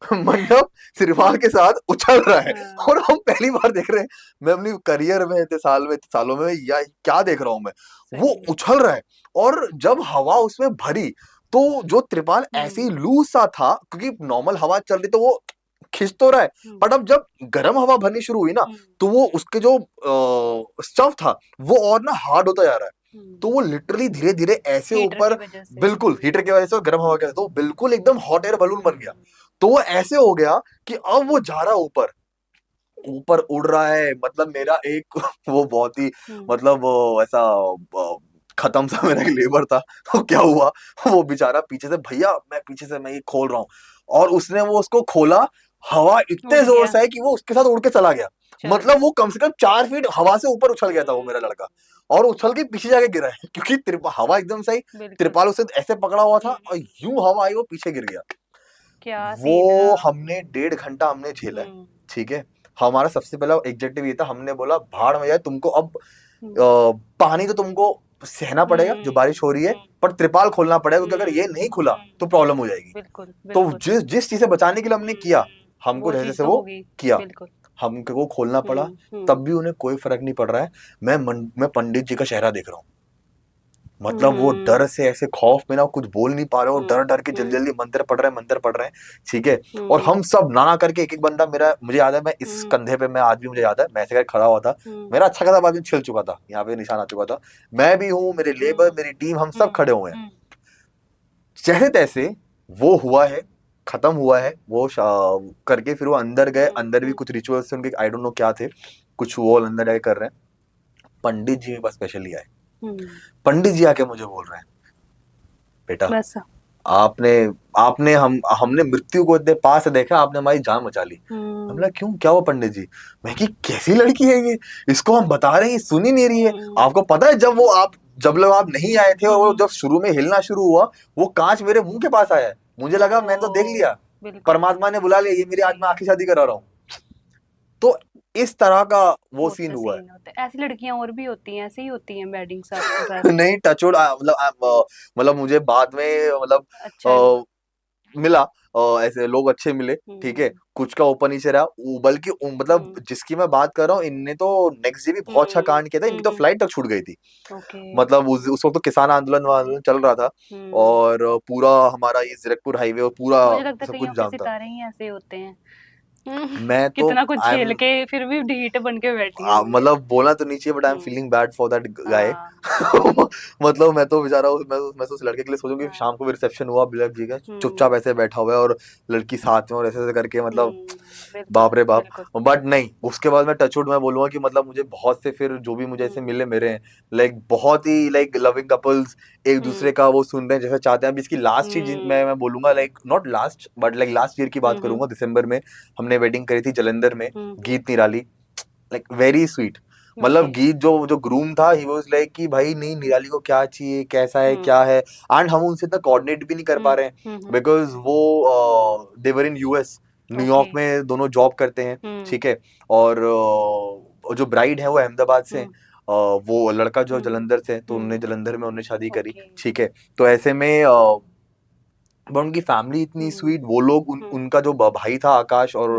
मंडप त्रिपाल के साथ उछल रहा है। हाँ, और हम पहली बार देख रहे हैं, मैं अपनी करियर में इतने सालों में या क्या देख रहा हूं मैं, वो सही में। उछल रहा है। और जब हवा उसमें भरी तो जो त्रिपाल ऐसे ही लूज सा था, क्योंकि नॉर्मल हवा चल रही तो वो खिंच तो रहा है, बट अब जब गर्म हवा भरनी शुरू हुई ना, तो वो उसके जो स्टफ था वो और ना हार्ड होता जा रहा है। तो वो लिटरली धीरे धीरे ऐसे हीटर की ऊपर, वजह से। बिल्कुल हीटर की वजह से और गर्म हवा के वजह से, तो बिल्कुल एकदम हॉट एयर बलून बन गया। तो वो ऐसे हो गया कि अब वो जा रहा ऊपर, ऊपर उड़ रहा है। मतलब मेरा एक वो बहुत ही, मतलब ऐसा खत्म सा मेरा एक लेबर था। तो क्या हुआ, वो बेचारा पीछे से, भैया मैं पीछे से मैं ये खोल रहा हूँ, और उसने वो उसको खोला, हवा इतने उड़ जोर गया। से है कि वो उसके साथ उड़ के चला गया। चलो मतलब वो कम से कम 4 फीट हवा से ऊपर उछल गया था वो मेरा लड़का, और उछल के पीछे जाके गिरा है क्योंकि हवा एकदम सही, बिल्कुल। त्रिपाल उसे ऐसे पकड़ा हुआ था और यूं हवा आई वो पीछे गिर गया। क्या सीन वो रहा। हमने 1.5 घंटा हमने झेला है, ठीक है। हमारा सबसे पहला ऑब्जेक्टिव ये था, हमने बोला भाड़ में जाए, तुमको अब पानी तो तुमको सहना पड़ेगा जो बारिश हो रही है, पर त्रिपाल खोलना पड़ेगा, क्योंकि अगर ये नहीं खुला तो प्रॉब्लम हो जाएगी। बिल्कुल तो बिल्कुल। जिस जिस चीज से बचाने के लिए हमने किया, हमको वो जैसे चीज से तो वो होगी। किया, बिल्कुल। हमको खोलना पड़ा। तब भी उन्हें कोई फर्क नहीं पड़ रहा है। मैं पंडित जी का चेहरा देख रहा हूँ, मतलब वो डर से ऐसे खौफ में ना कुछ बोल नहीं पा रहे हो, डर डर के जल्दी जल्दी मंत्र पढ़ रहे हैं, ठीक है। और हम सब ना करके एक एक बंदा, मेरा मुझे याद है, मैं इस कंधे पे, मैं आज भी मुझे याद है, मैं ऐसे करके खड़ा हुआ था, मेरा अच्छा खासा बाद में छिल चुका था, यहाँ पे निशान आ चुका था। मैं भी हूँ, मेरे लेबर, मेरी टीम, हम सब खड़े हुए हैं। जैसे तैसे वो हुआ है, खत्म हुआ है वो करके, फिर वो अंदर गए, अंदर भी कुछ रिचुअल्स थे उनके, आई डोंट नो क्या थे, कुछ वो अंदर जाके कर रहे हैं। पंडित जी मेरे पास स्पेशली आए, पंडित जी आके मुझे बोल रहे हैं, बेटा बस। आपने आपने हमने मृत्यु को इतने पास से देखा, आपने हमारी जान बचा ली। हम बोला क्यों, क्या हुआ पंडित जी। मैं कि कैसी लड़की है ये, इसको हम बता रहे हैं, ये सुन ही नहीं रही है। आपको पता है जब लोग आप नहीं आए थे और वो जब शुरू में हिलना शुरू हुआ, वो कांच मेरे मुंह के पास आया है, मुझे लगा मैं तो देख लिया, बिल्कुल। परमात्मा ने बुला लिया, ये मेरी आज मैं आखिरी शादी करा रहा हूँ। तो इस तरह का वो होता सीन हुआ है। सीन होता है, ऐसी लड़कियां और भी होती हैं, ऐसे ही होती हैं वेडिंग के साथ। नहीं टचवुड, मतलब मुझे बाद में, मतलब अच्छा हुआ। मिला, ऐसे लोग अच्छे मिले, ठीक है। कुछ का ऊपर नीचे रहा, बल्कि मतलब जिसकी मैं बात कर रहा हूँ, इनने तो नेक्स्ट डे भी बहुत अच्छा कांड किया था, इनकी तो फ्लाइट तक छूट गई थी। ओके। मतलब उस वक्त तो किसान आंदोलन वांदोलन चल रहा था, और पूरा हमारा ये जीरकपुर हाईवे और पूरा मुझे लगता है सब कुछ कईयों के जाम था। सितारे ही ऐसे होते हैं। मैं तो कितना कुछ आई झेल एम, के फिर भी ढीठ बन के बैठी होंगी। मतलब बोलना तो नहीं चाहिए, but I am feeling bad for that guy. हाँ। मतलब मैं तो बेचारा मैं तो उस लड़के के लिए सोचूं कि हाँ। शाम को भी रिसेप्शन हुआ, बिलक जी का चुपचाप ऐसे बैठा हुआ है और लड़की साथ में, और ऐसे ऐसे करके, मतलब बिल्कुल बाप रे बाप। बिल्कुल। बट नहीं, उसके बाद मैं टचवुड मैं बोलूंगा कि मतलब मुझे बहुत से फिर जो भी मुझे ऐसे मिले मेरे हैं, लाइक बहुत ही लाइक लविंग कपल्स, एक दूसरे का वो सुन रहे हैं जैसे चाहते हैं। अभी इसकी लास्ट ही मैं बोलूंगा, like not last but like last year की बात करूंगा, दिसंबर में हमने वेडिंग करी थी जलंधर में, गीत निराली, लाइक वेरी स्वीट। मतलब गीत जो जो ग्रूम था, ही वाज लाइक कि भाई नहीं, निराली को क्या चाहिए, कैसा है, क्या है। एंड हम उनसे इतना कोऑर्डिनेट भी नहीं कर पा रहे हैं, बिकॉज वो देवर इन यूएस, न्यूयॉर्क में दोनों जॉब करते हैं, ठीक है। और जो ब्राइड है वो अहमदाबाद से, वो लड़का जो जलंधर से, तो उन्होंने जलंधर में उन्होंने शादी करी, ठीक है। तो ऐसे में बट उनकी फैमिली इतनी स्वीट, वो लोग उनका जो भाई था आकाश, और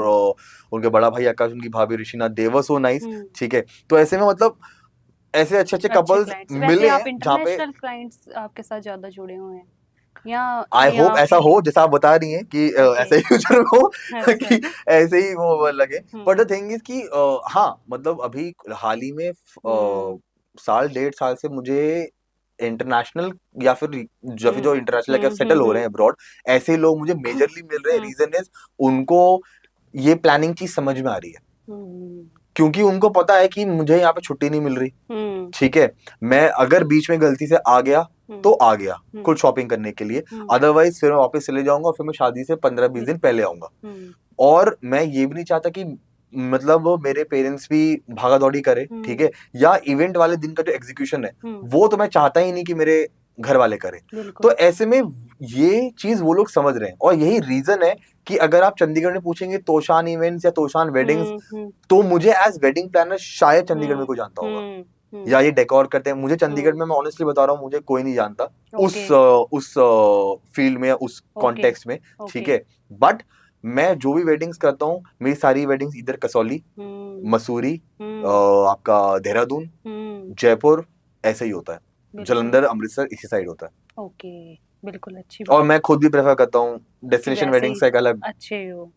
उनके बड़ा भाई आकाश, उनकी भाभी ऋषिना, दे वर सो नाइस, ठीक है। तो ऐसे में मतलब ऐसे अच्छे अच्छे अच्छे कपल्स क्लाइंट्स, वैसे मिले हैं आप जहाँ पे इंटरनेशनल क्लाइंट्स आपके साथ ज्यादा जुड़े हुए हैं या आई होप यहाँ ऐसा पे। हो जैसा आप बता रही हैं कि ओके। ऐसे ही फ्यूचर में हो, अच्छा। कि ऐसे ही वो लगे। बट द थिंग इज कि हाँ, मतलब अभी हाल ही में 1.5 साल से मुझे इंटरनेशनल या फिर जो इंटरनेशनल क्या सेटल हो रहे हैं अब्रॉड, ऐसे लोग मुझे मेजरली मिल रहे हैं। रीजन इज उनको ये प्लानिंग चीज समझ में आ रही है, क्योंकि उनको पता है कि मुझे यहाँ पे छुट्टी नहीं मिल रही, ठीक है, मैं अगर बीच में गलती से आ गया तो आ गया कुछ शॉपिंग करने के लिए, अदरवाइज फिर मैं वापस चले जाऊंगा, फिर मैं शादी से 15-20 दिन पहले आऊंगा। और मैं ये भी नहीं चाहता कि मतलब मेरे पेरेंट्स भी भागा दौड़ी करे, ठीक है, या इवेंट वाले दिन का जो एग्जीक्यूशन है वो तो मैं चाहता ही नहीं कि मेरे घर वाले करें। तो ऐसे में ये चीज वो लोग समझ रहे हैं, और यही रीजन है कि अगर आप चंडीगढ़ में पूछेंगे तोशान इवेंट्स या तोशान वेडिंग्स, तो मुझे एज वेडिंग प्लानर शायद चंडीगढ़ में कोई जानता होगा, या ये डेकोर करते हैं, मुझे चंडीगढ़ में, मैं ऑनेस्टली बता रहा हूँ, मुझे कोई नहीं जानता उस फील्ड में या उस कॉन्टेक्स्ट में, ठीक है। बट मैं जो भी वेडिंग्स करता हूँ, मेरी सारी वेडिंग्स इधर कसौली, मसूरी, आपका देहरादून, जयपुर, ऐसे ही होता है। जलंधर, अमृतसर, इसी साइड होता है। ओके, बिल्कुल अच्छी और मैं खुद भी प्रेफर करता हूँ डेस्टिनेशन वेडिंग्स का एक अलग अच्छे हो।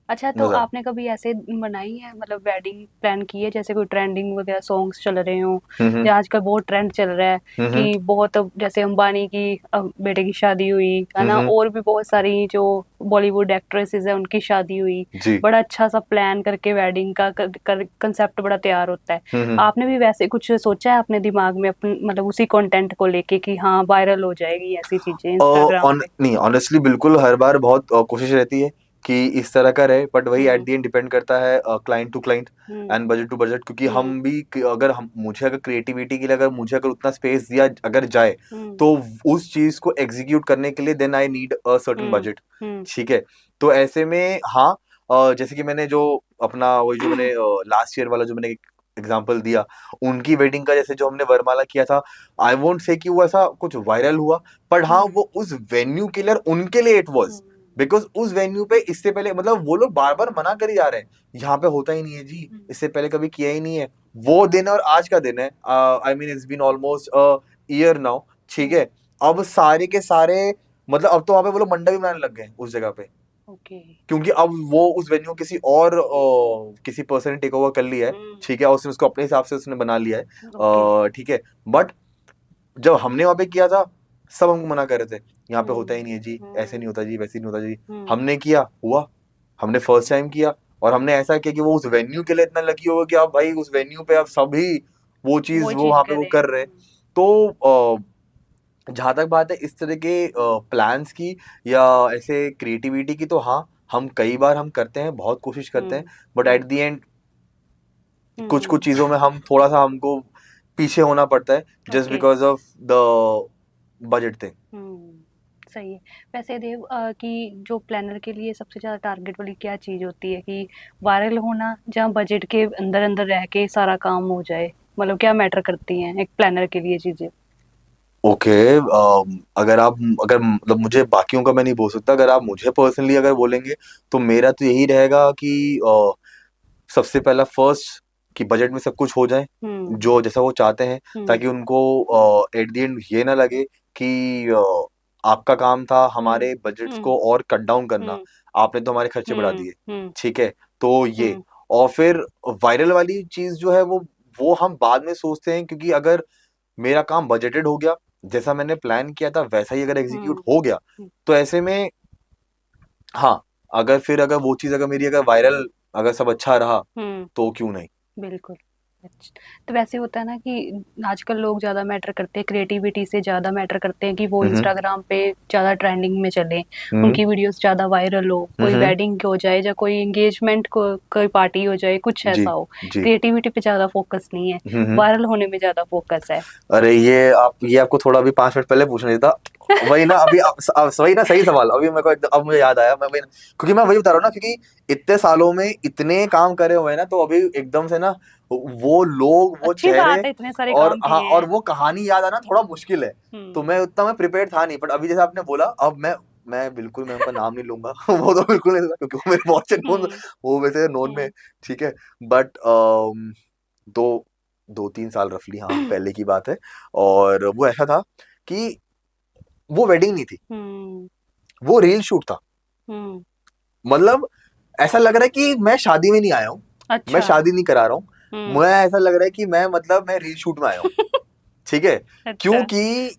अच्छा, तो आपने कभी ऐसे बनाई है, मतलब वेडिंग प्लान की है, जैसे कोई ट्रेंडिंग वगैरह सॉन्ग्स चल रहे हो, या आजकल बहुत ट्रेंड चल रहा है कि बहुत, जैसे अंबानी की बेटे की शादी हुई है ना, और भी बहुत सारी जो बॉलीवुड एक्ट्रेसेस है उनकी शादी हुई, बड़ा अच्छा सा प्लान करके वेडिंग का कंसेप्ट बड़ा तैयार होता है। आपने भी वैसे कुछ सोचा है अपने दिमाग में, मतलब उसी कंटेंट को लेके कि हाँ वायरल हो जाएगी ऐसी चीजें इंस्टाग्राम पे? नहीं, ऑनेस्टली बिल्कुल हर बार बहुत कोशिश रहती है कि इस तरह का रहे, बट वही एट द एंड डिपेंड करता है client to client and budget to budget, क्योंकि हम भी अगर मुझे अगर क्रिएटिविटी के लिए अगर मुझे अगर उतना स्पेस दिया अगर जाए, तो उस चीज को एग्जीक्यूट करने के लिए then I need a certain budget, ठीक है। तो ऐसे में हाँ, जैसे कि मैंने जो अपना वही जो मैंने लास्ट ईयर वाला जो मैंने एग्जाम्पल दिया, उनकी वेडिंग का जैसे जो हमने वरमाला किया था, आई वोंट से कि वो ऐसा कुछ वायरल हुआ, पर हाँ वो उस वेन्यू के लिए, उनके लिए इट वाज, बिकॉज उस वेन्यू पे इससे पहले मतलब वो लोग बार बार मना कर ही जा रहे हैं, यहाँ पे होता ही नहीं है जी, इससे पहले कभी किया ही नहीं है। वो दिन और आज का दिन है, I mean it's been almost a year now, ठीक है। अब सारे के सारे मतलब अब तो वहां पे वो लोग मंडप भी बनाने लग गए उस जगह पे, क्योंकि अब वो उस वेन्यू किसी और किसी पर्सन ने टेक ओवर कर लिया है, ठीक है, और उसने उसको अपने हिसाब से उसने बना लिया है, ठीक है। बट जब हमने वहां पे किया था, सब हमको मना कर रहे थे, यहाँ पे होता ही नहीं है जी, ऐसे नहीं होता जी, वैसे नहीं होता जी। हमने किया, हुआ, हमने फर्स्ट टाइम किया, और हमने ऐसा किया कि वो उस वेन्यू के लिए इतना लकी होगा कि आप भाई उस वेन्यू पे आप सभी वो चीज वो वहां पे वो कर रहे हैं। तो जहां तक बात है इस तरह के प्लान्स की या ऐसे क्रिएटिविटी की, तो हाँ हम कई बार हम करते हैं, बहुत कोशिश करते हैं, बट एट द एंड कुछ कुछ चीजों में हम थोड़ा सा हमको पीछे होना पड़ता है, just because of the budget thing. सही है। वैसे देव, कि जो प्लानर के लिए सबसे ज्यादा टारगेट वाली क्या चीज होती है, कि वायरल होना, जहाँ बजट के अंदर अंदर रह के सारा काम हो जाए, मतलब क्या मैटर करती हैं एक प्लानर के लिए चीजें? ओके, अगर मतलब मुझे बाकियों का मैं नहीं बोल सकता, अगर आप मुझे पर्सनली अगर बोलेंगे, तो मेरा तो यही रहेगा कि सबसे पहला फर्स्ट कि बजट में सब कुछ हो जाए जो जैसा वो चाहते हैं, ताकि उनको एट द एंड ये ना लगे कि आपका काम था हमारे बजट्स को और कट डाउन करना, आपने तो हमारे खर्चे बढ़ा दिए, ठीक है। तो ये, और फिर वायरल वाली चीज जो है वो हम बाद में सोचते हैं, क्योंकि अगर मेरा काम बजटेड हो गया, जैसा मैंने प्लान किया था वैसा ही अगर एग्जीक्यूट हो गया, तो ऐसे में हाँ, अगर वो चीज अगर मेरी अगर वायरल अगर सब अच्छा रहा, तो क्यों नहीं। बिल्कुल। अच्छा, तो वैसे होता है ना कि आजकल लोग ज्यादा मैटर करते हैं, क्रिएटिविटी से ज्यादा मैटर करते हैं कि वो इंस्टाग्राम पे ज्यादा ट्रेंडिंग में चले, उनकी वीडियोस ज्यादा वायरल हो, कोई वेडिंग हो जाए या कोई एंगेजमेंट को कोई पार्टी हो जाए, कुछ ऐसा हो, क्रिएटिविटी पे ज्यादा फोकस नहीं है, वायरल होने में ज्यादा फोकस है। अरे ये आपको थोड़ा अभी 5 मिनट पहले पूछना था, वही ना अभी वही ना सही सवाल, अभी मेरे को अब मुझे याद आया, क्योंकि मैं वही बता रहा हूँ ना, क्योंकि इतने सालों में इतने काम करे हुए हैं ना, तो अभी एकदम से ना वो लोग वो चेहरे इतने सारे और काम हाँ, और वो कहानी याद आना थोड़ा मुश्किल है, तो मैं उतना मैं प्रिपेयर था नहीं, बट अभी जैसे आपने बोला, अब मैं बिल्कुल मैं उनका नाम नहीं लूंगा वो तो बिल्कुल नहीं, क्योंकि वो मेरे बहुत नोन, वो वैसे नोन में, ठीक है। बट दो 2-3 साल रफली हाँ पहले की बात है, और वो ऐसा था कि वो वेडिंग नहीं थी, वो रील शूट था। मतलब ऐसा लग रहा है कि मैं शादी में नहीं आया हूँ, मैं शादी नहीं करा रहा हूँ, मुझे ऐसा लग रहा है कि मैं रील शूट में आया हूँ ठीक है, अच्छा। क्योंकि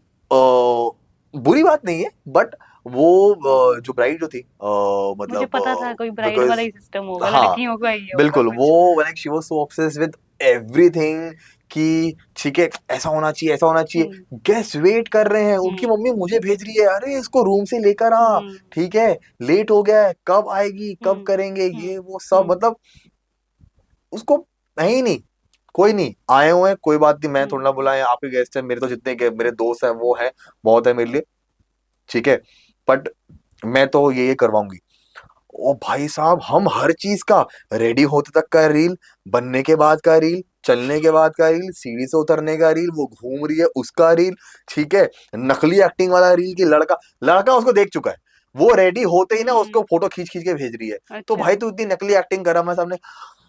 बुरी बात नहीं है, बट वो जो ब्राइड जो थी मुझे मतलब पता था कोई ब्राइड वाला बिकॉज ही सिस्टम होगा, हाँ लड़कियों का ही होगा बिल्कुल, कुछ। वो like she was so obsessed with everything कि ठीक है ऐसा होना चाहिए, ऐसा होना चाहिए। हम्म। गेस्ट वेट कर रहे हैं, उनकी हम्म। मम्मी मुझे भेज रही है, अरे इसको रूम से लेकर आ, हम्म। ठीक है लेट हो गया है, कब आएगी, कब हम्म। करेंगे, हम्म। ये वो सब हम्म। मतलब उसको है ही नहीं। कोई नहीं आए हुए हैं, कोई बात नहीं, मैं थोड़ा ना हम्म। बुलाए, आपके गेस्ट है, मेरे तो जितने के मेरे दोस्त है वो है, बहुत है मेरे लिए, ठीक है, बट मैं तो ये करवाऊंगी। ओ भाई साहब, हम हर चीज का, रेडी होते तक का रील, बनने के बाद का रील, चलने के बाद का रील, सीढ़ी से उतरने का रील, वो घूम रही है उसका रील, ठीक है, नकली एक्टिंग वाला रील की लड़का लड़का उसको देख चुका है, वो रेडी होते ही ना उसको हम्म। फोटो खींच खींच के भेज रही है। तो अच्छा। भाई तू इतनी नकली एक्टिंग करा मैं सामने,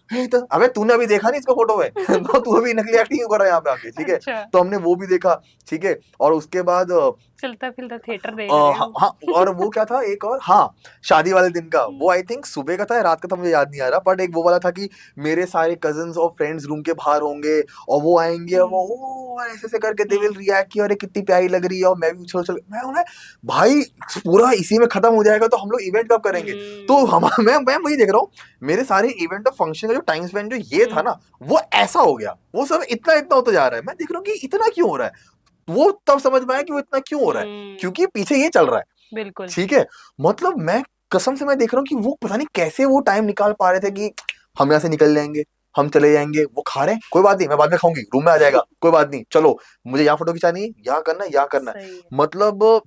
"हे, तो अबे तूने अभी देखा नहीं इसको फोटो में तो तू अभी नकली एक्टिंग क्यों कर रहा है यहाँ पे आके, ठीक है। अच्छा। तो हमने वो भी देखा, ठीक है, और उसके बाद चलता फिरता थिएटर देख रहे हाँ हो। हाँ, और वो क्या था एक और, हाँ शादी वाले दिन का, हम्म। वो आई थिंक सुबह का था या रात का था, मुझे याद नहीं आ रहा, बट एक वो वाला था कि मेरे सारे कजन्स और फ्रेंड्स रूम के बाहर होंगे और वो आएंगे और वो हम्म। ऐसे ऐसे करके दे विल हम्म। रिएक्ट कि अरे कितनी प्यारी लग रही है, और मैं भी उछल उछल, मैं उन्हें भाई पूरा इसी में खत्म हो जाएगा तो हम लोग इवेंट कब करेंगे। तो हम मैं वही देख रहा हूँ, मेरे सारे इवेंट और फंक्शन का जो टाइम स्पेंड जो ये था हम्म। ना, वो ऐसा हो गया, वो सब इतना इतना होता जा रहा है, मैं देख रहा हूँ कि इतना क्यों हो रहा है। वो तब समझ में आया कि वो इतना क्यों हो रहा है, हम्म। क्योंकि पीछे ये चल रहा है, बिल्कुल। ठीक है। मतलब मैं कसम से मैं देख रहा हूँ कि वो पता नहीं कैसे वो टाइम निकाल पा रहे थे हम्म। कि हम यहाँ से निकल जाएंगे, हम चले जाएंगे, वो खा रहे हैं कोई बात नहीं, मैं बाद में खाऊंगी, रूम में आ जाएगा कोई बात नहीं, चलो मुझे यहाँ फोटो खिंचानी है, यहाँ करना है, यहाँ करना सही है। है, मतलब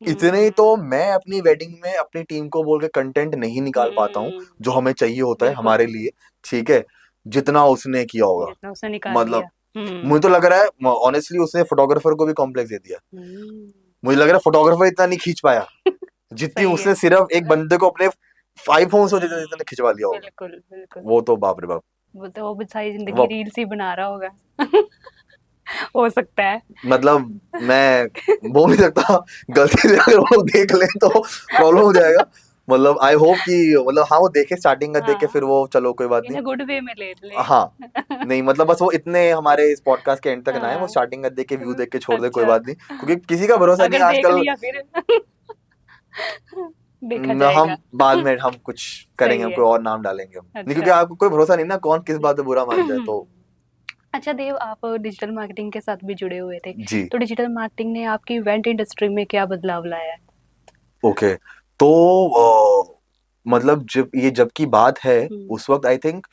इतने ही हम्म। तो मैं अपनी वेडिंग में अपनी टीम को बोल के कंटेंट नहीं निकाल पाता हूँ हम्म। जो हमें चाहिए होता है बिल्कुल। हमारे लिए, ठीक है, जितना उसने किया होगा। जितना उसने निकाल लिया। मतलब हम्म। मुझे तो लग रहा है ऑनेस्टली उसने फोटोग्राफर को भी कॉम्प्लेक्स दे दिया, हम्म। मुझे लग रहा है फोटोग्राफर इतना नहीं खींच पाया जितनी सही है। उसने सिर्फ एक बंदे को अपने आईफोन से जितने खिंचवा लिया होगा। बिल्कुल बिल्कुल। वो तो बाप रे बाप। वो भी सारी जिंदगी वो रील्स ही बना रहा होगा। हो सकता है। मतलब मैं बोल नहीं सकता, गलती से अगर वो देख ले तो प्रॉब्लम हो जाएगा। मतलब आई होप कि मतलब हाँ वो देखे, स्टार्टिंग का देखे, हाँ, फिर वो चलो कोई बात इन नहीं। अ गुड वे में ले ले। हाँ नहीं मतलब बस वो इतने हमारे इस पॉडकास्ट के एंड तक ना आए, वो हाँ। स्टार्टिंग का देख के व्यू देख के छोड़ दे, कोई अच्छा। बात नहीं, क्योंकि किसी का भरोसा नहीं अगर है देख आजकल। लिया फिर देखा जाएगा। हम बाद में हम कुछ करेंगे, सही हम है। कोई और नाम डालेंगे हम, नहीं क्योंकि अच्छा। आपको कोई भरोसा नहीं ना कौन किस बात पे बुरा मान जाए तो। अच्छा देव, आप डिजिटल मार्केटिंग के साथ भी जुड़े हुए थे, जी तो डिजिटल मार्केटिंग ने आपकी इवेंट इंडस्ट्री में क्या बदलाव लाया है? ओके, तो मतलब जब की बात है, हम्म। उस वक्त आई थिंक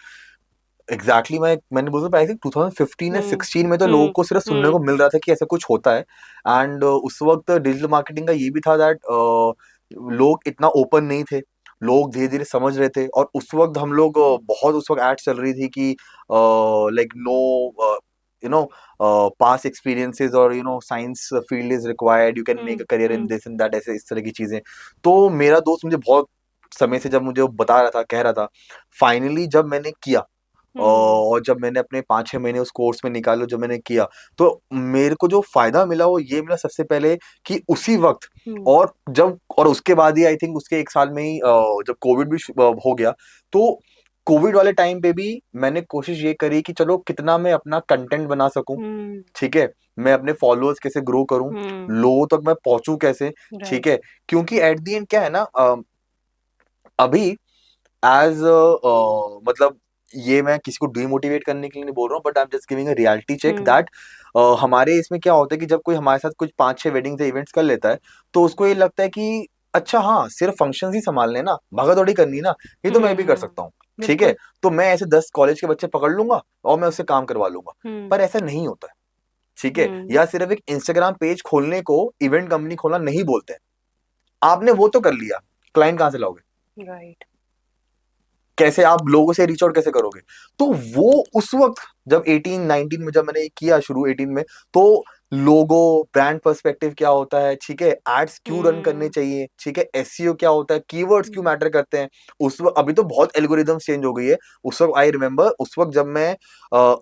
एग्जैक्टली मैंने बोला आई थिंक 2015 या हम्म। 16 में तो लोगों हम्म। को सिर्फ सुनने हम्म। को मिल रहा था कि ऐसा कुछ होता है। एंड उस वक्त डिजिटल मार्केटिंग का ये भी था दैट लोग इतना ओपन नहीं थे, लोग धीरे धीरे समझ रहे थे, और उस वक्त हम लोग बहुत उस वक्त एड्स चल रही थी कि like no you know past experiences और science field is required, you can make hmm. A career in hmm. This and that, ऐसे इस तरह की चीजें। तो मेरा दोस्त मुझे बहुत समय से जब मुझे वो बता रहा था, कह रहा था, फाइनली जब मैंने किया हम्म। और जब मैंने अपने 5-6 महीने उस कोर्स में निकालो, जब मैंने किया, तो मेरे को जो फायदा मिला वो ये मिला सबसे पहले कि उसी वक्त, हम्म। और उसके बाद ही आई थिंक उसके एक साल में ही जब कोविड भी हो गया, तो कोविड वाले टाइम पे भी मैंने कोशिश ये करी कि चलो कितना मैं अपना कंटेंट बना सकूं, हम्म। ठीक है, मैं अपने फॉलोअर्स कैसे ग्रो करूं, हम्म। लोगों तक मैं पहुंचूं कैसे, ठीक राइट। है, क्योंकि एट दी एंड क्या है ना, अभी एज मतलब ये मैं किसी को डिमोटिवेट करने के लिए नहीं बोल रहा हूँ, but I am just giving a reality check hmm. That हमारे इसमें क्या होता है कि जब कोई हमारे साथ कुछ 5-6 वेडिंग्स या इवेंट्स कर लेता है, तो उसको ये लगता है कि अच्छा हाँ सिर्फ फंक्शंस ही संभालने ना, भागा दौड़ी करनी ना, ये तो मैं भी कर हम्म। सकता हूँ, ठीक है, बिल्कुल। तो मैं ऐसे 10 कॉलेज के बच्चे पकड़ लूंगा और मैं उससे काम करवा लूंगा। हम्म। पर ऐसा नहीं होता है, ठीक है, हम्म। या सिर्फ एक इंस्टाग्राम पेज खोलने को इवेंट कंपनी खोलना नहीं बोलते हैं। आपने वो तो कर लिया, क्लाइंट कहाँ से लाओगे, राइट। कैसे आप लोगों से रीच आउट कैसे करोगे। तो वो उस वक्त जब 18-19 में जब मैंने किया शुरू 18 में, तो लोगो ब्रांड पर्सपेक्टिव क्या होता है, ठीक है, एड्स क्यों रन करने हम्म। चाहिए, ठीक है, एसईओ क्या होता है, कीवर्ड्स क्यों मैटर करते हैं, उस वक्त अभी तो बहुत एल्गोरिदम्स चेंज हो गई है। उस वक्त आई रिमेम्बर उस वक्त जब मैं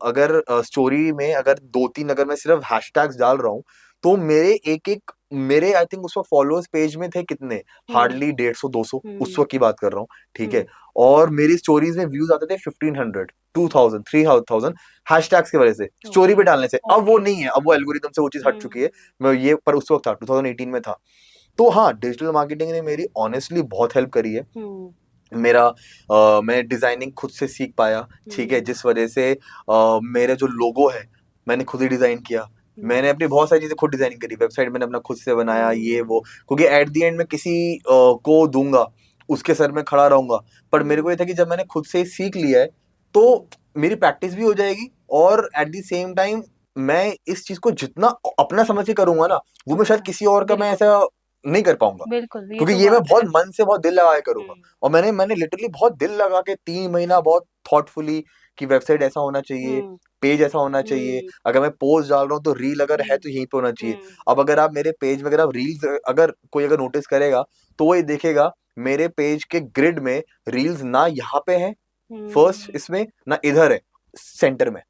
अगर स्टोरी में अगर 2-3 अगर मैं सिर्फ हैशटैग्स डाल रहा हूँ, तो मेरे एक एक मेरे आई थिंक उस वक्त फॉलोअर्स पेज में थे कितने, हार्डली 150-200, उस वक्त की बात कर रहा हूँ, ठीक है। और मेरी स्टोरीज में व्यूज आते थे 1500, 2000, 3000 हैशटैग्स की वजह से, स्टोरी पे डालने से। अब वो नहीं है, अब वो एल्गोरिथम से वो चीज हट चुकी है। मैं ये पर उस वक्त था, 2018 में था। तो हाँ, डिजिटल मार्केटिंग ने मेरी ऑनेस्टली बहुत हेल्प करी है। मेरा मैं डिजाइनिंग खुद से सीख पाया, ठीक है, जिस वजह से मेरे जो लोगो है मैंने खुद ही डिजाइन किया। मैंने अपनी बहुत सारी चीजें खुद डिजाइनिंग करी, वेबसाइट मैंने अपना खुद से बनाया, ये वो, क्योंकि एट द एंड मैं किसी को दूंगा, उसके सर में खड़ा रहूंगा। पर मेरे को ये था कि जब मैंने खुद से ही सीख लिया है तो मेरी प्रैक्टिस भी हो जाएगी, और एट द सेम टाइम मैं इस चीज को जितना अपना समझ के करूंगा ना, वो मैं शायद किसी और का मैं ऐसा नहीं कर पाऊंगा, बिल्कुल, क्योंकि ये मैं बहुत मन से बहुत दिल लगा के करूंगा। और मैंने लिटरली बहुत दिल लगा के 3 महीना बहुत थॉटफुली कि वेबसाइट ऐसा होना चाहिए, पेज ऐसा होना चाहिए, अगर मैं पोस्ट डाल रहा हूँ तो रील अगर है तो यहीं पे होना चाहिए। अब अगर आप मेरे पेज में अगर आप रील्स अगर कोई अगर नोटिस करेगा तो वो ये देखेगा मेरे पेज के ग्रिड में रील्स ना यहाँ पे है फर्स्ट इसमें, ना इधर है सेंटर में।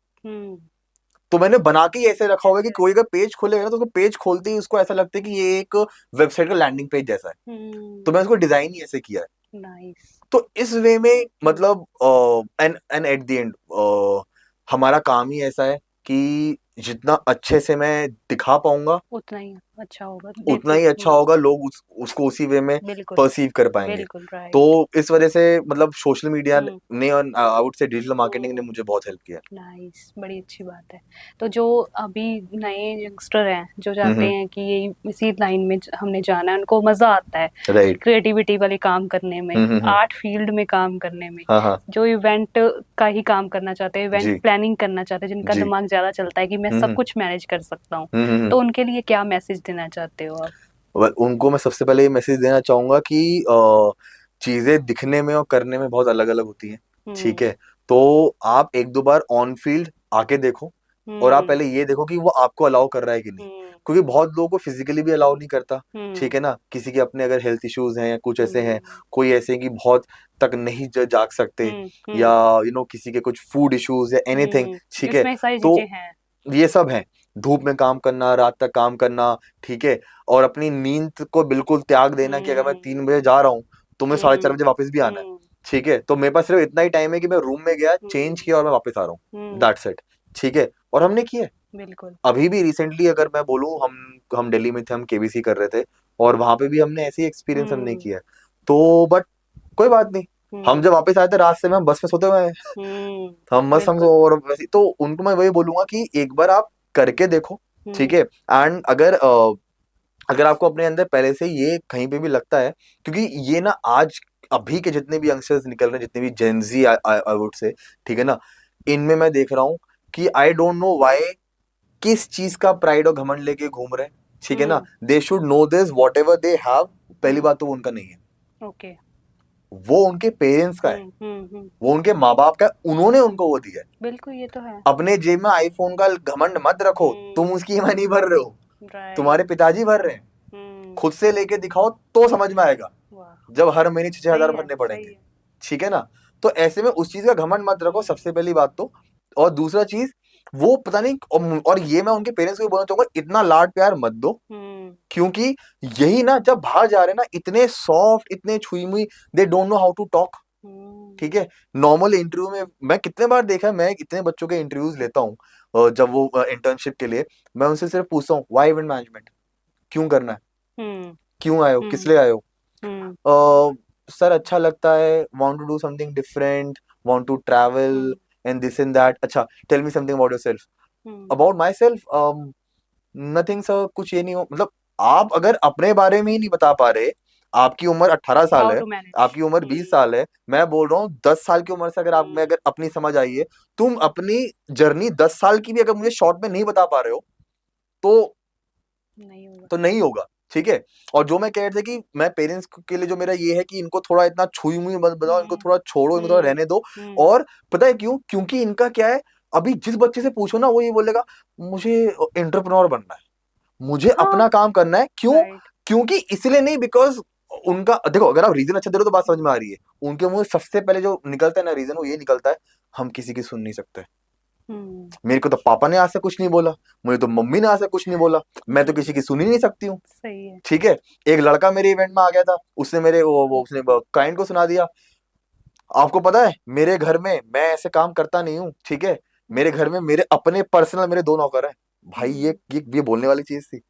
तो मैंने बना के ही ऐसे रखा हुआ है कि कोई अगर पेज खोलेगा ना तो उसको पेज खोलते ही उसको ऐसा लगता है कि ये एक वेबसाइट का लैंडिंग पेज जैसा है। तो मैं उसको डिजाइन ही ऐसे किया है। नाइस। तो इस वे में मतलब एंड एट द एंड हमारा काम ही ऐसा है कि जितना अच्छे से मैं दिखा पाऊंगा उतना ही अच्छा होगा, उतना ही अच्छा होगा, लोग उसको उसी वे में बिल्कुल परसीव कर पाएंगे। बिल्कुल राइट। तो इस वजह से मतलब सोशल मीडिया ने और आउट से डिजिटल मार्केटिंग ने मुझे बहुत हेल्प किया। नाइस, बड़ी अच्छी बात है। तो जो अभी नए यंगस्टर हैं जो चाहते हैं कि ये इसी लाइन में हमने जाना है, उनको मजा आता है राइट, क्रिएटिविटी वाले काम करने में, आर्ट फील्ड में काम करने में, हाँ हाँ, जो इवेंट का ही काम करना चाहते हैं, जी इवेंट प्लानिंग करना चाहते हैं, जिनका जी, दिमाग ज्यादा चलता है कि मैं सब कुछ मैनेज कर सकता हूँ, तो उनके लिए क्या मैसेज देना चाहते हो आप? उनको मैं सबसे पहले ये मैसेज देना चाहूंगा कि चीजें दिखने में और करने में बहुत अलग अलग होती हैं, ठीक है। तो आप एक दो बार ऑन फील्ड आके देखो, और आप पहले ये देखो कि वो आपको अलाउ कर रहा है कि नहीं, क्योंकि बहुत लोगों को फिजिकली भी अलाउ नहीं करता, ठीक है ना। किसी के अपने अगर हेल्थ इश्यूज हैं या कुछ ऐसे हैं, कोई ऐसे हैं कि बहुत तक नहीं जाग सकते, या किसी के कुछ फूड इश्यूज या एनीथिंग, ठीक है। इसमें सारी तो चीजें हैं। ये सब है, धूप में काम करना, रात तक काम करना, ठीक है। और अपनी नींद को बिल्कुल त्याग देना कि अगर मैं 3 बजे जा रहा हूँ तो मैं 4:30 बजे वापस भी आना है, ठीक है। तो मेरे पास सिर्फ इतना ही टाइम है कि मैं रूम में गया, चेंज किया और मैं वापस आ रहा हूँ, दैट्स इट, ठीक है। और हमने किया है। बिल्कुल। अभी भी रिसेंटली अगर मैं बोलूँ, हम दिल्ली में थे, हम केबीसी कर रहे थे, और वहां पे भी हमने ऐसे ही एक्सपीरियंस हमने किया है। तो बट कोई बात नहीं, हम जब वापस आए थे रास्ते में हम बस में सोते हुए हैं, हम मस्त हम और वैसे। तो उनको मैं वही बोलूंगा कि एक बार आप करके देखो, ठीक है। एंड अगर आपको अपने अंदर पहले से ये कहीं पे भी लगता है, क्योंकि ये ना आज अभी के जितने भी यंगस्टर्स निकल रहे हैं, जितने भी जेंजी आई वुड से, ठीक है ना, इनमें मैं देख रहा हूँ कि आई डोंट नो व्हाई किस चीज का प्राइड और घमंड लेके घूम रहे हैं, ठीक है ना। They should know this, what ever they have, पहली बात तो वो उनका नहीं है, ओके। वो उनके पेरेंट्स का है, वो उनके माँ बाप का है, उन्होंने उनको वो दिया है। बिल्कुल, ये तो है। अपने जेब में आईफोन का घमंड मत रखो, तुम उसकी ईएमआई नहीं भर रहे हो, तुम्हारे पिताजी भर रहे हैं। खुद से लेके दिखाओ तो समझ में आएगा, जब हर महीने 6,000 भरने पड़ेंगे, ठीक है ना। तो ऐसे में उस चीज का घमंड मत रखो, सबसे पहली बात तो। और दूसरा चीज, वो पता नहीं, और ये मैं उनके पेरेंट्स को भी बोलना चाहूंगा, इतना लाड प्यार मत दो, क्योंकि यही ना, जब बाहर जा रहे हैं ना, इतने सॉफ्ट, इतने छुई मुई, they don't know how to talk, ठीक है। नॉर्मल इंटरव्यू में मैं कितने बार देखा है, मैं इतने बच्चों के इंटरव्यूज लेता हूँ, जब वो इंटर्नशिप के लिए, मैं उनसे सिर्फ पूछता हूँ व्हाई इवेंट मैनेजमेंट, क्यों करना है, क्यों आए हो, किस लिए आए हो। सर अच्छा लगता है, want to do something different, want to travel and this and that. अच्छा, tell me something about yourself. About myself, nothing sir, कुछ ये नहीं हो, मतलब आप अगर अपने बारे में ही नहीं बता पा रहे, आपकी उम्र 18 साल है, आपकी उम्र 20 साल है, मैं बोल रहा हूँ 10 साल की उम्र से अगर आप में अगर अपनी समझ आई है, तुम अपनी जर्नी 10 साल की भी अगर मुझे शॉर्ट में नहीं बता पा रहे हो, तो नहीं होगा, ठीक है। और जो मैं कह रहे थे कि मैं पेरेंट्स के लिए जो मेरा ये है कि इनको थोड़ा इतना छुई मुई मत बताओ, इनको थोड़ा छोड़ो, इनको थोड़ा रहने दो। और पता है क्यों? क्योंकि इनका क्या है, अभी जिस बच्चे से पूछो ना, वो ये बोलेगा मुझे एंटरप्रेन्योर बनना है, मुझे अपना काम करना है। क्यों? क्योंकि इसलिए नहीं, बिकॉज उनका देखो, अगर आप रीजन अच्छा दे रहे हो तो बात समझ में आ रही है। उनके मुंह सबसे पहले जो निकलता है ना रीजन, वो ये निकलता है, हम किसी की सुन नहीं सकते, मेरे को तो पापा ने आज से कुछ नहीं बोला, मुझे तो मम्मी ने आज से कुछ नहीं बोला, मैं तो किसी की सुन ही नहीं सकती हूँ। सही है। ठीक है, एक लड़का मेरे इवेंट में आ गया था, उसने मेरे वो उसने क्लाइंट को सुना दिया, आपको पता है मेरे घर में मैं ऐसे काम करता नहीं हूँ। ठीक है, मेरे घर में मेरे अपने पर्सनल मेरे 2 नौकर हैं। भाई ये बोलने वाली चीज थी।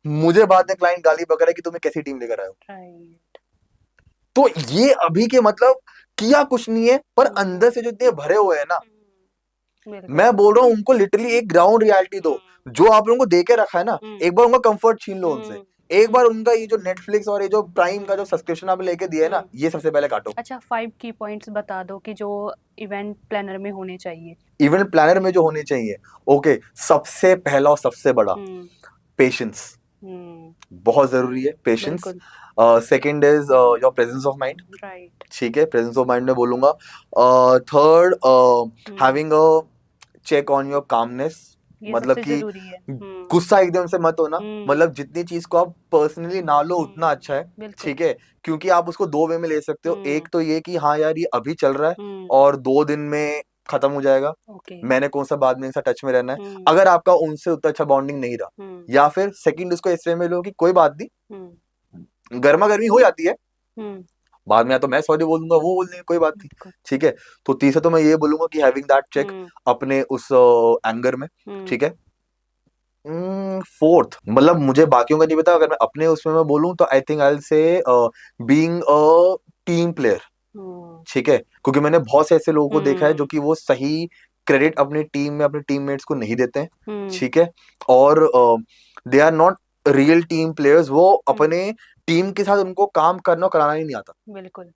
मुझे बाद में क्लाइंट गाली बक रहा है कि तुम्हें कैसी टीम लेकर आए हो। राइट। तो ये अभी के मतलब किया कुछ नहीं है, पर अंदर से जो इतने भरे हुए हैं ना, बिल्कुल। मैं बोल रहा हूँ उनको लिटरली एक ग्राउंड रियलिटी दो। जो आप लोगों को दे के रखा है ना, एक बार उनका कंफर्ट छीन लो उनसे। एक बार उनका ये जो नेटफ्लिक्स और ये जो प्राइम का जो सब्सक्रिप्शन आप लेके दिया है ना, ये सबसे पहले काटो। अच्छा, 5 की पॉइंट्स बता दो कि जो इवेंट प्लानर में होने चाहिए। इवेंट प्लानर में जो होने चाहिए, ओके, सबसे पहला और सबसे बड़ा पेशेंस, बहुत जरूरी है पेशेंस। बिल्कुल। Second is your presence of mind. Right. ठीक है, प्रेजेंस ऑफ माइंड में बोलूंगा। Third, having a check on your calmness, ये मतलब सबसे कि जरूरी है। गुस्सा एकदम से मत होना। मतलब जितनी चीज को आप पर्सनली ना लो उतना अच्छा है। बिल्कुल। ठीक है, क्योंकि आप उसको 2 वे में ले सकते हो। एक तो ये कि हाँ यार ये अभी चल रहा है हम्म। और 2 दिन में खत्म हो जाएगा, ओके। मैंने कौन सा बाद में इनसे टच में रहना है। अगर आपका उनसे उतना अच्छा बॉन्डिंग नहीं रहा, या फिर सेकंड उसको इस वे में लो कि कोई बात नहीं, गर्मा गर्मी हो जाती है, बाद में या तो मैं सॉरी बोल दूंगा, वो बोल देंगे कोई बात नहीं। बिल्कुल। ठीक है, तो तीसरा तो मैं ये बोलूंगा कि हैविंग दैट चेक अपने उस एंगर में। ठीक है, फोर्थ, मतलब मुझे बाकियों का नहीं पता, अगर मैं अपने उसमें मैं बोलूं तो I think I will say being a team player. ठीक है, क्योंकि मैंने बहुत से ऐसे लोगों को देखा है जो कि वो सही क्रेडिट अपनी टीम में अपने टीममेट्स को नहीं देते हैं। ठीक है, और they are not real team players, वो अपने टीम के साथ उनको काम करना और कराना ही नहीं आता। बिल्कुल।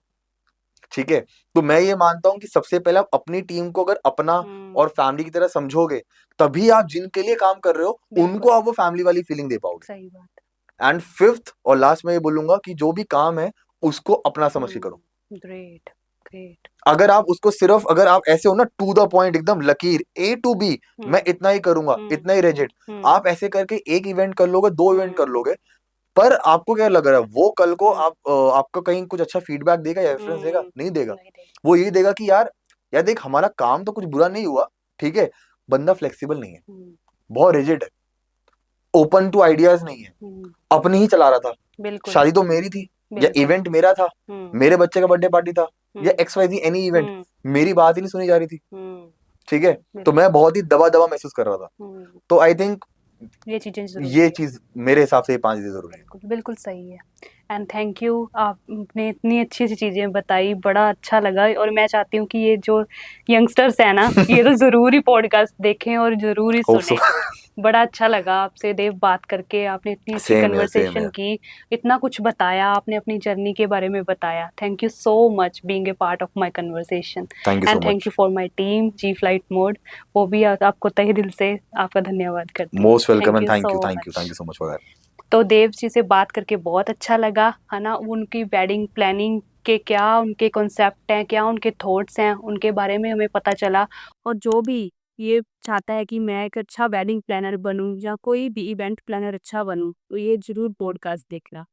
ठीक है, तो मैं ये मानता हूं कि सबसे पहले आप अपनी टीम को अगर अपना और फैमिली की तरह समझोगे, तभी आप जिनके लिए काम कर रहे हो उनको आप वो फैमिली वाली फीलिंग दे पाओगे। सही बात। एंड फिफ्थ और लास्ट में ये बोलूंगा कि जो भी काम है उसको अपना समझ के करो। Great great. अगर आप उसको सिर्फ, अगर आप ऐसे हो ना टू द पॉइंट एकदम लकीर A to B, मैं इतना ही करूंगा, इतना ही रेजिड, आप ऐसे करके एक इवेंट कर लोगे, 2 इवेंट कर लोगे, पर आपको क्या लग रहा है वो कल को आपको कहीं कुछ अच्छा फीडबैक देगा या रेफरेंस देगा? नहीं देगा। वो यही देगा कि यार यार देख हमारा काम तो कुछ बुरा नहीं हुआ, ठीक है, बंदा फ्लेक्सिबल नहीं है, बहुत रिजिड है, ओपन टू आइडियाज नहीं है, अपनी ही चला रहा था। बिल्कुल। शादी तो मेरी थी, या इवेंट मेरा था, मेरे बच्चे का बर्थडे पार्टी था, या XYZ एनी इवेंट, मेरी बात ही नहीं सुनी जा रही थी। ठीक है, तो मैं बहुत ही दबा दबा महसूस कर रहा था। तो आई थिंक ये चीजें ये चीज मेरे हिसाब से ये 5 चीजें जरूरी है। बिल्कुल बिल्कुल सही है। एंड थैंक यू, आपने इतनी अच्छी अच्छी चीजें बताई, बड़ा अच्छा लगा। और मैं चाहती हूँ कि ये जो यंगस्टर्स है ना, ये तो जरूर ही पॉडकास्ट देखें और जरूर ही Hope सुने। बड़ा अच्छा लगा आपसे देव बात करके, आपने इतनी अच्छी Same here, कन्वर्सेशन same की, इतना कुछ बताया, आपने अपनी जर्नी के बारे में बताया। Thank you so much being a part of my conversation. Thank you so and thank much. You for my team जी फ्लाइट मोड, वो भी आपको तहे दिल से आपका धन्यवाद करती हूँ। Most welcome and so thank you so much for that. तो देव जी से बात करके बहुत अच्छा लगा, है ना। उनकी वेडिंग प्लानिंग के क्या उनके कॉन्सेप्ट हैं, क्या उनके थॉट्स हैं, उनके बारे में हमें पता चला। और जो भी ये चाहता है कि मैं एक अच्छा वेडिंग प्लानर बनूं या कोई भी इवेंट प्लानर अच्छा बनूं, तो ये जरूर पॉडकास्ट देखना।